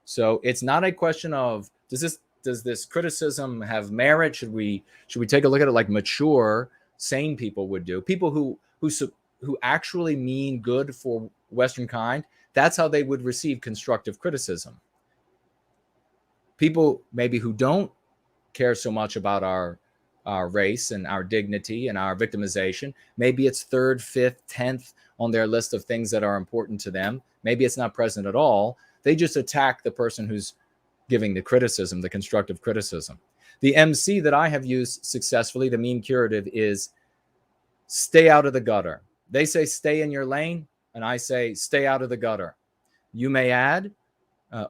So it's not a question of does this criticism have merit? Should we take a look at it like mature, sane people would do? People who actually mean good for Western kind. That's how they would receive constructive criticism. People maybe who don't care so much about our race and our dignity and our victimization, maybe it's 3rd, 5th, 10th on their list of things that are important to them. Maybe it's not present at all. They just attack the person who's giving the criticism, the constructive criticism. The MC that I have used successfully, the meme curative, is stay out of the gutter. They say stay in your lane, and I say stay out of the gutter. You may add,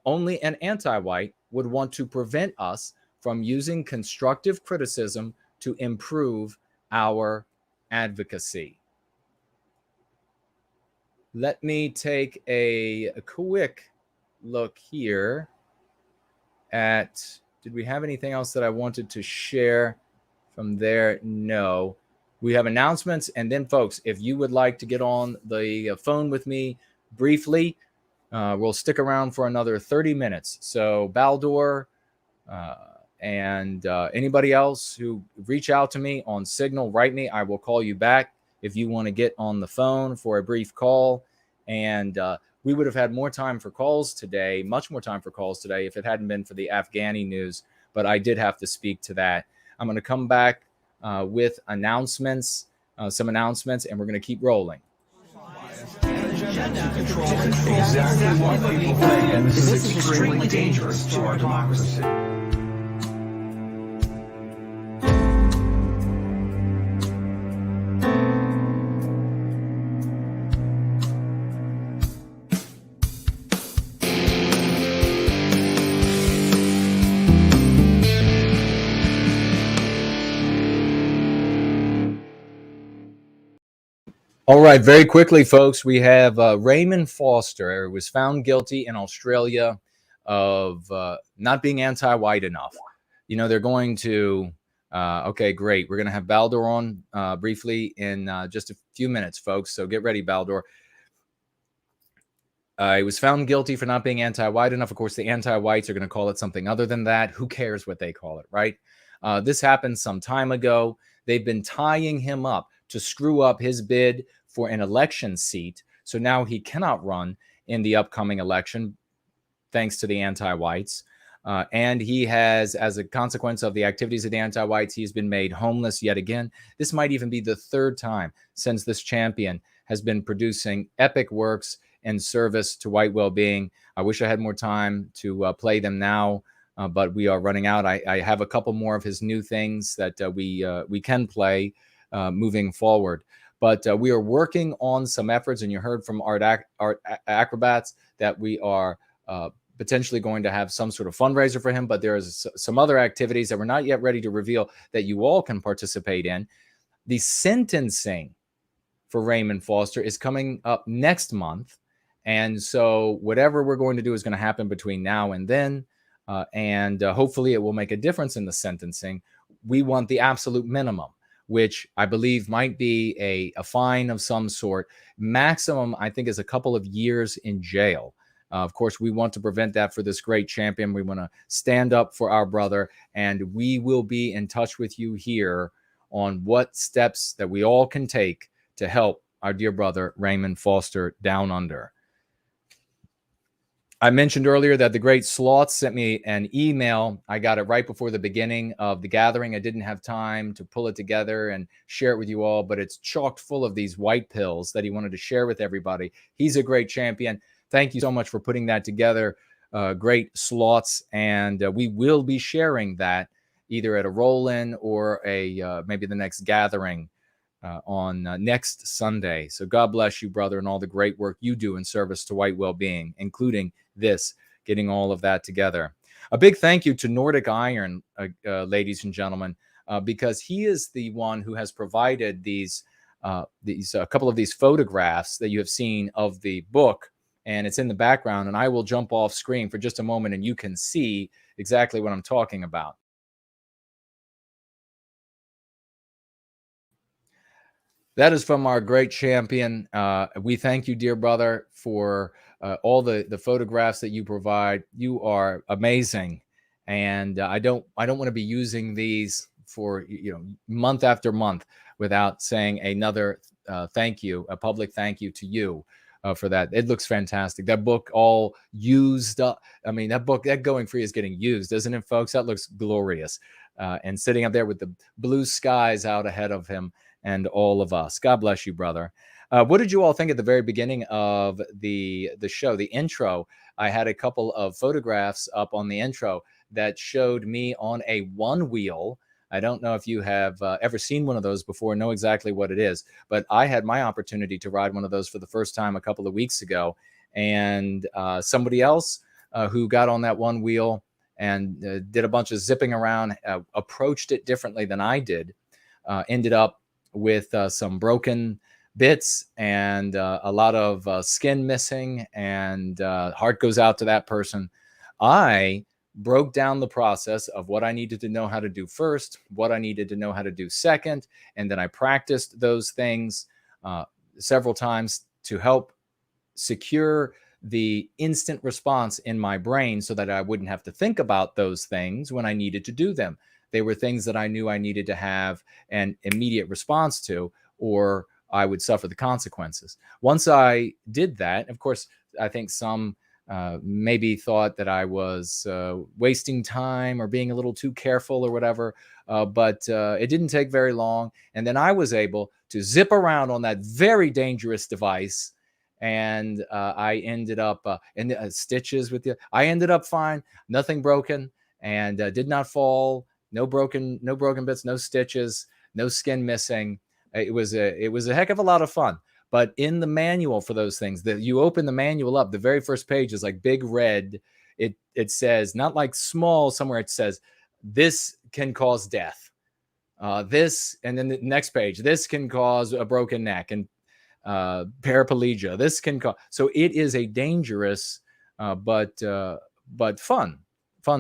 only an anti-white would want to prevent us from using constructive criticism to improve our advocacy. Let me take a quick look here at, did we have anything else that I wanted to share from there? No. We have announcements, and then, folks, if you would like to get on the phone with me briefly, we'll stick around for another 30 minutes. So, Baldor and anybody else who reach out to me on Signal, write me. I will call you back if you want to get on the phone for a brief call. And we would have had more time for calls today, much more time for calls today, if it hadn't been for the Afghani news. But I did have to speak to that. I'm going to come back with announcements, some announcements, and we're going to keep rolling. Exactly what people think, and this is extremely dangerous to our democracy. All right, very quickly, folks, we have Raymond Foster was found guilty in Australia of not being anti-white enough. You know, they're going to, okay, great. We're going to have Baldor on briefly in just a few minutes, folks. So get ready, Baldor. He was found guilty for not being anti-white enough. Of course, the anti-whites are going to call it something other than that. Who cares what they call it, right? This happened some time ago. They've been tying him up to screw up his bid for an election seat. So now he cannot run in the upcoming election, thanks to the anti-whites. And he has, as a consequence of the activities of the anti-whites, he's been made homeless yet again. This might even be the third time since this champion has been producing epic works in service to white well-being. I wish I had more time to play them now, but we are running out. I have a couple more of his new things that we can play moving forward. But we are working on some efforts, and you heard from Art Acrobats that we are potentially going to have some sort of fundraiser for him. But there is some other activities that we're not yet ready to reveal that you all can participate in. The sentencing for Raymond Foster is coming up next month. And so whatever we're going to do is going to happen between now and then. And hopefully it will make a difference in the sentencing. We want the absolute minimum, which I believe might be a fine of some sort. Maximum, I think, is a couple of years in jail. Of course, we want to prevent that for this great champion. We want to stand up for our brother, and we will be in touch with you here on what steps that we all can take to help our dear brother Raymond Foster down under. I mentioned earlier that the great Sloth sent me an email. I got it right before the beginning of the gathering. I didn't have time to pull it together and share it with you all, but it's chocked full of these white pills that he wanted to share with everybody. He's a great champion. Thank you so much for putting that together, great Sloths. And we will be sharing that either at a roll-in or a maybe the next gathering on next Sunday. So God bless you, brother, and all the great work you do in service to white well-being, including this, getting all of that together. A big thank you to Nordic Iron, ladies and gentlemen, because he is the one who has provided these a couple of these photographs that you have seen of the book, and it's in the background. And I will jump off screen for just a moment, and you can see exactly what I'm talking about. That is from our great champion. We thank you, dear brother, for all the photographs that you provide. You are amazing, and I don't want to be using these for month after month without saying another thank you, a public thank you to you for that. It looks fantastic. That book all used up. I mean, that book, that Going Free is getting used, isn't it, folks? That looks glorious. And sitting up there with the blue skies out ahead of him and all of us. God bless you, brother. What did you all think at the very beginning of the show, the intro? I had a couple of photographs up on the intro that showed me on a one wheel. I don't know if you have ever seen one of those before, know exactly what it is, but I had my opportunity to ride one of those for the first time a couple of weeks ago. And somebody else who got on that one wheel and did a bunch of zipping around, approached it differently than I did, ended up with some broken bits and a lot of skin missing, and heart goes out to that person. I broke down the process of what I needed to know how to do first, what I needed to know how to do second, and then I practiced those things several times to help secure the instant response in my brain so that I wouldn't have to think about those things when I needed to do them. They were things that I knew I needed to have an immediate response to, or I would suffer the consequences. Once I did that, of course, I think some maybe thought that I was wasting time or being a little too careful or whatever, but it didn't take very long. And then I was able to zip around on that very dangerous device, and I ended up in the stitches with the. I ended up fine, nothing broken, and did not fall. No broken bits, no stitches, no skin missing. It was a heck of a lot of fun. But in the manual for those things, that you open the manual up, the very first page is like big red. It says, not like small somewhere, it says, this can cause death. This, and then the next page, this can cause a broken neck and paraplegia. This can cause. So it is a dangerous, but fun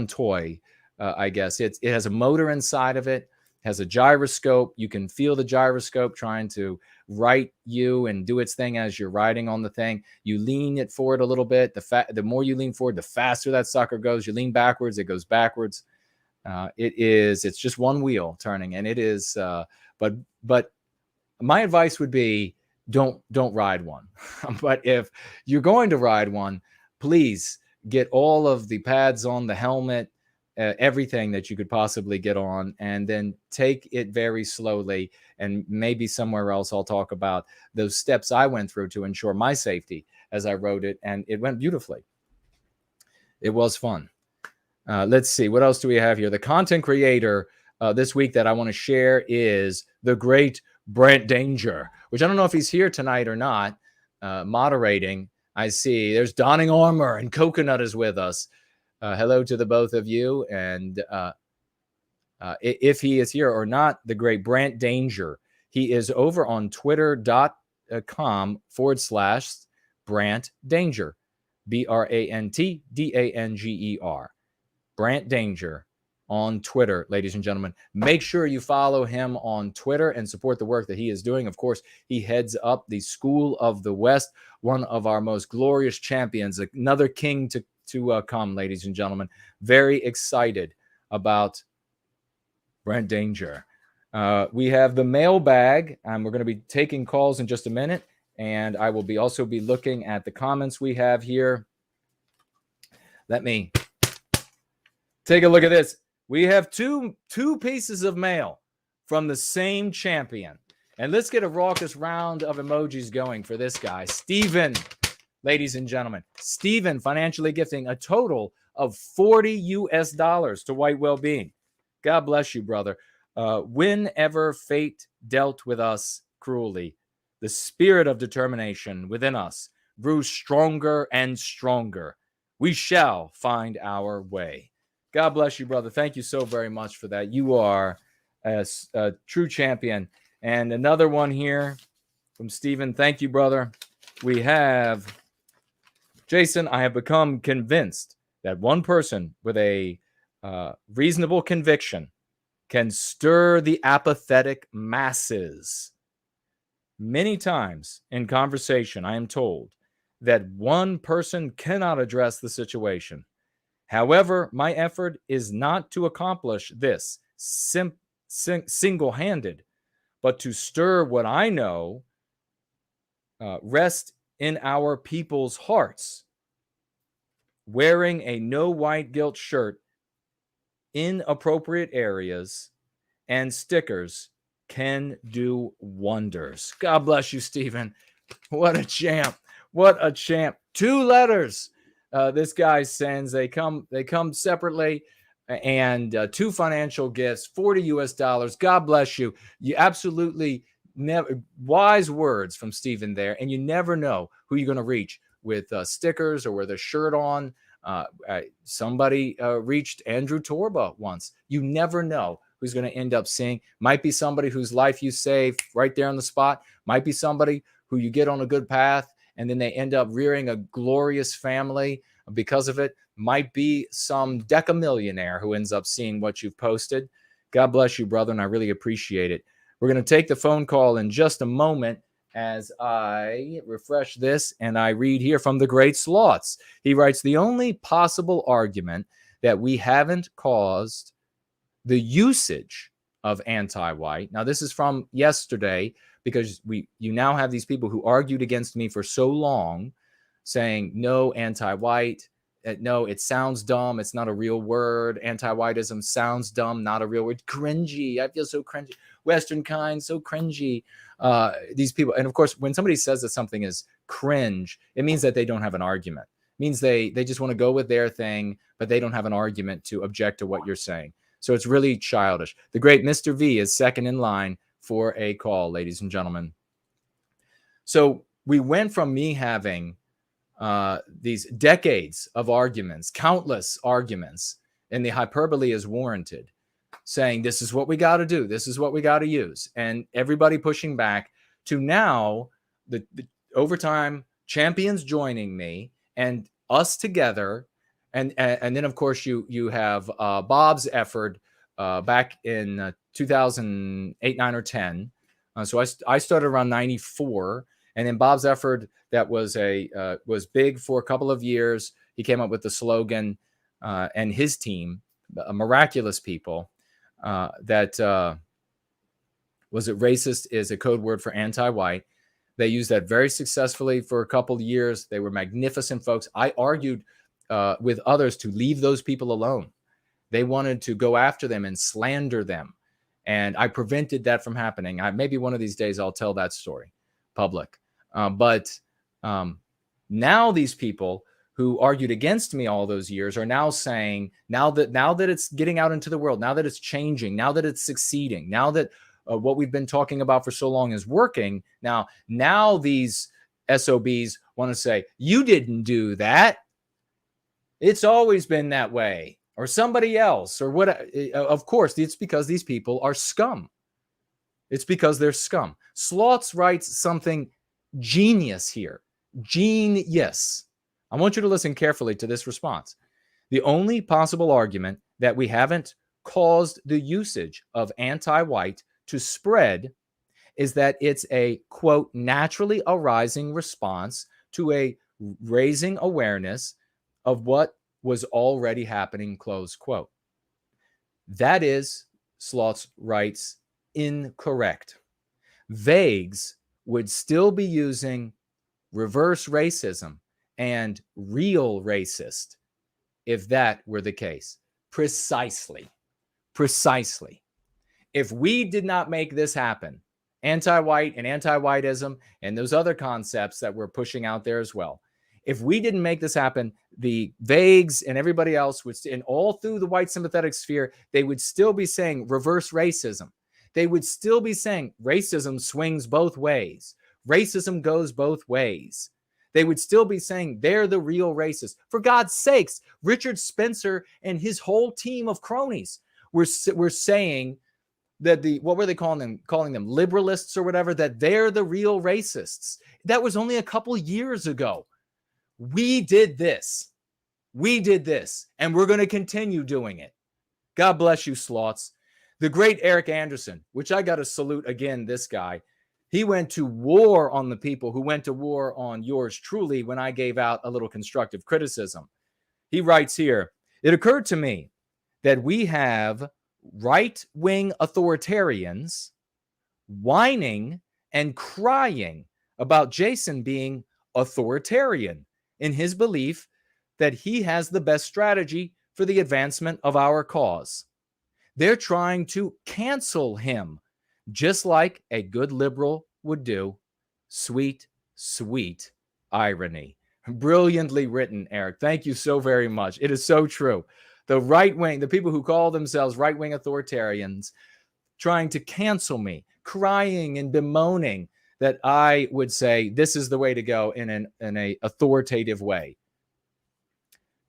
toy. I guess it has a motor inside of it, has a gyroscope. You can feel the gyroscope trying to right you and do its thing as you're riding on the thing. You lean it forward a little bit. The more you lean forward, the faster that sucker goes. You lean backwards, it goes backwards. It's just one wheel turning, and it is. But my advice would be don't ride one. But if you're going to ride one, please get all of the pads on, the helmet, everything that you could possibly get on, and then take it very slowly. And maybe somewhere else I'll talk about those steps I went through to ensure my safety as I rode it, and it went beautifully. It was fun. Let's see, what else do we have here? The content creator this week that I want to share is the great Brent Danger, which I don't know if he's here tonight or not, moderating. I see there's Donning Armor, and Coconut is with us. Hello to the both of you. And if he is here or not, the great Brent Danger, he is over on twitter.com/Brant Danger, BrantDanger, Brant Danger on Twitter, ladies and gentlemen. Make sure you follow him on Twitter and support the work that he is doing. Of course, he heads up the School of the West, one of our most glorious champions, another king to come, ladies and gentlemen. Very excited about Brent Danger. We have the mailbag, and we're going to be taking calls in just a minute, and I will also be looking at the comments we have here. Let me take a look at this. We have two pieces of mail from the same champion, and let's get a raucous round of emojis going for this guy, Stephen. Ladies and gentlemen, Stephen financially gifting a total of $40 to White Wellbeing. God bless you, brother. Whenever fate dealt with us cruelly, the spirit of determination within us grew stronger and stronger. We shall find our way. God bless you, brother. Thank you so very much for that. You are a true champion. And another one here from Stephen. Thank you, brother. We have Jason. I have become convinced that one person with a reasonable conviction can stir the apathetic masses. Many times in conversation, I am told that one person cannot address the situation. However, my effort is not to accomplish this single-handed, but to stir what I know rest in our people's hearts. Wearing a no white guilt shirt in appropriate areas and stickers can do wonders. God bless you, Stephen. What a champ. What a champ. 2 letters this guy sends. They come separately, and 2 financial gifts, $40. God bless you. You absolutely never, wise words from Stephen there, and you never know who you're going to reach with stickers or with a shirt on. Somebody reached Andrew Torba once. You never know who's going to end up seeing. Might be somebody whose life you save right there on the spot. Might be somebody who you get on a good path, and then they end up rearing a glorious family. because of it might be some decamillionaire who ends up seeing what you've posted. God bless you, brother, and I really appreciate it. We're going to take the phone call in just a moment as I refresh this and I read here from the great Slots. He writes, the only possible argument that we haven't caused the usage of anti-white. Now, this is from yesterday, because you now have these people who argued against me for so long saying, no, anti-white, no, it sounds dumb. It's not a real word. Anti-whiteism sounds dumb, not a real word. Cringy. I feel so cringy. Western kind, so cringy. These people. And of course, when somebody says that something is cringe, it means that they don't have an argument. It means they just want to go with their thing, but they don't have an argument to object to what you're saying. So it's really childish. The great Mr. V is second in line for a call, ladies and gentlemen. So we went from me having these decades of arguments, countless arguments, and the hyperbole is warranted, saying this is what we got to do, this is what we got to use, and everybody pushing back, to now the overtime champions joining me and us together. And then, of course, you have Bob's effort back in 2008, 9, or 10. So I started around 94. And then Bob's effort that was big for a couple of years. He came up with the slogan, and his team, miraculous people, that was it racist is a code word for anti-white. They used that very successfully for a couple of years. They were magnificent folks. I argued with others to leave those people alone. They wanted to go after them and slander them. And I prevented that from happening. Maybe one of these days I'll tell that story public. But now these people who argued against me all those years are now saying, now that it's getting out into the world, now that it's changing, now that it's succeeding, now that what we've been talking about for so long is working, now these SOBs want to say, you didn't do that. It's always been that way, or somebody else, or what. Of course, it's because these people are scum. It's because they're scum. Slots writes something genius here. Genius. I want you to listen carefully to this response. The only possible argument that we haven't caused the usage of anti-white to spread is that it's a, quote, naturally arising response to a raising awareness of what was already happening, close quote. That is, Slots writes, incorrect. Vagues would still be using reverse racism and real racist if that were the case. Precisely. If we did not make this happen, anti-white and anti-whiteism and those other concepts that we're pushing out there as well, if we didn't make this happen, the vagues and everybody else would, and all through the white sympathetic sphere, they would still be saying reverse racism. They would still be saying racism swings both ways. Racism goes both ways. They would still be saying they're the real racists. For God's sakes, Richard Spencer and his whole team of cronies were saying that what were they calling them? Calling them liberalists or whatever, that they're the real racists. That was only a couple years ago. We did this. And we're going to continue doing it. God bless you, Slots. The great Eric Anderson, which I got to salute again, this guy. He went to war on the people who went to war on yours truly when I gave out a little constructive criticism. He writes here, it occurred to me that we have right-wing authoritarians whining and crying about Jason being authoritarian in his belief that he has the best strategy for the advancement of our cause. They're trying to cancel him, just like a good liberal would do. Sweet, sweet irony. Brilliantly written, Eric. Thank you so very much. It is so true. The right wing, the people who call themselves right-wing authoritarians, trying to cancel me, crying and bemoaning that I would say this is the way to go in an authoritative way.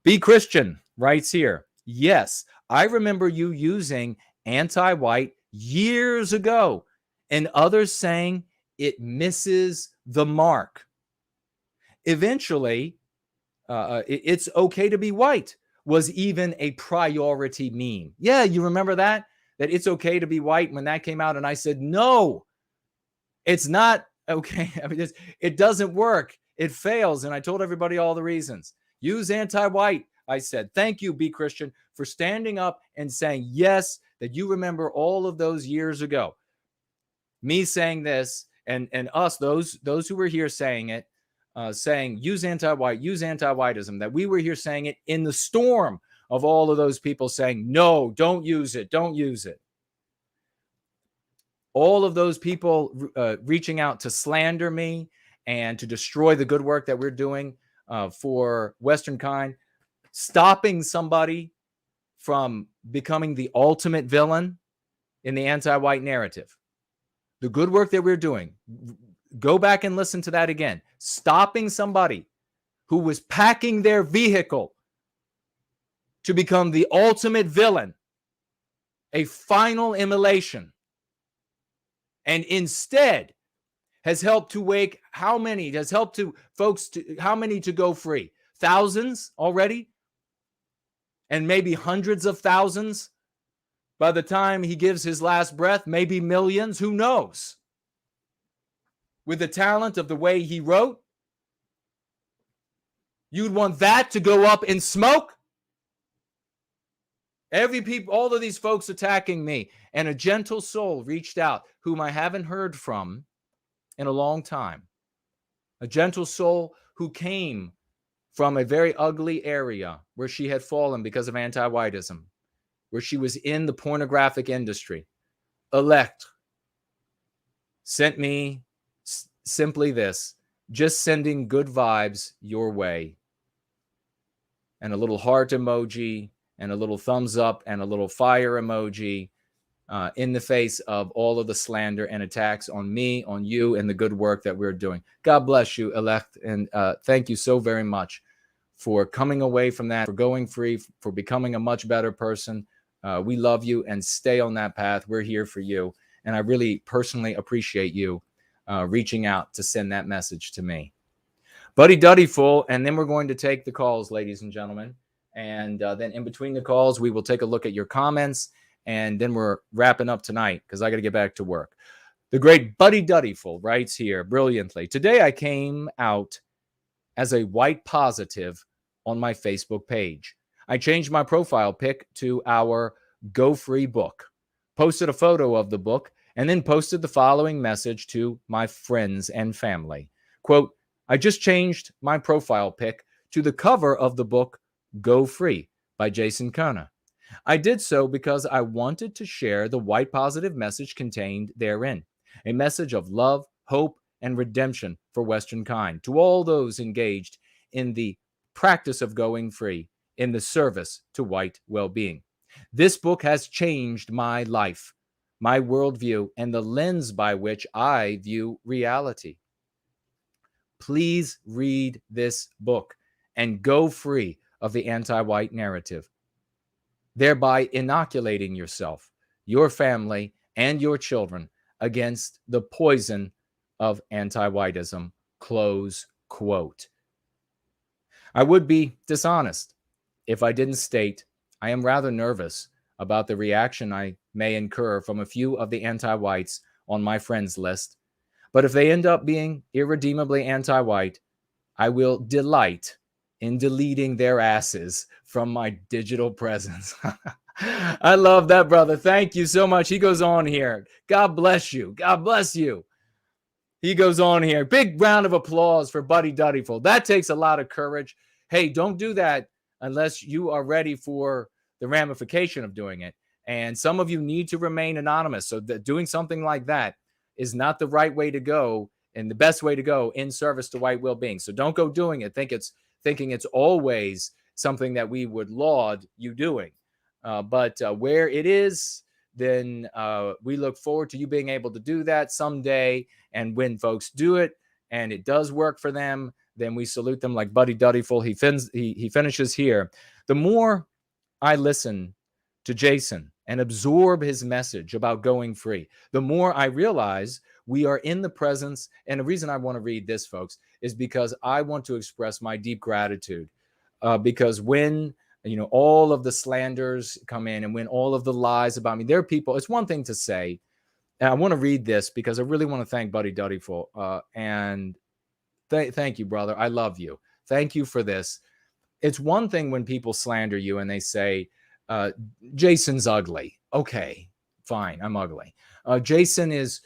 Be Christian writes here, yes, I remember you using anti-white years ago and others saying it misses the mark. Eventually, it's okay to be white was even a priority meme. Yeah, you remember that? That it's okay to be white when that came out. And I said, no, it's not okay. I mean, it doesn't work. It fails. And I told everybody all the reasons. Use anti-white. I said, thank you, B. Christian, for standing up and saying, yes, that you remember all of those years ago. Me saying this and us, those who were here saying it, saying use anti-white, use anti-whiteism, that we were here saying it in the storm of all of those people saying, no, don't use it, don't use it. All of those people reaching out to slander me and to destroy the good work that we're doing for Western Kind, stopping somebody from becoming the ultimate villain in the anti-white narrative. The good work that we're doing, go back and listen to that again. Stopping somebody who was packing their vehicle to become the ultimate villain, a final immolation, and instead has helped to wake how many? Has helped to folks to how many to go free? Thousands already? And maybe hundreds of thousands by the time he gives his last breath, maybe millions, who knows? With the talent of the way he wrote, you'd want that to go up in smoke? All of these folks attacking me, and a gentle soul reached out, whom I haven't heard from in a long time. A gentle soul who came from a very ugly area where she had fallen because of anti-whiteism, where she was in the pornographic industry. Elect sent me simply this, just sending good vibes your way. And a little heart emoji, and a little thumbs up, and a little fire emoji in the face of all of the slander and attacks on me, on you, and the good work that we're doing. God bless you, Elect, and thank you so very much for coming away from that, for going free, for becoming a much better person. We love you, and stay on that path. We're here for you. And I really personally appreciate you reaching out to send that message to me. Buddy Duddy full, and then we're going to take the calls, ladies and gentlemen. And then in between the calls, we will take a look at your comments, and then we're wrapping up tonight because I got to get back to work. The great Buddy Duddyful writes here brilliantly. Today I came out as a white positive on my Facebook page. I changed my profile pic to our Go Free book, posted a photo of the book, and then posted the following message to my friends and family. Quote, I just changed my profile pic to the cover of the book Go Free by Jason Kona. I did so because I wanted to share the white positive message contained therein, a message of love, hope, and redemption for Western Kind to all those engaged in the practice of going free in the service to white well-being. This book has changed my life, my worldview, and the lens by which I view reality. Please read this book and go free of the anti-white narrative, thereby inoculating yourself, your family, and your children against the poison of anti-whiteism. Close quote. I would be dishonest if I didn't state I am rather nervous about the reaction I may incur from a few of the anti-whites on my friends list. But if they end up being irredeemably anti-white, I will delight in deleting their asses from my digital presence. I love that, brother. Thank you so much. He goes on here. God bless you. God bless you. He goes on here. Big round of applause for Buddy Duddyful. That takes a lot of courage. Hey, don't do that unless you are ready for the ramification of doing it. And some of you need to remain anonymous. So that doing something like that is not the right way to go and the best way to go in service to white well-being. So don't go doing it. Thinking it's always something that we would laud you doing. But where it is, then we look forward to you being able to do that someday. And when folks do it and it does work for them, then we salute them like Buddy Duddyful. He finishes here. The more I listen to Jason and absorb his message about going free, the more I realize we are in the presence. And the reason I want to read this, folks, is because I want to express my deep gratitude because when all of the slanders come in and when all of the lies about me, there are people. It's one thing to say, and I want to read this because I really want to thank Buddy Duddy for and thank you, brother. I love you. Thank you for this. It's one thing when people slander you and they say, Jason's ugly. Okay, fine, I'm ugly. Jason is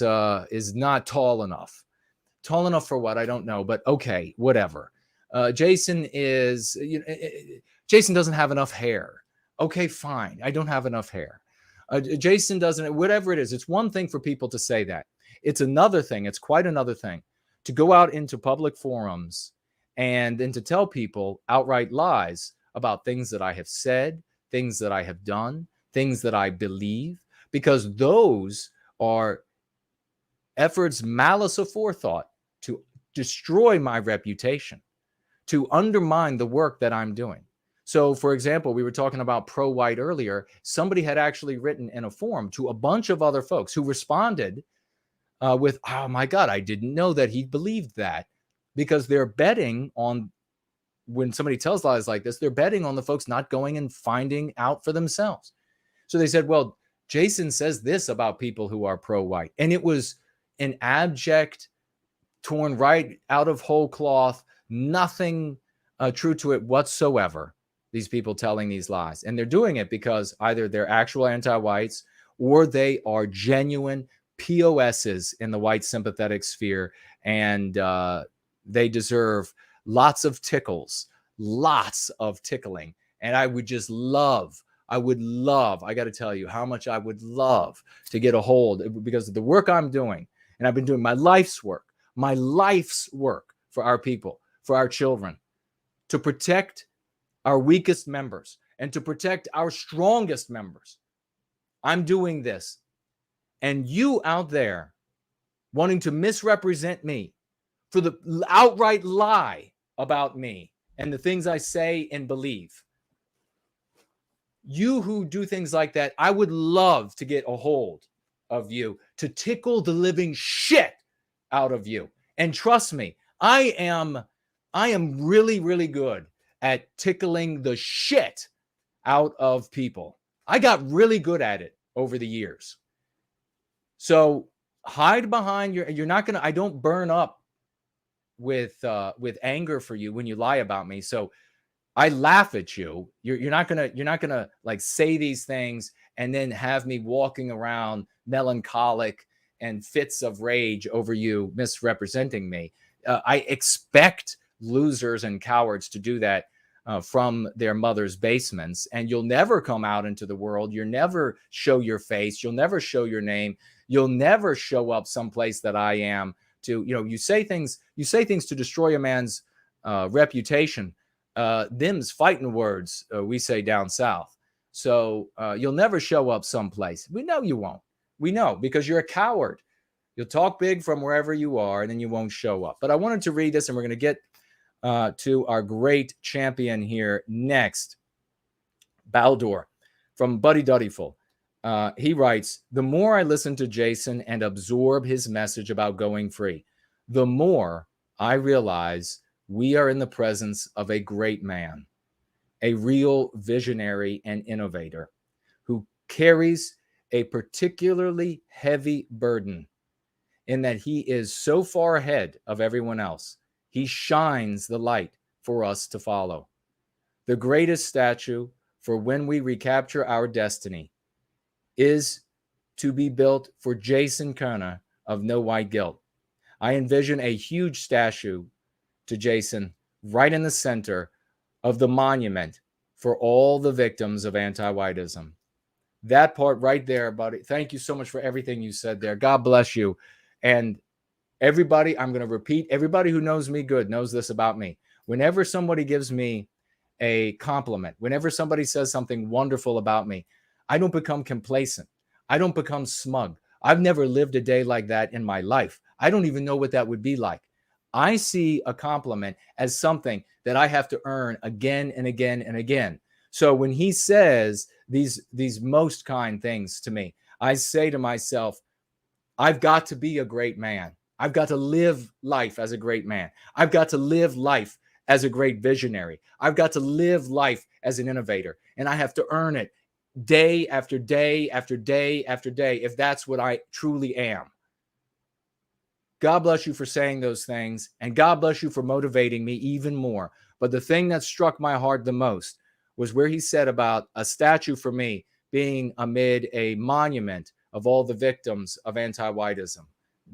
not tall enough. Tall enough for what? I don't know, but okay, whatever. Jason doesn't have enough hair. Okay, fine. I don't have enough hair. Jason doesn't, whatever it is. It's one thing for people to say that. It's another thing. It's quite another thing to go out into public forums and then to tell people outright lies about things that I have said, things that I have done, things that I believe, because those are efforts, malice aforethought, to destroy my reputation, to undermine the work that I'm doing. So, for example, we were talking about pro-white earlier. Somebody had actually written in a forum to a bunch of other folks who responded with, oh my God, I didn't know that he believed that, because they're betting on, when somebody tells lies like this, they're betting on the folks not going and finding out for themselves. So they said, well, Jason says this about people who are pro-white. And it was an abject, torn right out of whole cloth, nothing true to it whatsoever, these people telling these lies. And they're doing it because either they're actual anti-whites or they are genuine POSs in the white sympathetic sphere. And they deserve lots of tickles, lots of tickling. And I would just love, I got to tell you how much I would love to get a hold, because of the work I'm doing. And I've been doing my life's work for our people, for our children, to protect our weakest members and to protect our strongest members. I'm doing this. And you out there wanting to misrepresent me for the outright lie about me and the things I say and believe. You who do things like that, I would love to get a hold of you, to tickle the living shit out of you. And trust me, I am really, really good at tickling the shit out of people. I got really good at it over the years. So hide behind you're not gonna, I don't burn up with anger for you when you lie about me. So I laugh at you. You're not gonna like say these things and then have me walking around melancholic and fits of rage over you misrepresenting me. I expect losers and cowards to do that from their mother's basements, and you'll never come out into the world. You'll never show your face. You'll never show your name. You'll never show up someplace that I am to, you say things to destroy a man's reputation. Them's fighting words, we say down south. So you'll never show up someplace. We know you won't. We know, because you're a coward. You'll talk big from wherever you are, and then you won't show up. But I wanted to read this, and we're going to get to our great champion here next. Baldor from Buddy Duddyful. He writes, the more I listen to Jason and absorb his message about going free, the more I realize we are in the presence of a great man, a real visionary and innovator who carries a particularly heavy burden in that he is so far ahead of everyone else. He shines the light for us to follow. The greatest statue for when we recapture our destiny is to be built for Jason Kerner of No White Guilt. I envision a huge statue to Jason right in the center of the monument for all the victims of anti-whiteism. That part right there, buddy. Thank you so much for everything you said there. God bless you. And everybody, I'm going to repeat, everybody who knows me good knows this about me. Whenever somebody gives me a compliment, whenever somebody says something wonderful about me, I don't become complacent. I don't become smug. I've never lived a day like that in my life. I don't even know what that would be like. I see a compliment as something that I have to earn again and again and again. So when he says these most kind things to me, I say to myself, I've got to be a great man. I've got to live life as a great man. I've got to live life as a great visionary. I've got to live life as an innovator, and I have to earn it day after day after day after day if that's what I truly am. God bless you for saying those things, and God bless you for motivating me even more. But the thing that struck my heart the most was where he said about a statue for me being amid a monument of all the victims of anti-whiteism.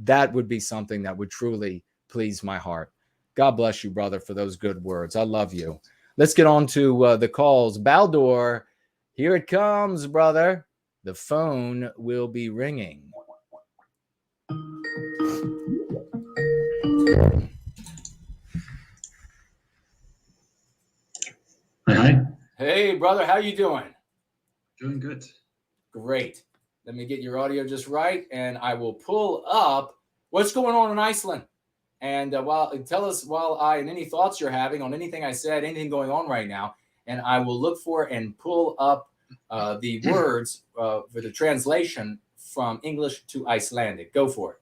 That would be something that would truly please my heart. God bless you, brother, for those good words. I love you. Let's get on to the calls. Baldur, here it comes, brother. The phone will be ringing. Hi. Hey, brother, how you doing? Doing good. Great. Let me get your audio just right, and I will pull up what's going on in Iceland. And tell us and any thoughts you're having on anything I said, anything going on right now, and I will look for and pull up the words for the translation from English to Icelandic. Go for it.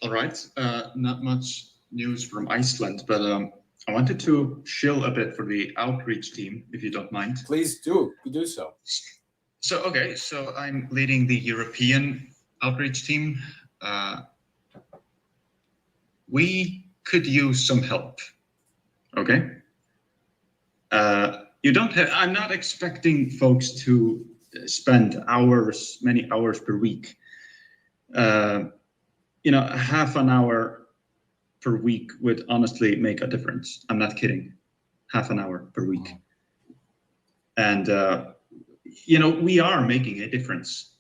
All right. Not much news from Iceland, but I wanted to shill a bit for the outreach team, if you don't mind. Please do so. So I'm leading the European outreach team. We could use some help. Okay. I'm not expecting folks to spend many hours per week. Half an hour per week would honestly make a difference. I'm not kidding. Half an hour per week. And, we are making a difference.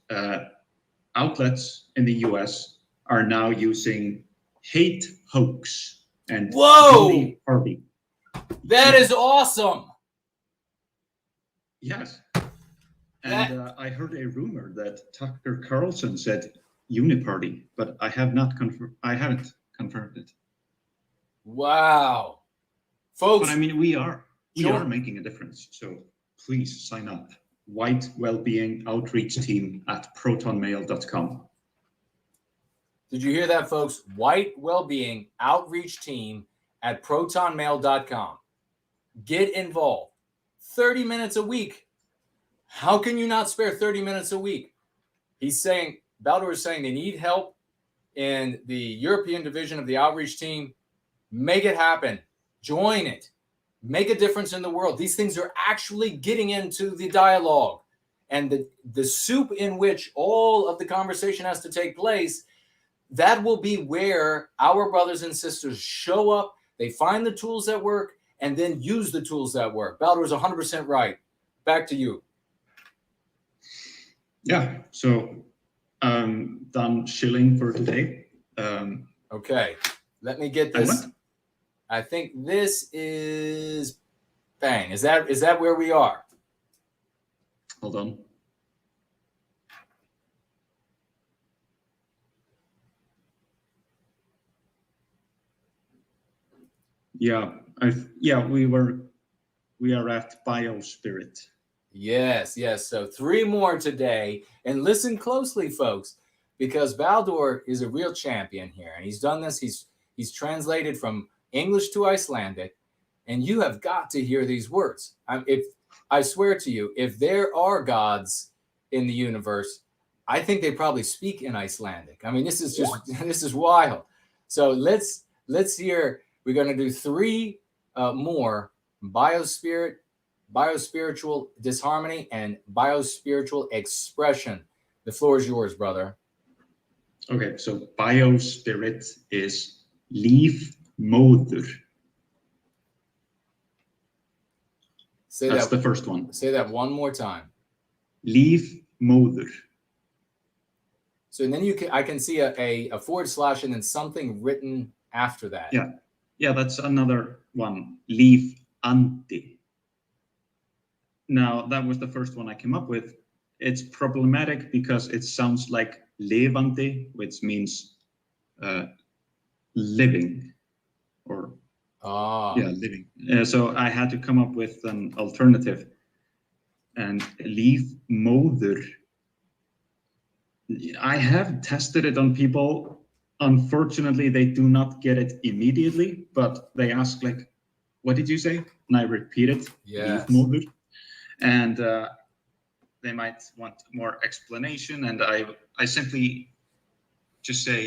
Outlets in the US are now using hate hoax and Whoa! Party. That is awesome. Yes. And I heard a rumor that Tucker Carlson said uniparty, but I haven't confirmed it. Wow. Folks. But I mean, we are making a difference. So please sign up. White Wellbeing Outreach Team at protonmail.com. Did you hear that, folks? White Wellbeing Outreach Team at protonmail.com. Get involved. 30 minutes a week. How can you not spare 30 minutes a week? Baldur is saying they need help in the European division of the outreach team. Make it happen. Join it. Make a difference in the world. These things are actually getting into the dialogue. And the soup in which all of the conversation has to take place, that will be where our brothers and sisters show up. They find the tools that work and then use the tools that work. Baldur is 100% right. Back to you. Yeah, so done shilling for today. Okay, let me get this. I think this is bang. Is that where we are? Hold on. Yeah, we are at Biospirit. Yes. So 3 more today, and listen closely, folks, because Baldur is a real champion here, and he's done this. He's translated from English to Icelandic, and you have got to hear these words. I swear to you, if there are gods in the universe, I think they probably speak in Icelandic. I mean, this is wild. So let's hear. We're going to do 3 more: biospirit, biospiritual disharmony, and biospiritual expression. The floor is yours, brother. Okay, so biospirit is lífmóðir. That's the first one. Say that one more time. Lífmóðir. So and then I can see a / and then something written after that. Yeah, that's another one. Lífandi. Now, that was the first one I came up with. It's problematic because it sounds like levandi, which means living, or living. So I had to come up with an alternative. And lífmóðir, I have tested it on people. Unfortunately, they do not get it immediately, but they ask, like, what did you say? And I repeat it. Yes. Livmoder. And they might want more explanation, and I simply just say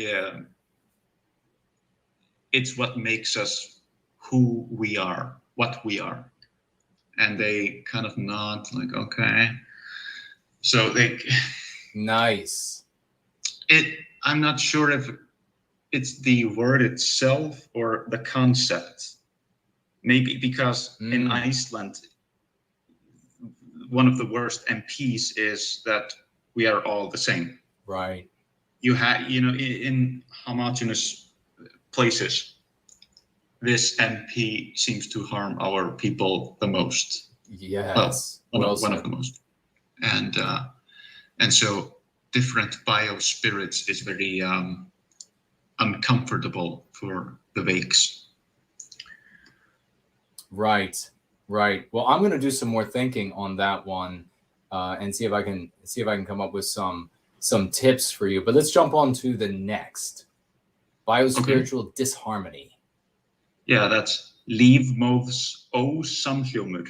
it's what makes us who we are, what we are. And they kind of nod like, okay. So they Nice. I'm not sure if it's the word itself or the concept. Maybe because in Iceland, one of the worst MPs is that we are all the same. Right. You have, in homogeneous places, this MP seems to harm our people the most. Yes. One said. of the most. And so different biospirits is very uncomfortable for the Vakes. Right. Well, I'm going to do some more thinking on that one and see if I can come up with some tips for you. But let's jump on to the next. Biospiritual disharmony. Yeah, that's Livmoðs ósamhljómur.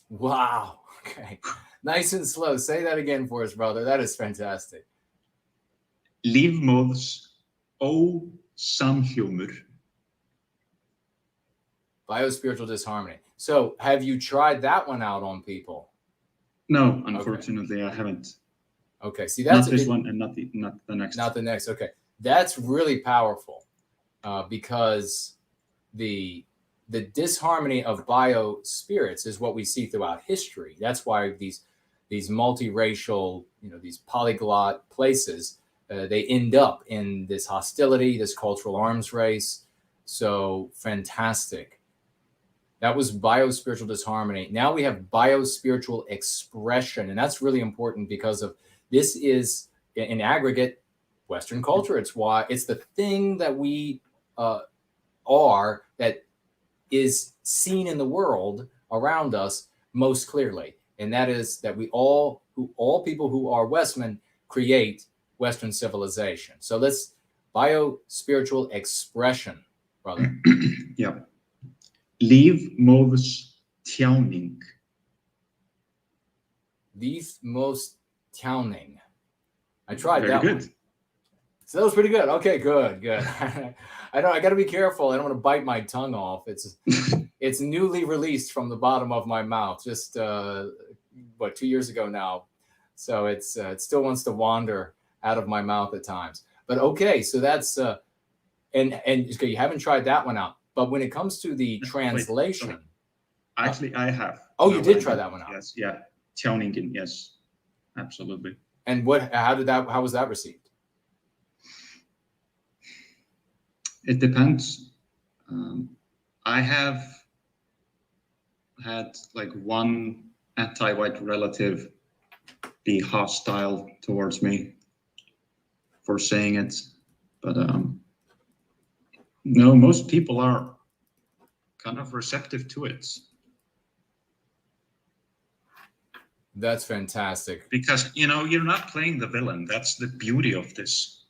Wow. Okay. Nice and slow. Say that again for us, brother. That is fantastic. Livmoðs ósamhljómur. Biospiritual disharmony. So have you tried that one out on people? No, unfortunately, I haven't. Okay. See, that's not this one and not the next. Not the next. Okay. That's really powerful because the disharmony of biospirits is what we see throughout history. That's why these multiracial, these polyglot places, they end up in this hostility, this cultural arms race. So fantastic. That was biospiritual disharmony. Now we have biospiritual expression. And that's really important because of this is in aggregate Western culture. It's the thing that we are that is seen in the world around us most clearly. And that is that all people who are Westmen create Western civilization. So let's biospiritual expression, brother. Yeah. Livmoðs tjáning. Livmoðs tjáning. I tried Very that good. one. So that was pretty good. Okay, good. I got to be careful. I don't want to bite my tongue off. It's newly released from the bottom of my mouth, just 2 years ago now. So it still wants to wander out of my mouth at times. But okay, so that's and you haven't tried that one out. But when it comes to the translation, Wait, actually, I have. Oh, you did try that one out. Yes, yeah, tjáningin, yes, absolutely. And how was that received? It depends. I have had like one anti-white relative be hostile towards me for saying it, but no, most people are kind of receptive to it. That's fantastic. Because, you're not playing the villain. That's the beauty of this.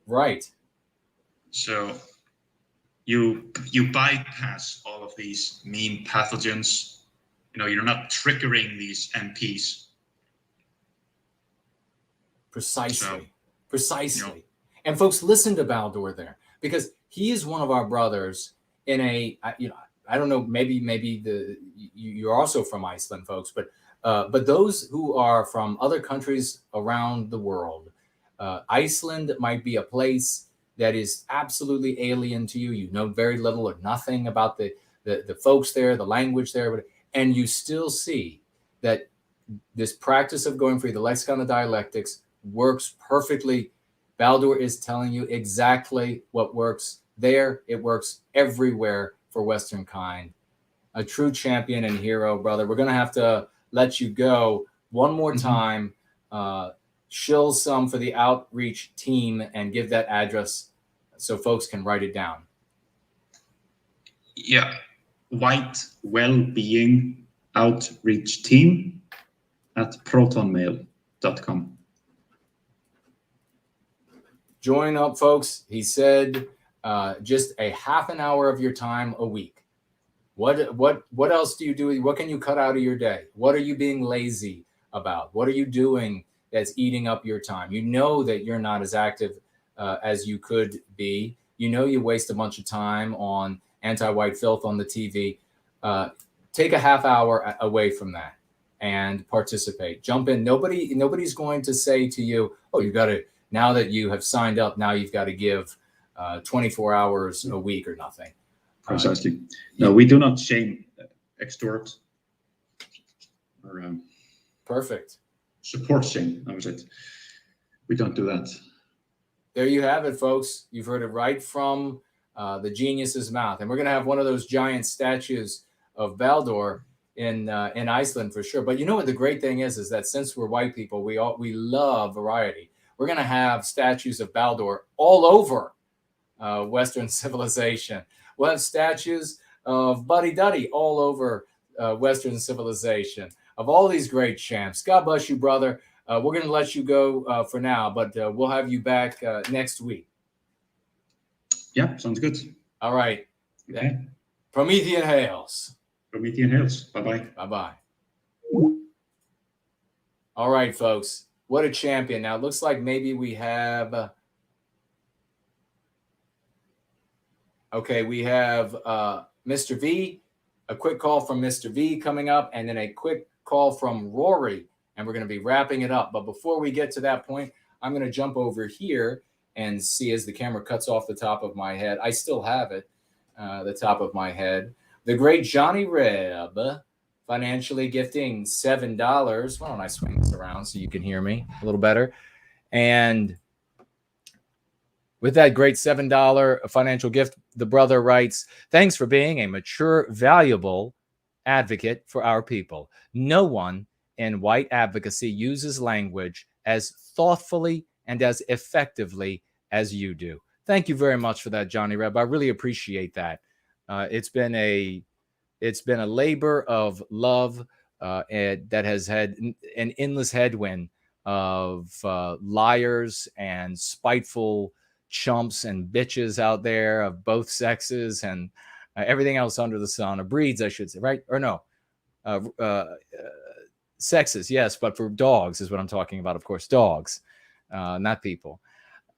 Right. So you bypass all of these mean pathogens. You're not triggering these MPs. Precisely. So, And folks, listen to Baldur there, because he is one of our brothers in I don't know, maybe you're also from Iceland, folks, but those who are from other countries around the world, Iceland might be a place that is absolutely alien to you. You know very little or nothing about the folks there, the language there, and you still see that this practice of going through the lexicon of dialectics works perfectly. Baldur is telling you exactly what works there. It works everywhere for Western kind. A true champion and hero, brother. We're going to have to let you go one more time. Shill some for the outreach team and give that address so folks can write it down. Yeah. White Wellbeing Outreach Team at protonmail.com. Join up, folks. He said just a half an hour of your time a week. What else do you do? What can you cut out of your day? What are you being lazy about? What are you doing that's eating up your time? You know that you're not as active as you could be. You know you waste a bunch of time on anti-white filth on the TV. Take a half hour away from that and participate. Jump in. Nobody's going to say to you, "Oh, you got to, now that you have signed up, now you've got to give 24 hours a week or nothing." Precisely. No, we do not shame, extort, or Perfect. support shame. That was it. We don't do that. There you have it, folks. You've heard it right from the genius's mouth. And we're going to have one of those giant statues of Baldur in Iceland for sure. But you know what the great thing is that since we're white people, we love variety. We're going to have statues of Baldur all over Western civilization. We'll have statues of Buddy Duddy all over Western civilization, of all these great champs. God bless you, brother. We're going to let you go for now, but we'll have you back next week. Yeah, sounds good. All right. Okay. Promethean Hails. Promethean Hails. Bye-bye. Bye-bye. All right, folks. What a champion. Now, it looks like maybe we have... okay, we have Mr. V, a quick call from Mr. V coming up, and then a quick call from Rory, and we're going to be wrapping it up. But before we get to that point, I'm going to jump over here and see as the camera cuts off the top of my head. I still have it, the top of my head. The great Johnny Reb, financially gifting $7. Why don't I swing this around so you can hear me a little better? And with that great $7 financial gift, the brother writes, "Thanks for being a mature, valuable advocate for our people. No one in white advocacy uses language as thoughtfully and as effectively as you do." Thank you very much for that, Johnny Reb. I really appreciate that. It's been a labor of love that has had an endless headwind of liars and spiteful chumps and bitches out there of both sexes and everything else under the sun, or breeds, I should say, right? Or no, sexes, yes, but for dogs is what I'm talking about, of course, dogs, not people.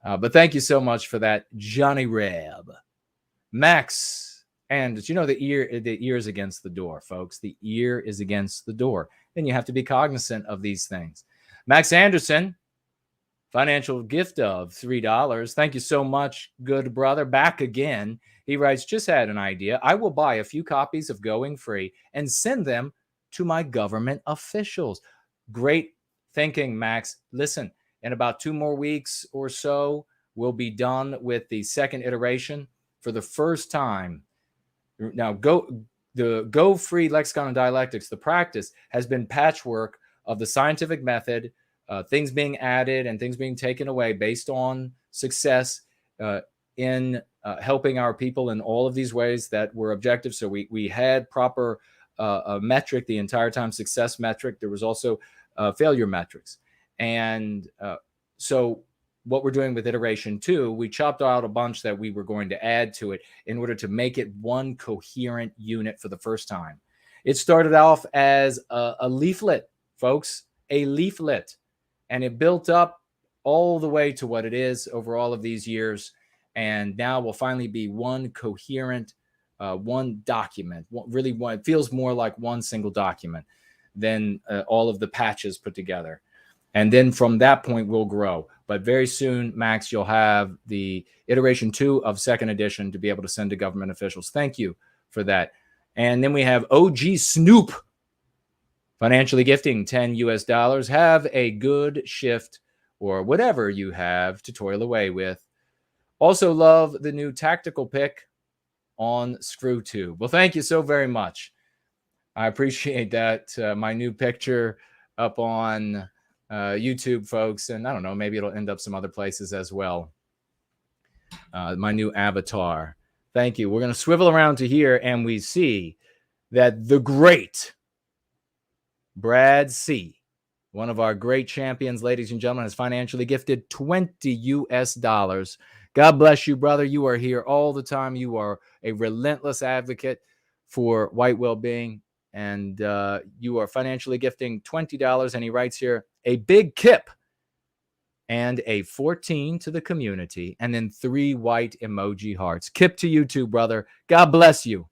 But thank you so much for that, Johnny Reb. Max, and you know, the ear is against the door, folks. The ear is against the door. And you have to be cognizant of these things. Max Anderson, financial gift of $3. Thank you so much, good brother. Back again. He writes, "Just had an idea. I will buy a few copies of Going Free and send them to my government officials." Great thinking, Max. Listen, in about 2 more weeks or so, we'll be done with the second iteration. For the first time, now the Go Free Lexicon and Dialectics, the practice has been patchwork of the scientific method, things being added and things being taken away based on success in helping our people in all of these ways that were objective. So we had proper metric the entire time, success metric. There was also failure metrics. And so what we're doing with iteration 2, we chopped out a bunch that we were going to add to it in order to make it one coherent unit for the first time. It started off as a leaflet, folks, a leaflet. And it built up all the way to what it is over all of these years. And now will finally be one coherent, one document. Really, it feels more like one single document than all of the patches put together. And then from that point, we'll grow. But very soon, Max, you'll have the iteration 2 of second edition to be able to send to government officials. Thank you for that. And then we have OG Snoop, financially gifting $10. Have a good shift or whatever you have to toil away with. Also love the new tactical pick on ScrewTube. Well, thank you so very much. I appreciate that. My new picture up on YouTube, folks, and I don't know, maybe it'll end up some other places as well. My new avatar. Thank you. We're going to swivel around to here, and we see that the great Brad C., one of our great champions, ladies and gentlemen, has financially gifted $20. God bless you, brother. You are here all the time. You are a relentless advocate for White Well-Being, and you are financially gifting $20. And he writes here, a big kip and a 14 to the community, and then 3 white emoji hearts. Kip to you too, brother. God bless you.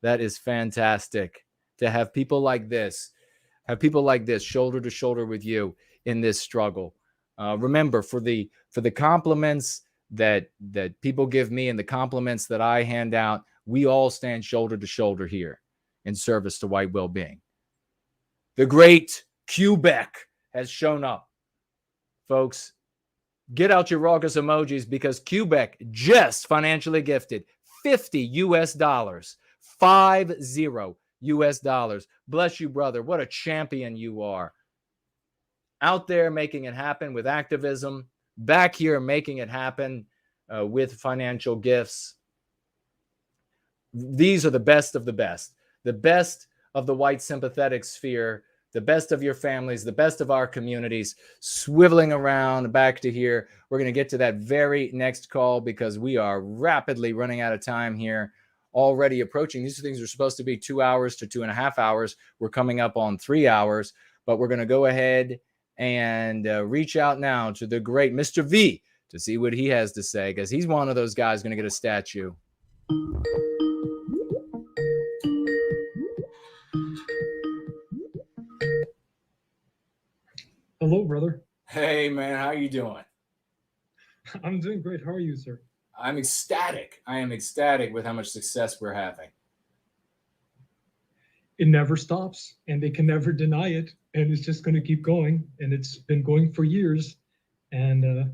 That is fantastic to have people like this, shoulder to shoulder with you in this struggle. Remember, for the compliments that people give me and the compliments that I hand out, we all stand shoulder to shoulder here in service to White Well-Being. The great Quebec has shown up. Folks, get out your raucous emojis, because Quebec just financially gifted $50. 50 US. Bless you, brother. What a champion you are. Out there making it happen with activism, back here making it happen with financial gifts. These are the best of the best of the white sympathetic sphere, the best of your families, the best of our communities, swiveling around back to here. We're going to get to that very next call because we are rapidly running out of time here, already approaching. These things are supposed to be 2 hours to 2.5 hours. We're coming up on 3 hours, but we're going to go ahead and reach out now to the great Mr. V to see what he has to say, because he's one of those guys going to get a statue. Hello, brother. Hey, man, how you doing? I'm doing great. How are you, sir? I'm ecstatic. I am ecstatic with how much success we're having. It never stops, and they can never deny it, and it's just going to keep going, and it's been going for years, and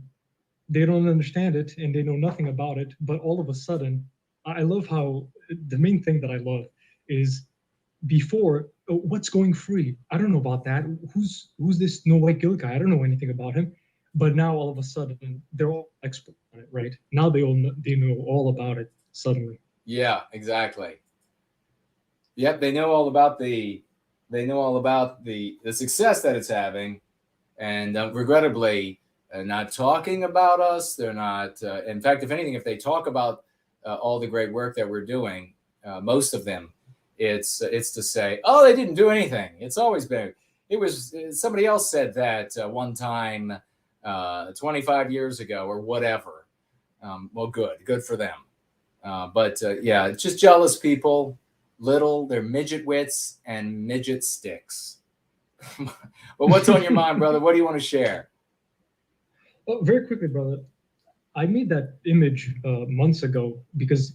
they don't understand it, and they know nothing about it, but all of a sudden, I love how the main thing that I love is before, what's going free? I don't know about that. Who's this No White Guilt guy? I don't know anything about him. But now all of a sudden they're all expert on it, right? Now they know all about it suddenly. Yeah, exactly. Yep, they know all about the success that it's having, and regrettably, not talking about us. They're not. In fact, if anything, if they talk about all the great work that we're doing, most of them, it's to say, oh, they didn't do anything. It's always been. It was somebody else said that one time, 25 years ago or whatever. Well, good for them. But yeah, it's just jealous people. They're midget wits and midget sticks. Well, what's on your mind, brother? What do you want to share? Well, very quickly, brother. I made that image months ago because,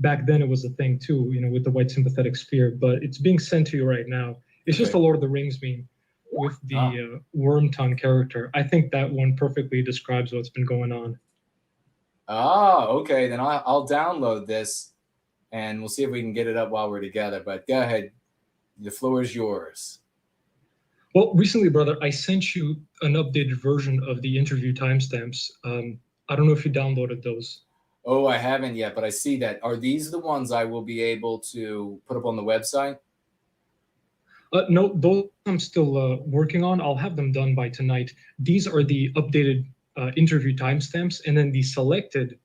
back then it was a thing too, with the white sympathetic sphere, but it's being sent to you right now. It's just a Lord of the Rings meme with the worm tongue character. I think that one perfectly describes what's been going on. Okay. Then I'll download this and we'll see if we can get it up while we're together. But go ahead. The floor is yours. Well, recently, brother, I sent you an updated version of the interview timestamps. I don't know if you downloaded those. Oh, I haven't yet, but I see that. Are these the ones I will be able to put up on the website? No, those I'm still working on. I'll have them done by tonight. These are the updated interview timestamps, and then the selected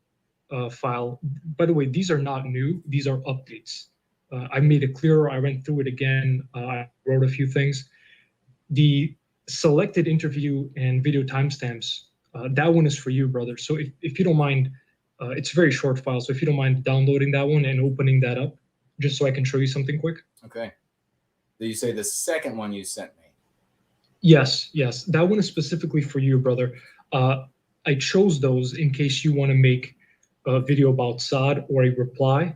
file. By the way, these are not new. These are updates. I made it clearer. I went through it again. I wrote a few things. The selected interview and video timestamps, that one is for you, brother. So if you don't mind, it's a very short file. So if you don't mind downloading that one and opening that up, just so I can show you something quick. Okay. Did you say the second one you sent me? Yes. That one is specifically for you, brother. I chose those in case you want to make a video about Saad or a reply.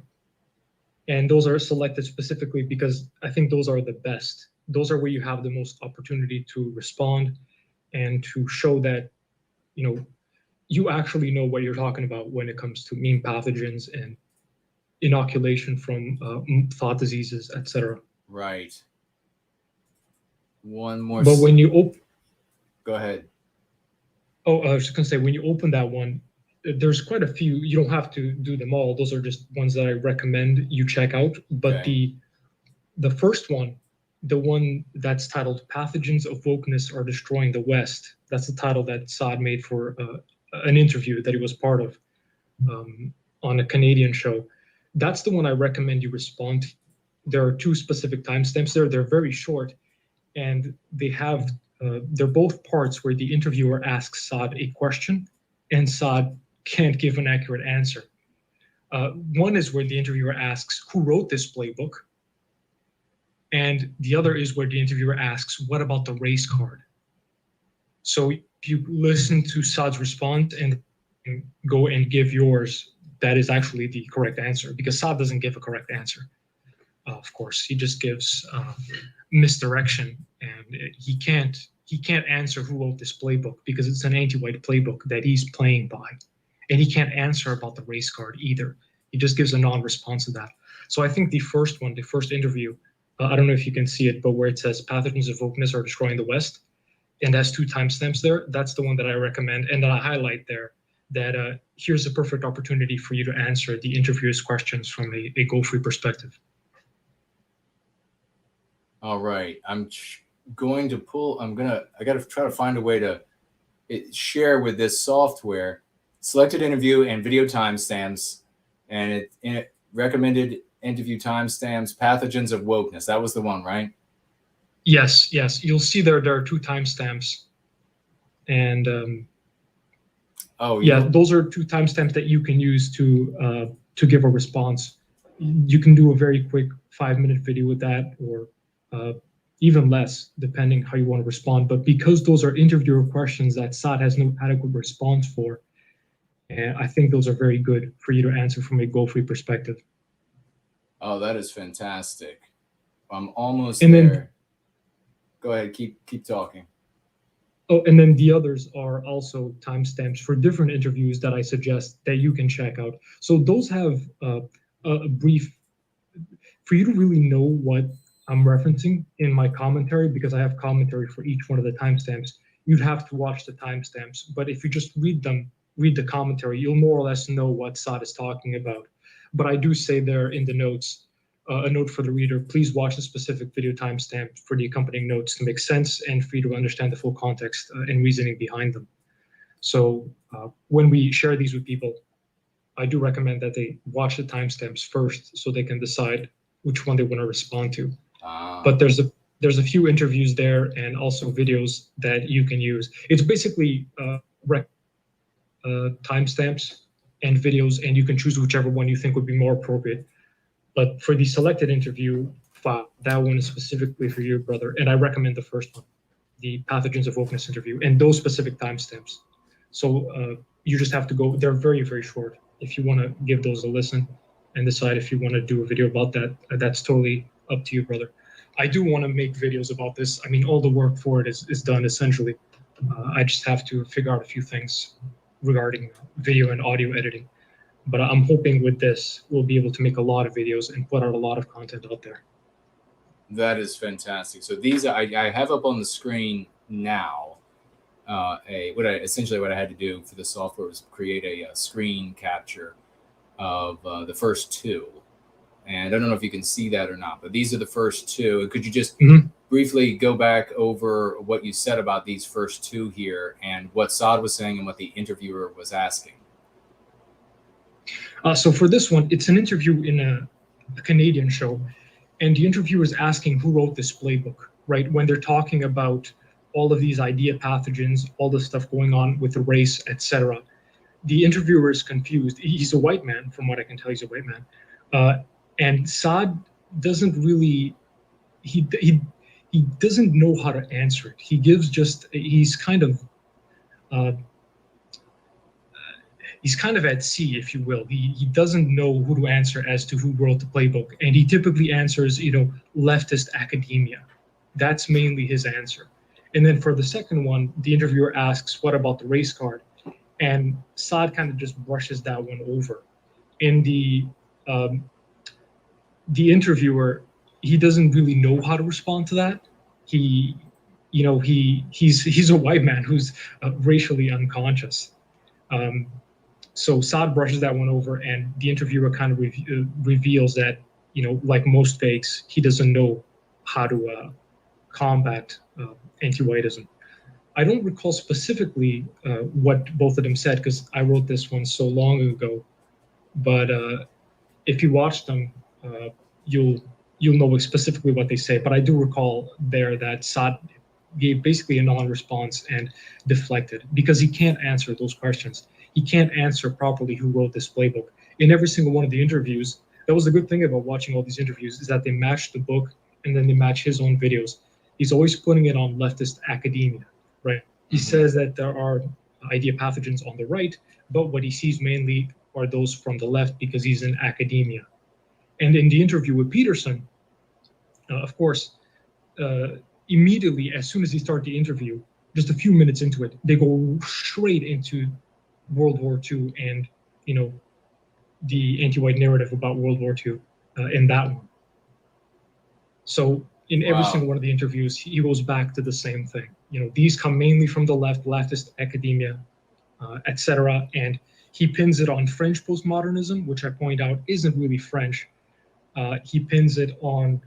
And those are selected specifically because I think those are the best. Those are where you have the most opportunity to respond and to show that, you actually know what you're talking about when it comes to meme pathogens and inoculation from thought diseases, etc. Right. One more. But when you open, go ahead. Oh, I was just gonna say, when you open that one, there's quite a few. You don't have to do them all. Those are just ones that I recommend you check out. But the first one, the one that's titled "Pathogens of Wokeness Are Destroying the West," that's the title that Saad made for an interview that he was part of on a Canadian show. That's the one I recommend you respond to. There are two specific timestamps there. They're very short, and they're both parts where the interviewer asks Saad a question, and Saad can't give an accurate answer. One is where the interviewer asks, who wrote this playbook? And the other is where the interviewer asks, what about the race card? So you listen to Saad's response and go and give yours. That is actually the correct answer, because Saad doesn't give a correct answer. Of course, he just gives misdirection, and he can't answer who wrote this playbook because it's an anti-white playbook that he's playing by, and he can't answer about the race card either. He just gives a non-response to that. So I think the first interview, I don't know if you can see it, but where it says pathogens of wokeness are destroying the West, and has 2 timestamps there, that's the one that I recommend, and that I highlight there, that here's a perfect opportunity for you to answer the interviewer's questions from a Go-Free perspective. All right, I got to try to find a way to share with this software selected interview and video timestamps, and it recommended interview timestamps, pathogens of wokeness. That was the one, right? Yes. You'll see there are 2 timestamps, and those are 2 timestamps that you can use to give a response. You can do a very quick 5-minute video with that, or even less, depending how you want to respond. But because those are interviewer questions that Saad has no adequate response for, and I think those are very good for you to answer from a Go-Free perspective. Oh, that is fantastic. I'm almost and there. Then, go ahead, keep talking. Oh, and then the others are also timestamps for different interviews that I suggest that you can check out. So those have a brief, for you to really know what I'm referencing in my commentary, because I have commentary for each one of the timestamps, you'd have to watch the timestamps. But if you just read the commentary, you'll more or less know what Saad is talking about. But I do say there in the notes, a note for the reader, please watch the specific video timestamp for the accompanying notes to make sense and for you to understand the full context and reasoning behind them. So when we share these with people, I do recommend that they watch the timestamps first so they can decide which one they want to respond to. But there's a few interviews there and also videos that you can use. It's basically timestamps and videos, and you can choose whichever one you think would be more appropriate. But for the selected interview file, that one is specifically for you, brother. And I recommend the first one, the Pathogens of Wokeness interview, and those specific timestamps. So you just have to go, they're very, very short. If you want to give those a listen and decide if you want to do a video about that, that's totally up to you, brother. I do want to make videos about this. I mean, all the work for it is done essentially. I just have to figure out a few things regarding video and audio editing. But I'm hoping with this, we'll be able to make a lot of videos and put out a lot of content out there. That is fantastic. So these I have up on the screen now. Essentially what I had to do for the software was create a screen capture of the first 2. And I don't know if you can see that or not, but these are the first 2. Could you just briefly go back over what you said about these first 2 here and what Saad was saying and what the interviewer was asking? So for this one, it's an interview in a Canadian show, and the interviewer is asking who wrote this playbook, right? When they're talking about all of these idea pathogens, all the stuff going on with the race, etc. The interviewer is confused. He's a white man, from what I can tell, he's a white man. And Saad doesn't really, he doesn't know how to answer it. He gives just, he's kind of at sea, if you will. He doesn't know who to answer as to who wrote the playbook. And he typically answers, leftist academia. That's mainly his answer. And then for the second one, the interviewer asks, what about the race card? And Saad kind of just brushes that one over. In the interviewer, he doesn't really know how to respond to that. He's a white man who's racially unconscious. So Saad brushes that one over, and the interviewer kind of reveals that, like most fakes, he doesn't know how to combat anti-whiteism. I don't recall specifically what both of them said because I wrote this one so long ago, but if you watch them, you'll know specifically what they say. But I do recall there that Saad gave basically a non-response and deflected because he can't answer those questions. He can't answer properly who wrote this playbook. In every single one of the interviews, that was the good thing about watching all these interviews, is that they match the book and then they match his own videos. He's always putting it on leftist academia, right? He says that there are idea pathogens on the right, but what he sees mainly are those from the left because he's in academia. And in the interview with Peterson, of course, immediately, as soon as he started the interview, just a few minutes into it, they go straight into World War II and, you know, the anti-white narrative about World War II in that one. So in every single one of the interviews, he goes back to the same thing. You know, these come mainly from the left, leftist academia, etc. And he pins it on French postmodernism, which I point out isn't really French. He pins it on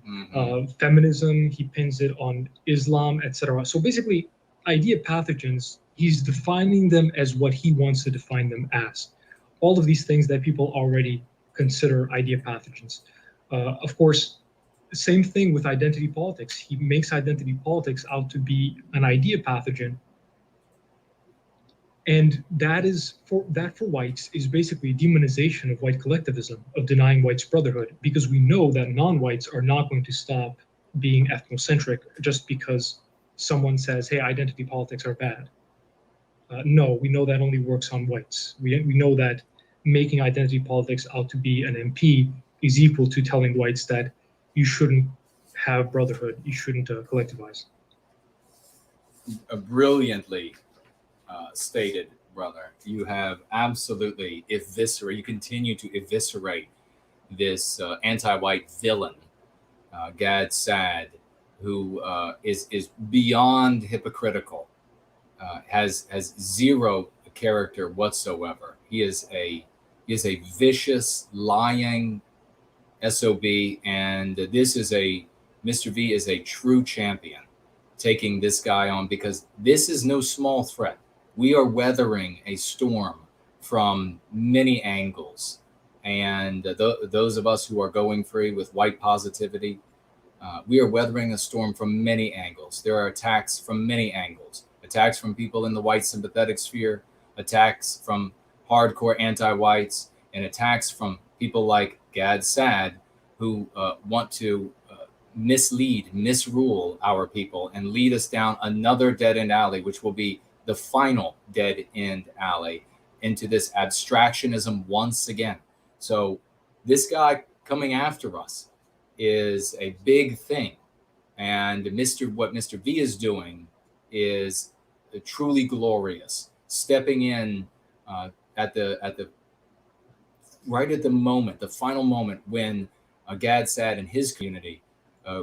feminism. He pins it on Islam, etc. So basically, idea pathogens, he's defining them as what he wants to define them as. All of these things that people already consider idea pathogens. Of course, same thing with identity politics. He makes identity politics out to be an idea pathogen. And that is for whites is basically demonization of white collectivism, of denying whites brotherhood, because we know that non-whites are not going to stop being ethnocentric just because someone says, hey, identity politics are bad. No, we know that only works on whites. We know that making identity politics out to be an MP is equal to telling whites that you shouldn't have brotherhood, you shouldn't collectivize. Brilliantly stated, brother. You have absolutely eviscerated, you continue to eviscerate this anti-white villain, Gad Saad, who is beyond hypocritical, has zero character whatsoever. He is a vicious, lying SOB, and Mr. V is a true champion, taking this guy on, because this is no small threat. We are weathering a storm from many angles, and those of us who are going free with white positivity, we are weathering a storm from many angles. There are attacks from many angles. Attacks from people in the white sympathetic sphere, attacks from hardcore anti-whites, and attacks from people like Gad Saad, who want to misrule our people and lead us down another dead-end alley, which will be the final dead-end alley into this abstractionism once again. So this guy coming after us is a big thing. And what Mr. V is doing is truly glorious, stepping in at the moment, the final moment when Gad Saad and his community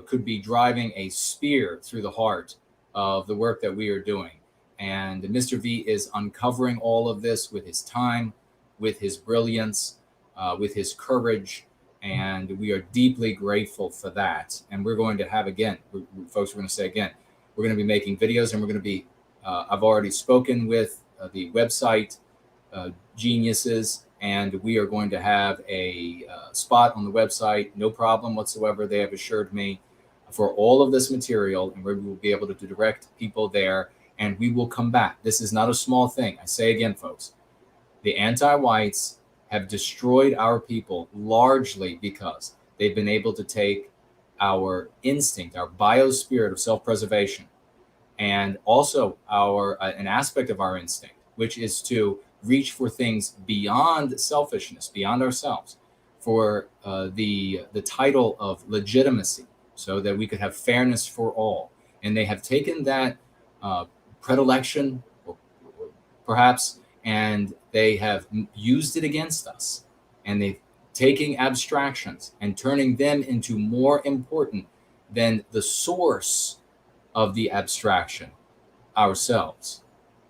could be driving a spear through the heart of the work that we are doing. And Mr. V is uncovering all of this with his time, with his brilliance, with his courage, and we are deeply grateful for that. And we're going to have, again, folks, we're going to say again, we're going to be making videos, and we're going to be, I've already spoken with the website geniuses, and we are going to have a spot on the website, no problem whatsoever. They have assured me for all of this material, and we will be able to direct people there, and we will come back. This is not a small thing. I say again, folks, the anti-whites have destroyed our people largely because they've been able to take our instinct, our biospirit of self-preservation, and also an aspect of our instinct, which is to reach for things beyond selfishness, beyond ourselves, for the title of legitimacy, so that we could have fairness for all. And they have taken that predilection, perhaps, and they have used it against us. And they've taken abstractions and turning them into more important than the source of the abstraction, ourselves.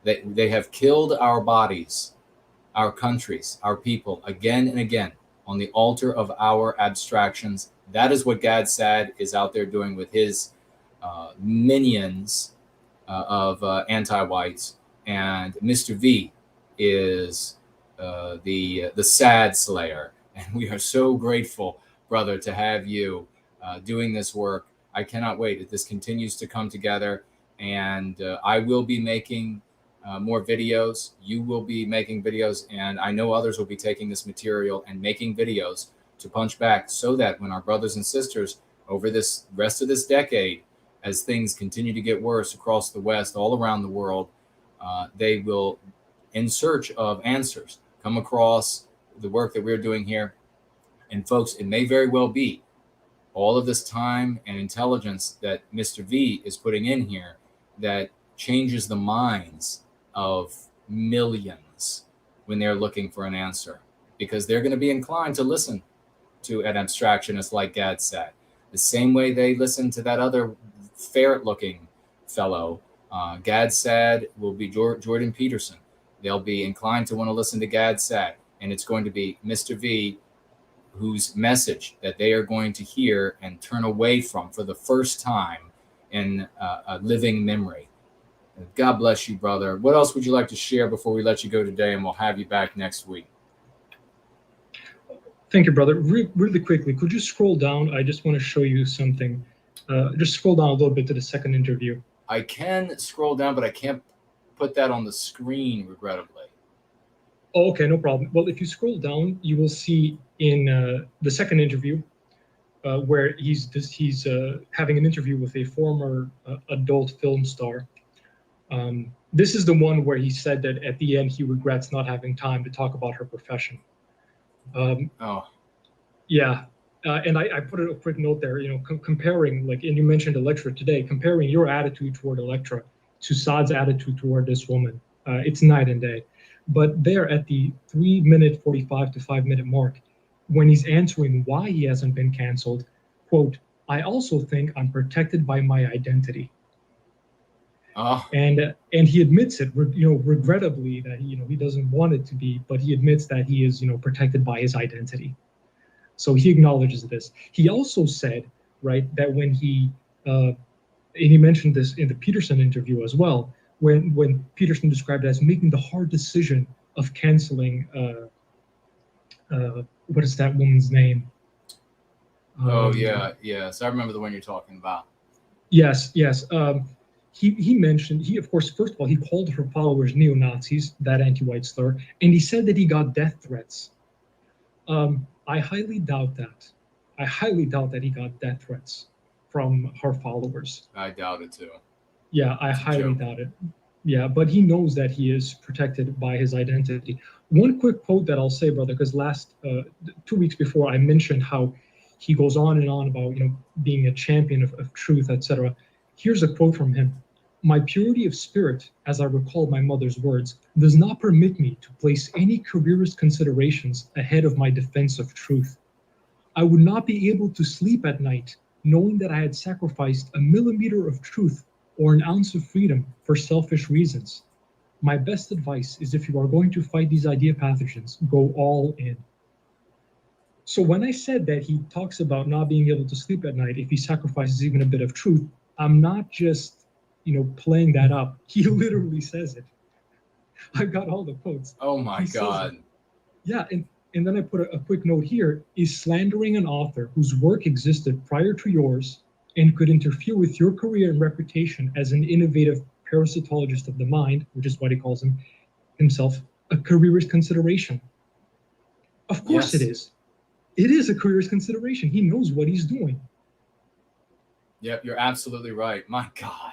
They have killed our bodies, our countries, our people again and again on the altar of our abstractions. That is what Gad Saad is out there doing with his minions of anti-whites. And Mr. V is the Sad Slayer. And we are so grateful, brother, to have you doing this work. I cannot wait that this continues to come together. And I will be making more videos. You will be making videos. And I know others will be taking this material and making videos to punch back, so that when our brothers and sisters over this rest of this decade, as things continue to get worse across the West, all around the world, they will, in search of answers, come across the work that we're doing here. And folks, it may very well be all of this time and intelligence that Mr. V is putting in here that changes the minds of millions when they're looking for an answer, because they're going to be inclined to listen to an abstractionist like Gad Saad, the same way they listen to that other ferret-looking fellow. Gad Saad will be Jordan Peterson. They'll be inclined to want to listen to Gad Saad, and it's going to be Mr. V, whose message that they are going to hear and turn away from for the first time in a living memory. God bless you, brother. What else would you like to share before we let you go today, and we'll have you back next week? Thank you, brother. Really quickly, could you scroll down? I just want to show you something. Just scroll down a little bit to the second interview. I can scroll down, but I can't put that on the screen, regrettably. Oh, okay, no problem. Well, if you scroll down, you will see in the second interview where he's having an interview with a former adult film star. This is the one where he said that at the end he regrets not having time to talk about her profession. Yeah. And I put a quick note there, comparing, like, and you mentioned Electra today, comparing your attitude toward Electra to Saad's attitude toward this woman. It's night and day. But there at the 3-minute 45 to 5-minute mark, when he's answering why he hasn't been canceled, quote, "I also think I'm protected by my identity." And he admits it, regrettably, that he doesn't want it to be, but he admits that he is protected by his identity. So he acknowledges this. He also said, right, that when and he mentioned this in the Peterson interview as well, when Peterson described it as making the hard decision of canceling, what is that woman's name? Yes, I remember the one you're talking about. Yes. He mentioned, of course, first of all, he called her followers neo-Nazis, that anti-white slur, and he said that he got death threats. I highly doubt that. I highly doubt that he got death threats from her followers. I doubt it too. Yeah, I highly doubt it. Yeah, but he knows that he is protected by his identity. One quick quote that I'll say, brother, because 2 weeks before I mentioned how he goes on and on about being a champion of truth, etc. Here's a quote from him. "My purity of spirit, as I recall my mother's words, does not permit me to place any careerist considerations ahead of my defense of truth. I would not be able to sleep at night knowing that I had sacrificed a millimeter of truth or an ounce of freedom for selfish reasons. My best advice is, if you are going to fight these idea pathogens, go all in." So when I said that he talks about not being able to sleep at night if he sacrifices even a bit of truth, I'm not just playing that up. He literally says it. I've got all the quotes. Oh my God. Yeah, and then I put a quick note here. Is slandering an author whose work existed prior to yours and could interfere with your career and reputation as an innovative parasitologist of the mind, which is what he calls himself, a careerist consideration? Of course it is. It is a careerist consideration. He knows what he's doing. Yep, you're absolutely right. My God.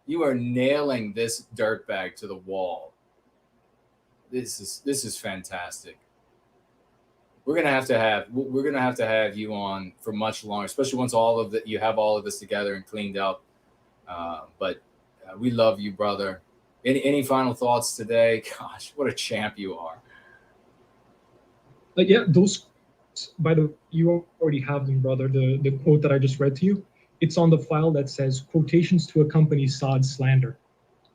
You are nailing this dirtbag to the wall. This is fantastic. We're gonna have to have you on for much longer, especially once you have all of this together and cleaned up. But we love you, brother. Any final thoughts today? Gosh, what a champ you are. Yeah, those. By the way, you already have them, brother. The quote that I just read to you. It's on the file that says quotations to accompany Saad's slander.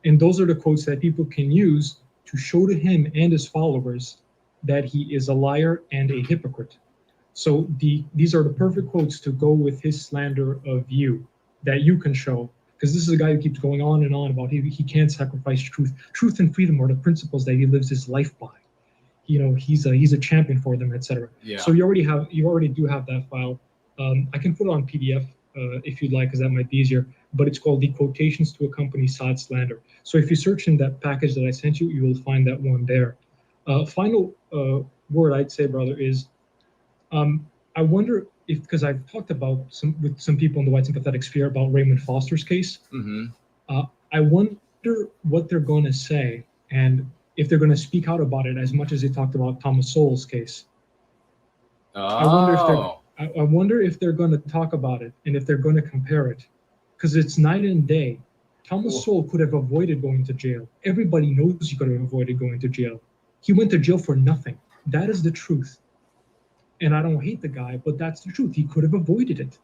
And those are the quotes that people can use to show to him and his followers that he is a liar and a hypocrite. So these are the perfect quotes to go with his slander of you that you can show, because this is a guy who keeps going on and on about he can't sacrifice truth. Truth and freedom are the principles that he lives his life by. he's a champion for them, etc. Yeah. So you already do have that file. I can put it on PDF if you'd like, because that might be easier. But it's called the Quotations to Accompany Sod Slander. So if you search in that package that I sent you, you will find that one there. Final word I'd say, brother, is I wonder if, because I've talked about with some people in the white sympathetic sphere about Raymond Foster's case. Mm-hmm. I wonder what they're going to say and if they're going to speak out about it as much as they talked about Thomas Sowell's case. Oh. I wonder if they're going to talk about it and if they're going to compare it, because it's night and day. Thomas Sowell could have avoided going to jail. Everybody knows he could have avoided going to jail. He went to jail for nothing. That is the truth. And I don't hate the guy, but that's the truth. He could have avoided it.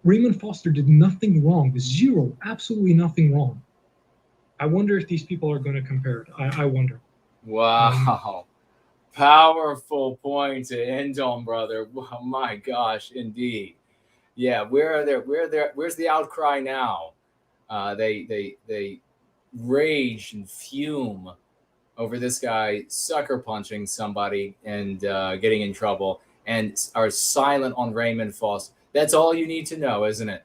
Raymond Foster did nothing wrong. Zero, absolutely nothing wrong. I wonder if these people are going to compare it. I wonder. Wow. Powerful point to end on, brother. Oh my gosh, indeed. Yeah, where's the outcry now? They rage and fume over this guy sucker punching somebody and getting in trouble, and are silent on Raymond Foster. That's all you need to know, isn't it?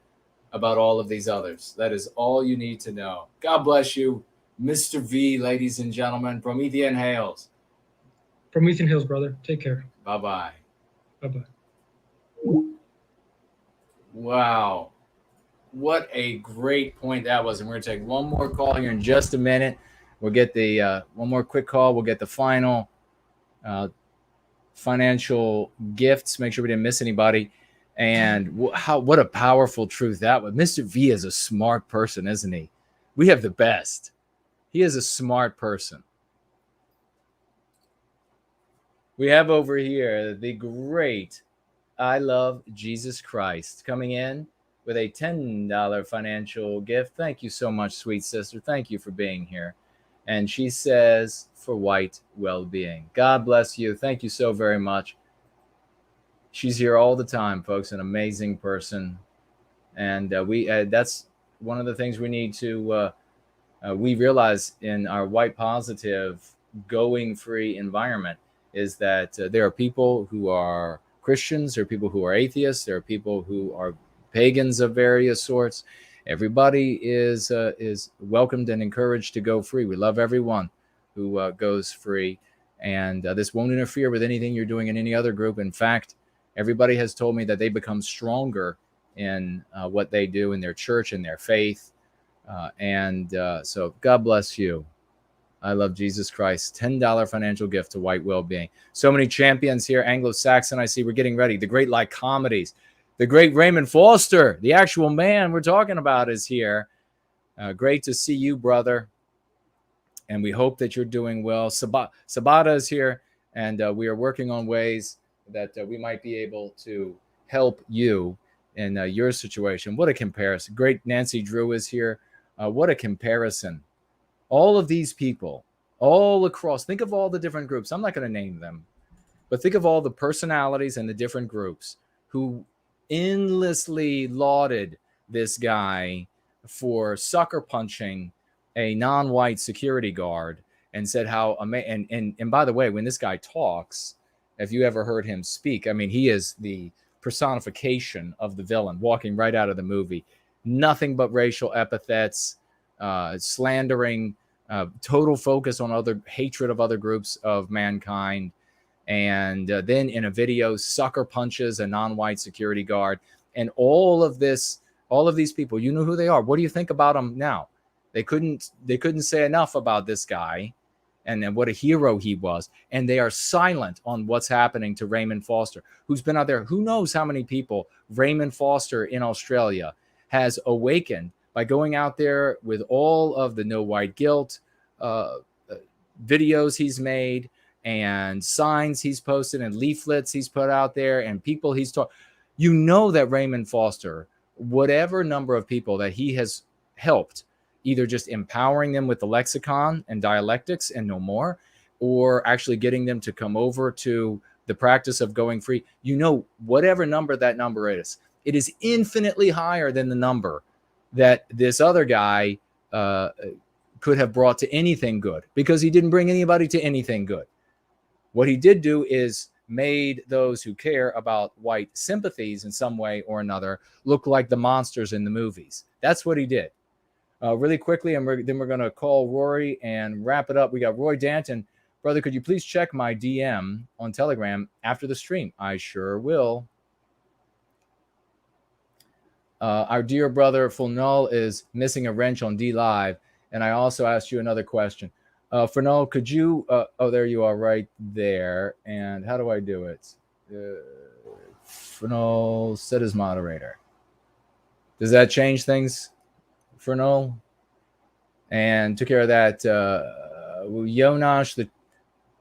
About all of these others. That is all you need to know. God bless you, Mr. V, ladies and gentlemen. Promethean Hales. Promethean Hales, brother. Take care. Bye-bye. Bye-bye. Wow. What a great point that was. And we're going to take one more call here in just a minute. We'll get the one more quick call. We'll get the final financial gifts. Make sure we didn't miss anybody. And what a powerful truth that was. Mr. V is a smart person, isn't he? We have the best. He is a smart person. We have over here the great I Love Jesus Christ coming in with a $10 financial gift. Thank you so much, sweet sister. Thank you for being here. And she says, for white well-being. God bless you. Thank you so very much. She's here all the time, folks. An amazing person. And that's one of the things we need to, we realize in our white positive going free environment is that there are people who are Christians, there are people who are atheists, there are people who are pagans of various sorts. Everybody is welcomed and encouraged to go free. We love everyone who goes free. And this won't interfere with anything you're doing in any other group. In fact, everybody has told me that they become stronger in what they do in their church and their faith. So God bless you. I love Jesus Christ. $10 financial gift to white well-being. So many champions here. Anglo-Saxon, I see we're getting ready. The great like comedies. The great Raymond Foster, the actual man we're talking about, is here. Great to see you, brother. And we hope that you're doing well. Sabata is here, and we are working on ways that we might be able to help you in your situation. What a comparison. Great Nancy Drew is here. What a comparison. All of these people, all across, think of all the different groups. I'm not going to name them, but think of all the personalities and the different groups who endlessly lauded this guy for sucker punching a non-white security guard and said how and by the way, when this guy talks, if you ever heard him speak, I mean, he is the personification of the villain walking right out of the movie. Nothing but racial epithets, slandering, total focus on other hatred of other groups of mankind. And then in a video, sucker punches a non-white security guard. And all of these people, you know who they are. What do you think about them now? They couldn't say enough about this guy and what a hero he was. And they are silent on what's happening to Raymond Foster, who's been out there. Who knows how many people Raymond Foster in Australia has awakened by going out there with all of the no white guilt videos he's made and signs he's posted and leaflets he's put out there and people he's taught. You know that Raymond Foster, whatever number of people that he has helped, either just empowering them with the lexicon and dialectics and no more, or actually getting them to come over to the practice of going free, you know, whatever number that number is, it is infinitely higher than the number that this other guy could have brought to anything good, because he didn't bring anybody to anything good. What he did do is made those who care about white sympathies in some way or another look like the monsters in the movies. That's what he did. Really quickly, and then we're going to call Rory and wrap it up. We got Roy Danton. Brother, could you please check my DM on Telegram after the stream? I sure will. Our dear brother Fulnul is missing a wrench on D Live, and I also asked you another question. Fulnul, could you? Oh, there you are, right there. And how do I do it? Fulnul, set as moderator. Does that change things, Fulnul? And took care of that. Jonas, the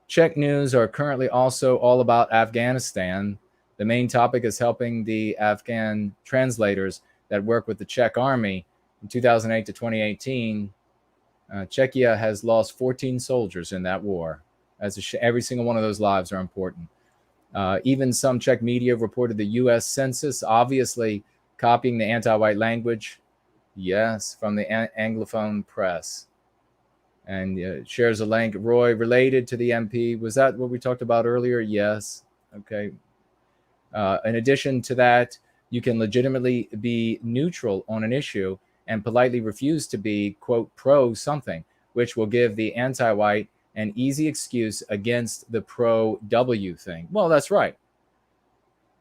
Czech news are currently also all about Afghanistan. The main topic is helping the Afghan translators that work with the Czech army. In 2008 to 2018, Czechia has lost 14 soldiers in that war. Every single one of those lives are important. Even some Czech media reported the U.S. Census obviously copying the anti-white language. Yes, from the Anglophone press. And shares a link. Roy, related to the MP. Was that what we talked about earlier? Yes. Okay. In addition to that, you can legitimately be neutral on an issue and politely refuse to be, quote, pro something, which will give the anti-white an easy excuse against the pro-W thing. Well, that's right.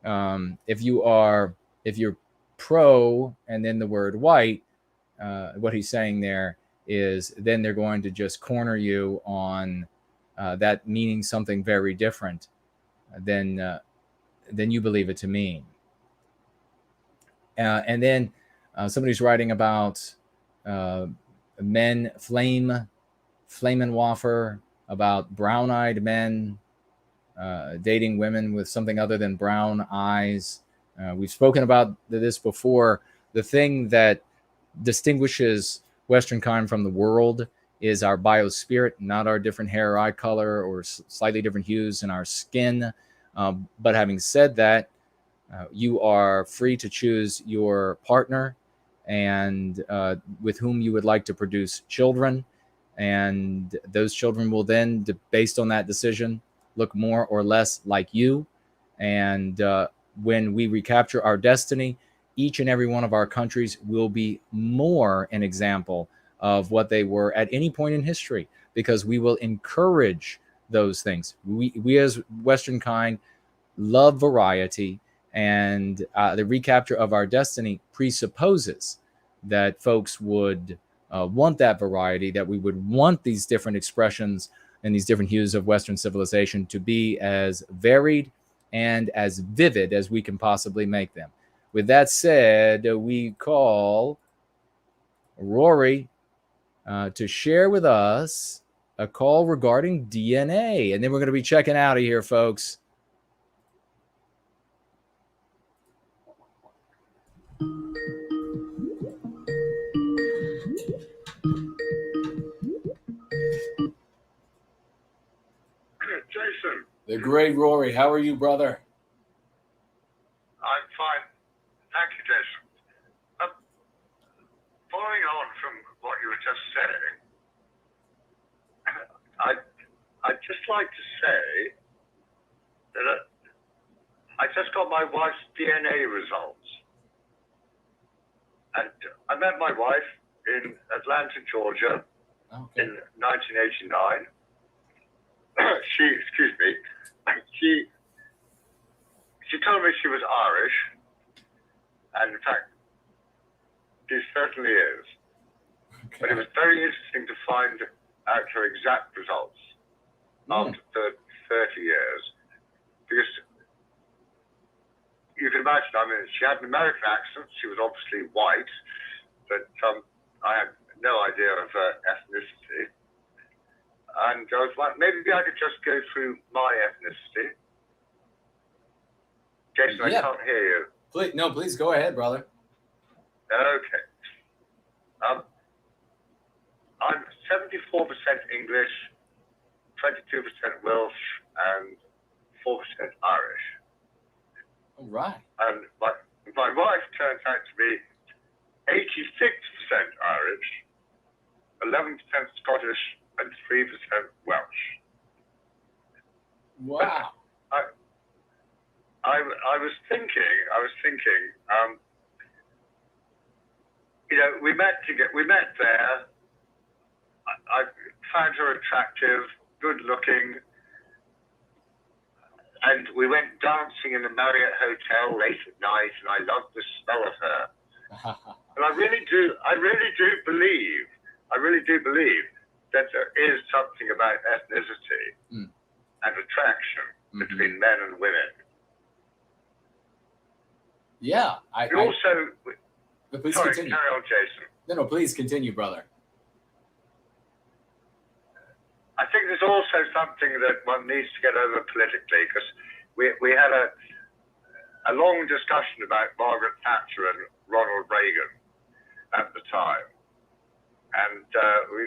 If you're pro and then the word white, what he's saying there is then they're going to just corner you on that meaning something very different than you believe it to mean. And then somebody's writing about men, Flamenwaffer, about brown-eyed men dating women with something other than brown eyes. We've spoken about this before. The thing that distinguishes Western kind from the world is our biospirit, not our different hair or eye color or slightly different hues in our skin. But having said that, you are free to choose your partner and with whom you would like to produce children. And those children will then, based on that decision, look more or less like you. And when we recapture our destiny, each and every one of our countries will be more an example of what they were at any point in history, because we will encourage those things. We as Western kind love variety, and the recapture of our destiny presupposes that folks would want that variety, that we would want these different expressions and these different hues of Western civilization to be as varied and as vivid as we can possibly make them. With that said, we call Rory to share with us a call regarding DNA. And then we're going to be checking out of here, folks. Jason. The great Rory. How are you, brother? I'm fine. Thank you, Jason. Following on from what you were just saying, I'd just like to say that I just got my wife's DNA results. And I met my wife in Atlanta, Georgia, in 1989. She told me she was Irish, and in fact, she certainly is. Okay. But it was very interesting to find out her exact results after 30 years, because you can imagine, I mean, she had an American accent, she was obviously white, but I had no idea of her ethnicity. And I was like, maybe I could just go through my ethnicity. Jason, I can't hear you. Please go ahead, brother. Okay. I'm 74% English, 22% Welsh, and 4% Irish. All right. And my wife turns out to be 86% Irish, 11% Scottish, and 3% Welsh. Wow. I was thinking, we met there. I found her attractive, good looking, and we went dancing in the Marriott Hotel late at night, and I loved the smell of her. And I really do believe that there is something about ethnicity and attraction between men and women. Yeah. But please sorry, continue. carry on, Jason. No, please continue, brother. I think there's also something that one needs to get over politically, because we had a long discussion about Margaret Thatcher and Ronald Reagan at the time, and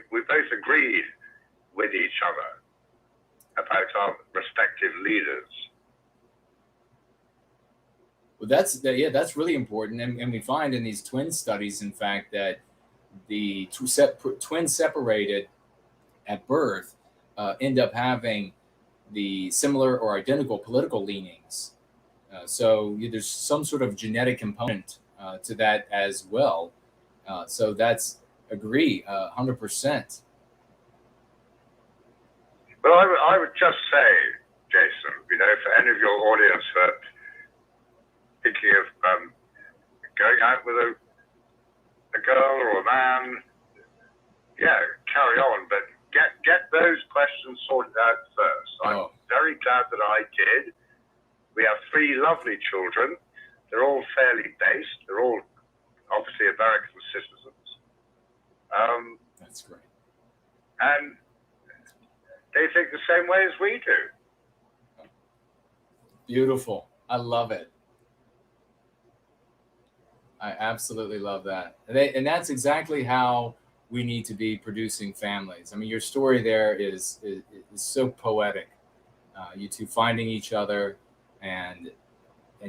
we both agreed with each other about our respective leaders. Well, that's really important, and we find in these twin studies, in fact, that the twins separated at birth end up having the similar or identical political leanings. So there's some sort of genetic component to that as well. So that's agree 100%. Well, I would just say, Jason, for any of your audience that thinking of going out with a girl or a man, yeah, carry on, but get those questions sorted out first. I'm very glad that I did. We have 3 lovely children. They're all fairly based. They're all obviously American citizens. That's great. And they think the same way as we do. Beautiful. I love it. I absolutely love that. And that's exactly how we need to be producing families. I mean, your story there is so poetic. You two finding each other and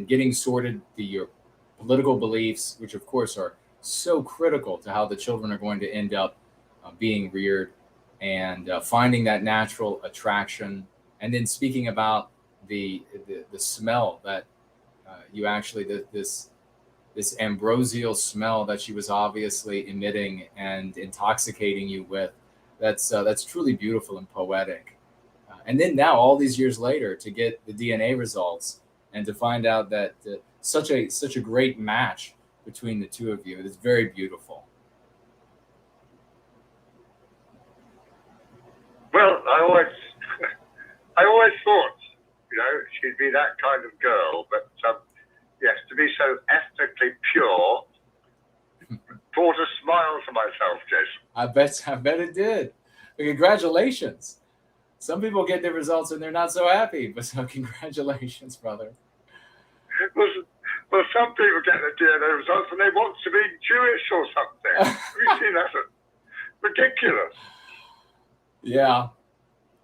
getting sorted your political beliefs, which of course are so critical to how the children are going to end up being reared, and finding that natural attraction, and then speaking about the smell that you actually this ambrosial smell that she was obviously emitting and intoxicating you with. That's truly beautiful and poetic. And then now, all these years later, to get the DNA results and to find out that such a great match between the two of you, it is very beautiful. Well, I always thought, she'd be that kind of girl, but yes, to be so ethnically pure brought a smile to myself, Jason. I bet it did. Congratulations. Some people get their results and they're not so happy, but so congratulations, brother. Well, some people get their DNA results and they want to be Jewish or something. Have you seen that? Ridiculous. Yeah.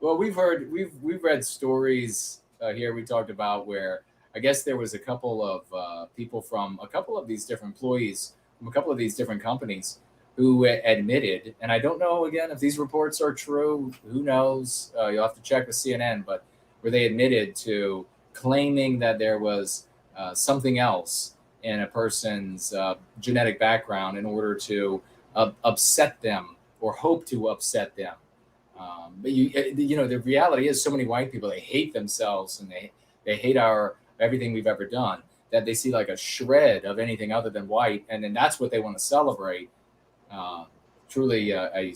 Well, we've read stories here we talked about where I guess there was a couple of people from a couple of these different employees from a couple of these different companies who admitted, and I don't know again if these reports are true, who knows, you'll have to check with CNN, but where they admitted to claiming that there was something else in a person's genetic background in order to upset them or hope to upset them. But the reality is so many white people, they hate themselves and they hate everything we've ever done, that they see like a shred of anything other than white, and then that's what they want to celebrate. Truly a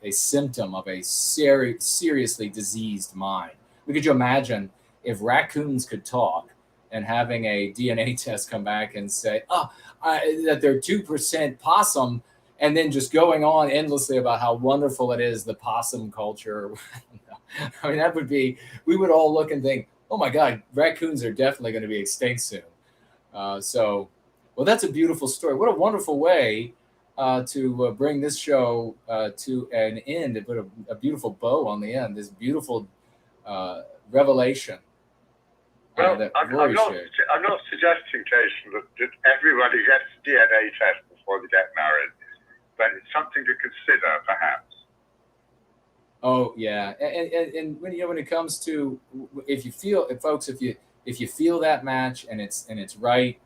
symptom of a seriously diseased mind. Could you imagine if raccoons could talk and having a DNA test come back and say, that they're 2% possum, and then just going on endlessly about how wonderful it is, the possum culture. I mean, we would all look and think, oh my God, raccoons are definitely going to be extinct soon. Well, that's a beautiful story. What a wonderful way to bring this show to an end and put a beautiful bow on the end, this beautiful revelation. Well, I'm not suggesting, Jason, that everybody gets a DNA test before they get married, but it's something to consider, perhaps. Oh yeah, and when when it comes to, if you feel, if you feel that match and it's right,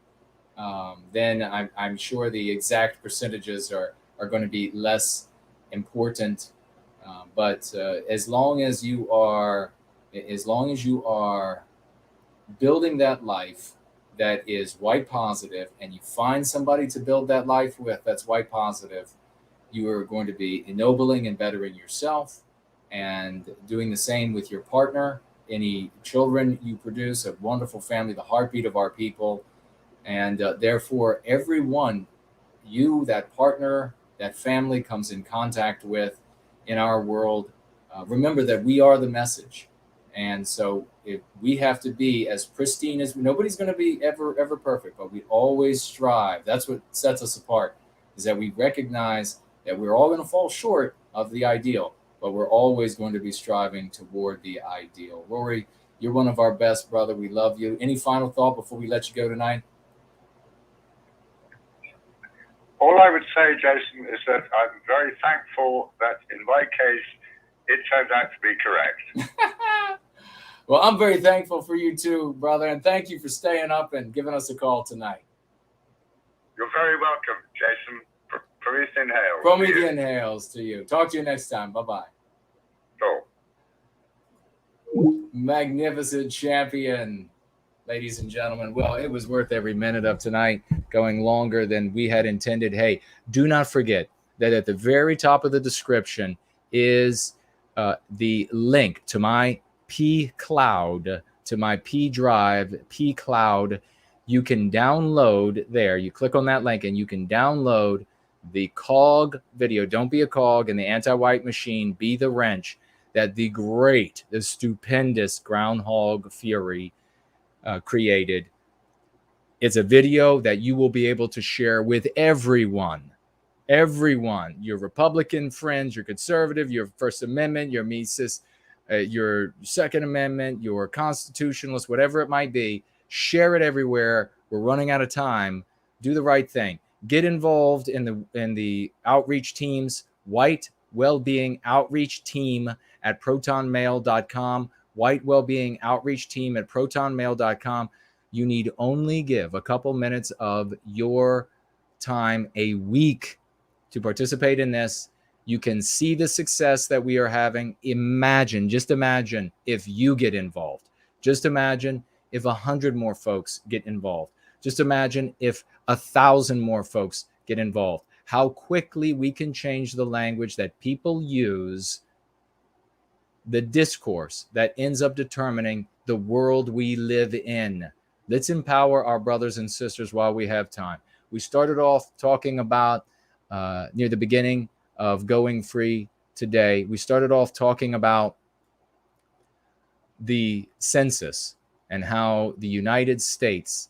then I'm sure the exact percentages are going to be less important. But as long as you are, as long as you are building that life that is white positive, and you find somebody to build that life with that's white positive, you are going to be ennobling and bettering yourself, and doing the same with your partner, any children you produce, a wonderful family, the heartbeat of our people. And therefore, everyone you, that partner, that family comes in contact with in our world, remember that we are the message. And so if we have to be as pristine as, nobody's going to be ever perfect, but we always strive. That's what sets us apart, is that we recognize that we're all going to fall short of the ideal, but we're always going to be striving toward the ideal. Rory, you're one of our best, brother. We love you. Any final thought before we let you go tonight? All I would say, Jason, is that I'm very thankful that in my case, it turned out to be correct. Well, I'm very thankful for you too, brother, and thank you for staying up and giving us a call tonight. You're very welcome, Jason. Promethean Hails. Promethean Hails to you. Talk to you next time. Bye-bye. Cool. Magnificent champion, ladies and gentlemen. Well, it was worth every minute of tonight, going longer than we had intended. Hey, do not forget that at the very top of the description is the link to my P Cloud, to my P Drive, P Cloud. You can download there. You click on that link and you can download the COG video. Don't be a cog in the anti-white machine. Be the wrench that the great, the stupendous Groundhog Fury created. It's a video that you will be able to share with everyone. Everyone, your Republican friends, your conservative, your First Amendment, your Mises, your Second Amendment, your constitutionalist, whatever it might be. Share it everywhere. We're running out of time. Do the right thing. Get involved in the outreach teams. White Wellbeing Outreach Team at protonmail.com. White Wellbeing Outreach Team at protonmail.com. You need only give a couple minutes of your time a week to participate in this. You can see the success that we are having. Just imagine if you get involved. Just imagine if 100 more folks get involved. Just imagine if 1,000 more folks get involved. How quickly we can change the language that people use, the discourse that ends up determining the world we live in. Let's empower our brothers and sisters while we have time. We started off talking about, near the beginning of Going Free today, we started off talking about the census and how the United States,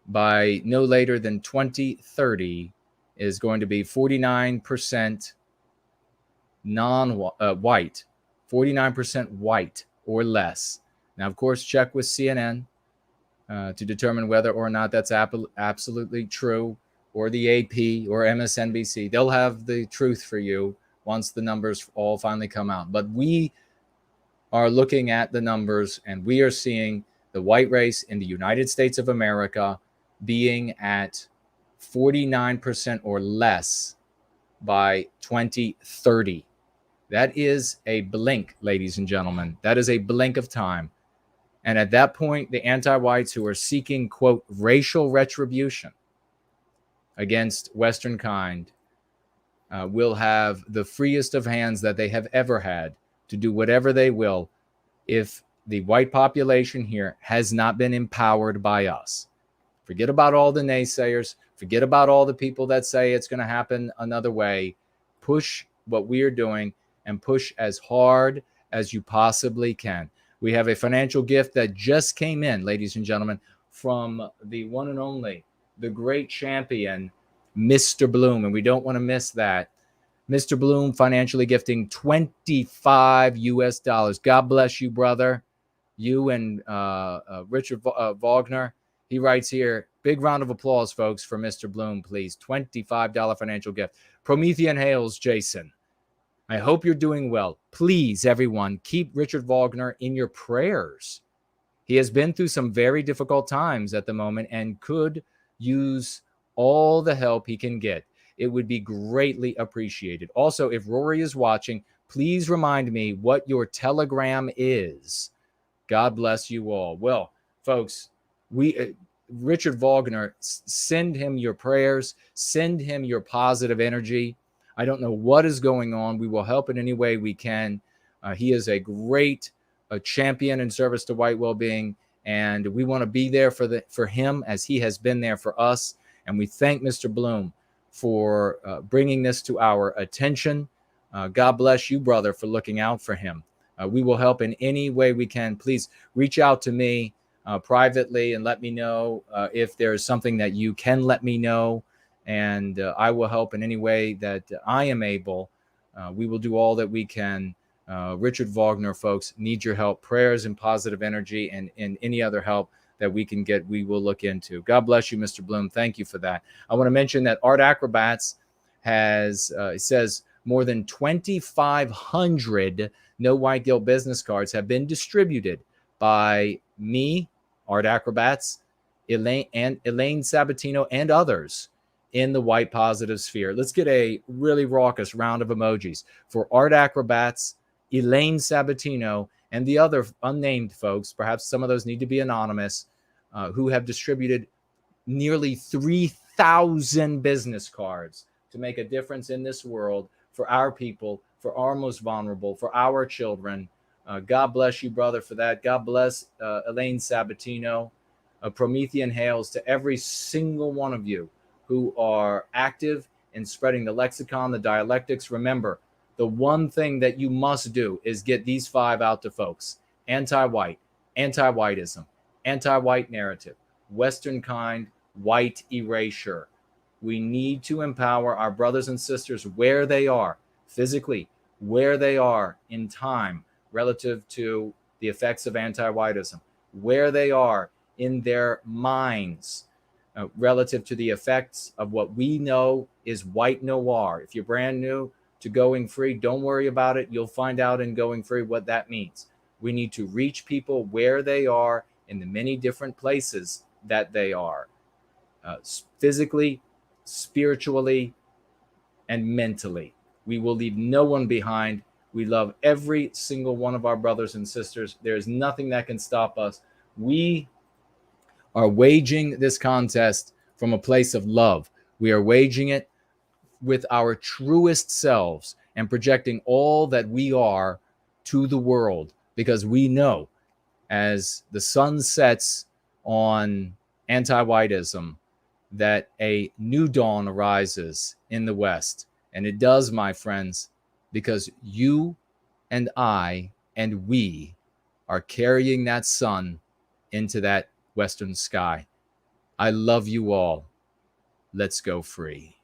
by no later than 2030, is going to be 49% non-white, 49% white or less. Now, of course, check with CNN to determine whether or not that's absolutely true, or the AP or MSNBC. They'll have the truth for you once the numbers all finally come out. But we are looking at the numbers, and we are seeing the white race in the United States of America being at 49% or less by 2030. That is a blink, ladies and gentlemen. That is a blink of time. And at that point, the anti-whites who are seeking, quote, racial retribution against Western kind will have the freest of hands that they have ever had to do whatever they will if the white population here has not been empowered by us. Forget about all the naysayers. Forget about all the people that say it's going to happen another way. Push what we are doing and push as hard as you possibly can. We have a financial gift that just came in, ladies and gentlemen, from the one and only, the great champion, Mr. Bloom. And we don't want to miss that. Mr. Bloom financially gifting $25 US. God bless you, brother. You and Richard Wagner. He writes here, big round of applause, folks, for Mr. Bloom, please. $25 financial gift. Promethean Hails, Jason. I hope you're doing well. Please, everyone, keep Richard Wagner in your prayers. He has been through some very difficult times at the moment and could use all the help he can get. It would be greatly appreciated. Also, if Rory is watching, please remind me what your Telegram is. God bless you all. Well, folks, Richard Wagner, send him your prayers, send him your positive energy. I don't know what is going on. We will help in any way we can. He is a great champion in service to white well-being, and we want to be there for him as he has been there for us. And we thank Mr. Bloom for bringing this to our attention. God bless you, brother, for looking out for him. We will help in any way we can. Please reach out to me privately and let me know if there's something that you can let me know. And I will help in any way that I am able. We will do all that we can. Richard Wagner, folks, need your help, prayers and positive energy, and any other help that we can get, we will look into. God bless you, Mr. Bloom. Thank you for that. I want to mention that Art Acrobats has, it says, more than 2,500 No White Guilt business cards have been distributed by me, Art Acrobats, Elaine Sabatino, and others in the white positive sphere. Let's get a really raucous round of emojis for Art Acrobats, Elaine Sabatino, and the other unnamed folks. Perhaps some of those need to be anonymous, who have distributed nearly 3,000 business cards to make a difference in this world for our people, for our most vulnerable, for our children. God bless you, brother, for that. God bless Elaine Sabatino. Promethean hails to every single one of you who are active in spreading the lexicon, the dialectics. Remember, the one thing that you must do is get these 5 out to folks: anti-white, anti-whiteism, anti-white narrative, Western kind, white erasure. We need to empower our brothers and sisters where they are, physically, where they are in time relative to the effects of anti-whiteism, where they are in their minds relative to the effects of what we know is white noir. If you're brand new to Going Free, don't worry about it. You'll find out in Going Free what that means. We need to reach people where they are in the many different places that they are, physically, spiritually, and mentally. We will leave no one behind. We love every single one of our brothers and sisters. There is nothing that can stop us. We are waging this contest from a place of love. We are waging it with our truest selves and projecting all that we are to the world, because we know as the sun sets on anti-whiteism that a new dawn arises in the West. And it does, my friends, because you and I and we are carrying that sun into that Western sky. I love you all. Let's go free.